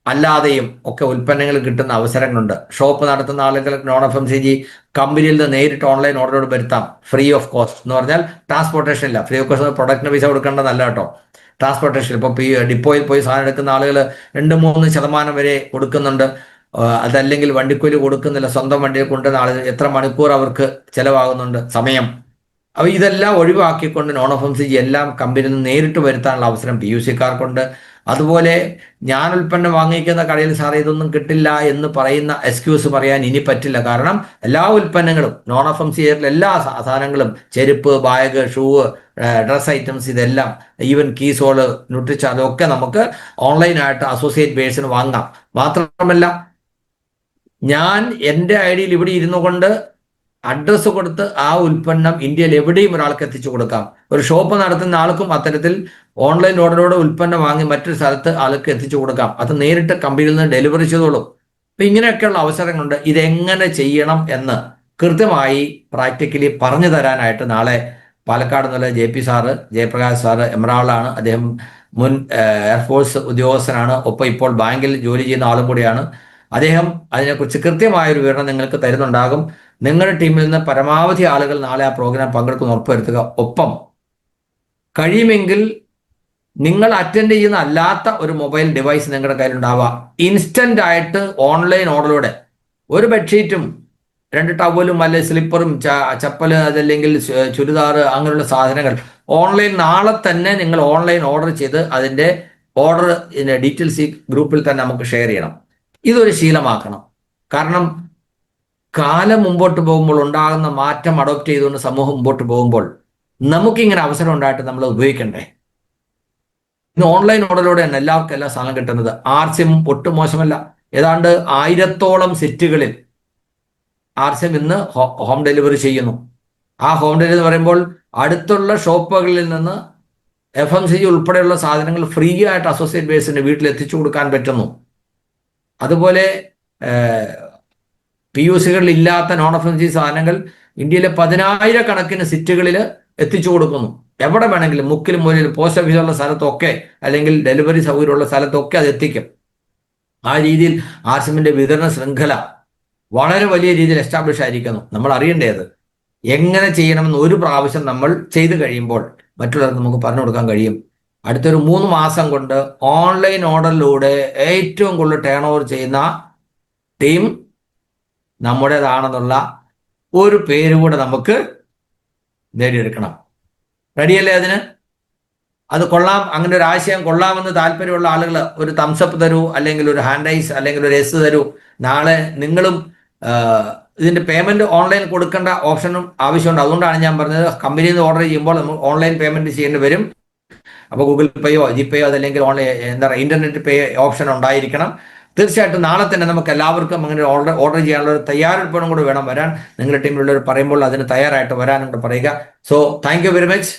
അല്ലാതെയും ഒക്കെ ഉൽപ്പന്നങ്ങൾ കിട്ടുന്ന അവസരങ്ങളുണ്ട്. ഷോപ്പ് നടത്തുന്ന ആളുകൾ non-FMCG കമ്പനിയിൽ നിന്ന് നേരിട്ട് ഓൺലൈൻ ഓർഡറോട് വരുത്താം, ഫ്രീ ഓഫ് കോസ്റ്റ്. എന്ന് പറഞ്ഞാൽ ട്രാൻസ്പോർട്ടേഷൻ ഇല്ല. ഫ്രീ ഓഫ് കോസ്റ്റ് പ്രൊഡക്റ്റിന് പൈസ കൊടുക്കേണ്ടതല്ല കേട്ടോ. ട്രാൻസ്പോർട്ടേഷൻ ഇപ്പോൾ ഡിപ്പോയിൽ പോയി സാധനം എടുക്കുന്ന ആളുകൾ 2-3% വരെ കൊടുക്കുന്നുണ്ട്. അതല്ലെങ്കിൽ വണ്ടിക്കൂലി കൊടുക്കുന്നില്ല. സ്വന്തം വണ്ടിയിൽ കൊണ്ടുവന്ന ആളുകൾ എത്ര മണിക്കൂർ അവർക്ക് ചിലവാകുന്നുണ്ട്, സമയം. അപ്പോൾ ഇതെല്ലാം ഒഴിവാക്കിക്കൊണ്ട് non-FMCG എല്ലാം കമ്പനിയിൽ നിന്ന് നേരിട്ട് വരുത്താനുള്ള അവസരം PUC-കാർക്കുണ്ട്. അതുപോലെ ഞാൻ ഉൽപ്പന്നം വാങ്ങിക്കുന്ന കടയിൽ സാറേ ഇതൊന്നും കിട്ടില്ല എന്ന് പറയുന്ന എക്സ്ക്യൂസ് പറയാൻ ഇനി പറ്റില്ല. കാരണം എല്ലാ ഉൽപ്പന്നങ്ങളും non-FMCG എല്ലാ സാധനങ്ങളും, ചെരുപ്പ്, ബാഗ്, ഷൂ, ഡ്രസ് ഐറ്റംസ്, ഇതെല്ലാം, ഈവൻ കീസോള്, ന്യൂട്രിച്ചാർജ് ഒക്കെ നമുക്ക് ഓൺലൈനായിട്ട് അസോസിയേറ്റ് ബേസിന് വാങ്ങാം. മാത്രമല്ല, ഞാൻ എൻ്റെ ഐഡിയിൽ ഇവിടെ ഇരുന്നു കൊണ്ട് അഡ്രസ്സ് കൊടുത്ത് ആ ഉൽപ്പന്നം ഇന്ത്യയിൽ എവിടെയും ഒരാൾക്ക് എത്തിച്ചു കൊടുക്കാം. ഒരു ഷോപ്പ് നടത്തുന്ന ആൾക്കും അത്തരത്തിൽ ഓൺലൈൻ ഓർഡറോടെ ഉൽപ്പന്നം വാങ്ങി മറ്റൊരു സ്ഥലത്ത് ആൾക്ക് എത്തിച്ചു കൊടുക്കാം. അത് നേരിട്ട് കമ്പനിയിൽ നിന്ന് ഡെലിവറി ചെയ്തോളും. അപ്പൊ ഇങ്ങനെയൊക്കെയുള്ള അവസരങ്ങളുണ്ട്. ഇതെങ്ങനെ ചെയ്യണം എന്ന് കൃത്യമായി പ്രാക്ടിക്കലി പറഞ്ഞു തരാനായിട്ട് നാളെ പാലക്കാട് നിന്നുള്ള JP സാറ്, ജയപ്രകാശ് സാറ് എമറാൾഡാണ്. അദ്ദേഹം മുൻ എയർഫോഴ്സ് ഉദ്യോഗസ്ഥനാണ്. ഒപ്പം ഇപ്പോൾ ബാങ്കിൽ ജോലി ചെയ്യുന്ന ആളും കൂടിയാണ്. അദ്ദേഹം അതിനെക്കുറിച്ച് കൃത്യമായൊരു വിവരണം നിങ്ങൾക്ക് തരുന്നുണ്ടാകും. നിങ്ങളുടെ ടീമിൽ നിന്ന് പരമാവധി ആളുകൾ നാളെ ആ പ്രോഗ്രാം പങ്കെടുക്കുന്ന ഉറപ്പുവരുത്തുക. ഒപ്പം കഴിയുമെങ്കിൽ നിങ്ങൾ അറ്റൻഡ് ചെയ്യുന്ന അല്ലാത്ത ഒരു മൊബൈൽ ഡിവൈസ് നിങ്ങളുടെ കയ്യിലുണ്ടാവുക. ഇൻസ്റ്റന്റ് ആയിട്ട് ഓൺലൈൻ ഓർഡറിലൂടെ ഒരു ബെഡ്ഷീറ്റും 2 ടവലും അല്ലെ സ്ലിപ്പറും ചപ്പല്, അതല്ലെങ്കിൽ ചുരിദാർ, അങ്ങനെയുള്ള സാധനങ്ങൾ ഓൺലൈൻ നാളെ തന്നെ നിങ്ങൾ ഓൺലൈൻ ഓർഡർ ചെയ്ത് അതിൻ്റെ ഓർഡർ ഡീറ്റെയിൽസ് ഈ ഗ്രൂപ്പിൽ തന്നെ നമുക്ക് ഷെയർ ചെയ്യണം. ഇതൊരു ശീലമാക്കണം. കാരണം കാലം മുമ്പോട്ട് പോകുമ്പോൾ ഉണ്ടാകുന്ന മാറ്റം അഡോപ്റ്റ് ചെയ്തുകൊണ്ട് സമൂഹം മുമ്പോട്ട് പോകുമ്പോൾ നമുക്കിങ്ങനെ അവസരം ഉണ്ടായിട്ട് നമ്മൾ ഉപയോഗിക്കണ്ടേ? ഇന്ന് ഓൺലൈൻ ഓർഡറിലൂടെ തന്നെ എല്ലാവർക്കും എല്ലാ സാധനം കിട്ടുന്നത്. RCM ഒട്ടും മോശമല്ല. ഏതാണ്ട് 1000-ഓളം സിറ്റികളിൽ RCM ഇന്ന് ഹോം ഡെലിവറി ചെയ്യുന്നു. ആ ഹോം ഡെലിവറി എന്ന് പറയുമ്പോൾ അടുത്തുള്ള ഷോപ്പുകളിൽ നിന്ന് FMCG ഉൾപ്പെടെയുള്ള സാധനങ്ങൾ ഫ്രീ ആയിട്ട് അസോസിയേറ്റ് ബേസിന് വീട്ടിൽ എത്തിച്ചു കൊടുക്കാൻ പറ്റുന്നു. അതുപോലെ PUC-കളിൽ ഇല്ലാത്ത non-FMCG സാധനങ്ങൾ ഇന്ത്യയിലെ 10,000-കണക്കിന് സിറ്റികളിൽ എത്തിച്ചു കൊടുക്കുന്നു. എവിടെ വേണമെങ്കിലും, മുക്കിലും മൂലയിലും, പോസ്റ്റ് ഓഫീസുള്ള സ്ഥലത്തൊക്കെ, അല്ലെങ്കിൽ ഡെലിവറി സൗകര്യമുള്ള സ്ഥലത്തൊക്കെ അത് എത്തിക്കും. ആ രീതിയിൽ RCM-ന്റെ വിതരണ ശൃംഖല വളരെ വലിയ രീതിയിൽ എസ്റ്റാബ്ലിഷ് ആയിരിക്കുന്നു. നമ്മൾ അറിയേണ്ടത് എങ്ങനെ ചെയ്യണമെന്ന് ഒരു പ്രാവശ്യം നമ്മൾ ചെയ്തു കഴിയുമ്പോൾ മറ്റുള്ളവർക്ക് നമുക്ക് പറഞ്ഞു കൊടുക്കാൻ കഴിയും. അടുത്തൊരു 3 മാസം കൊണ്ട് ഓൺലൈൻ ഓർഡറിലൂടെ ഏറ്റവും കൂടുതൽ ടേൺ ഓവർ ചെയ്യുന്ന ടീം നമ്മുടേതാണെന്നുള്ള ഒരു പേര് കൂടെ നമുക്ക് നേടിയെടുക്കണം. റെഡിയല്ലേ അതിന്? അത് കൊള്ളാം, അങ്ങനെ ഒരു ആശയം കൊള്ളാമെന്ന് താല്പര്യമുള്ള ആളുകൾ ഒരു തംസപ്പ് തരൂ, അല്ലെങ്കിൽ ഒരു ഹാൻഡ് ഐസ്, അല്ലെങ്കിൽ ഒരു എസ് തരൂ. നാളെ നിങ്ങളും ഇതിന്റെ പേയ്മെന്റ് ഓൺലൈൻ കൊടുക്കേണ്ട ഓപ്ഷനും ആവശ്യമുണ്ട്. അതുകൊണ്ടാണ് ഞാൻ പറഞ്ഞത്, കമ്പനിയിൽ നിന്ന് ഓർഡർ ചെയ്യുമ്പോൾ നമ്മൾ ഓൺലൈൻ പേയ്മെന്റ് ചെയ്യേണ്ടി വരും. അപ്പോൾ ഗൂഗിൾ പേയോ ജിപേയോ അതല്ലെങ്കിൽ ഓൺലൈൻ എന്താ പറയുക ഇന്റർനെറ്റ് പേ ഓപ്ഷൻ ഉണ്ടായിരിക്കണം. തീർച്ചയായിട്ടും നാളെ തന്നെ നമുക്ക് എല്ലാവർക്കും അങ്ങനെ ഓർഡർ ചെയ്യാനുള്ള ഒരു തയ്യാറെടുപ്പോടും കൂടെ വേണം വരാൻ. നിങ്ങളുടെ ടീമിലുള്ളവർ പറയുമ്പോൾ അതിന് തയ്യാറായിട്ട് വരാനും കൂടെ പറയുക. So thank you very much.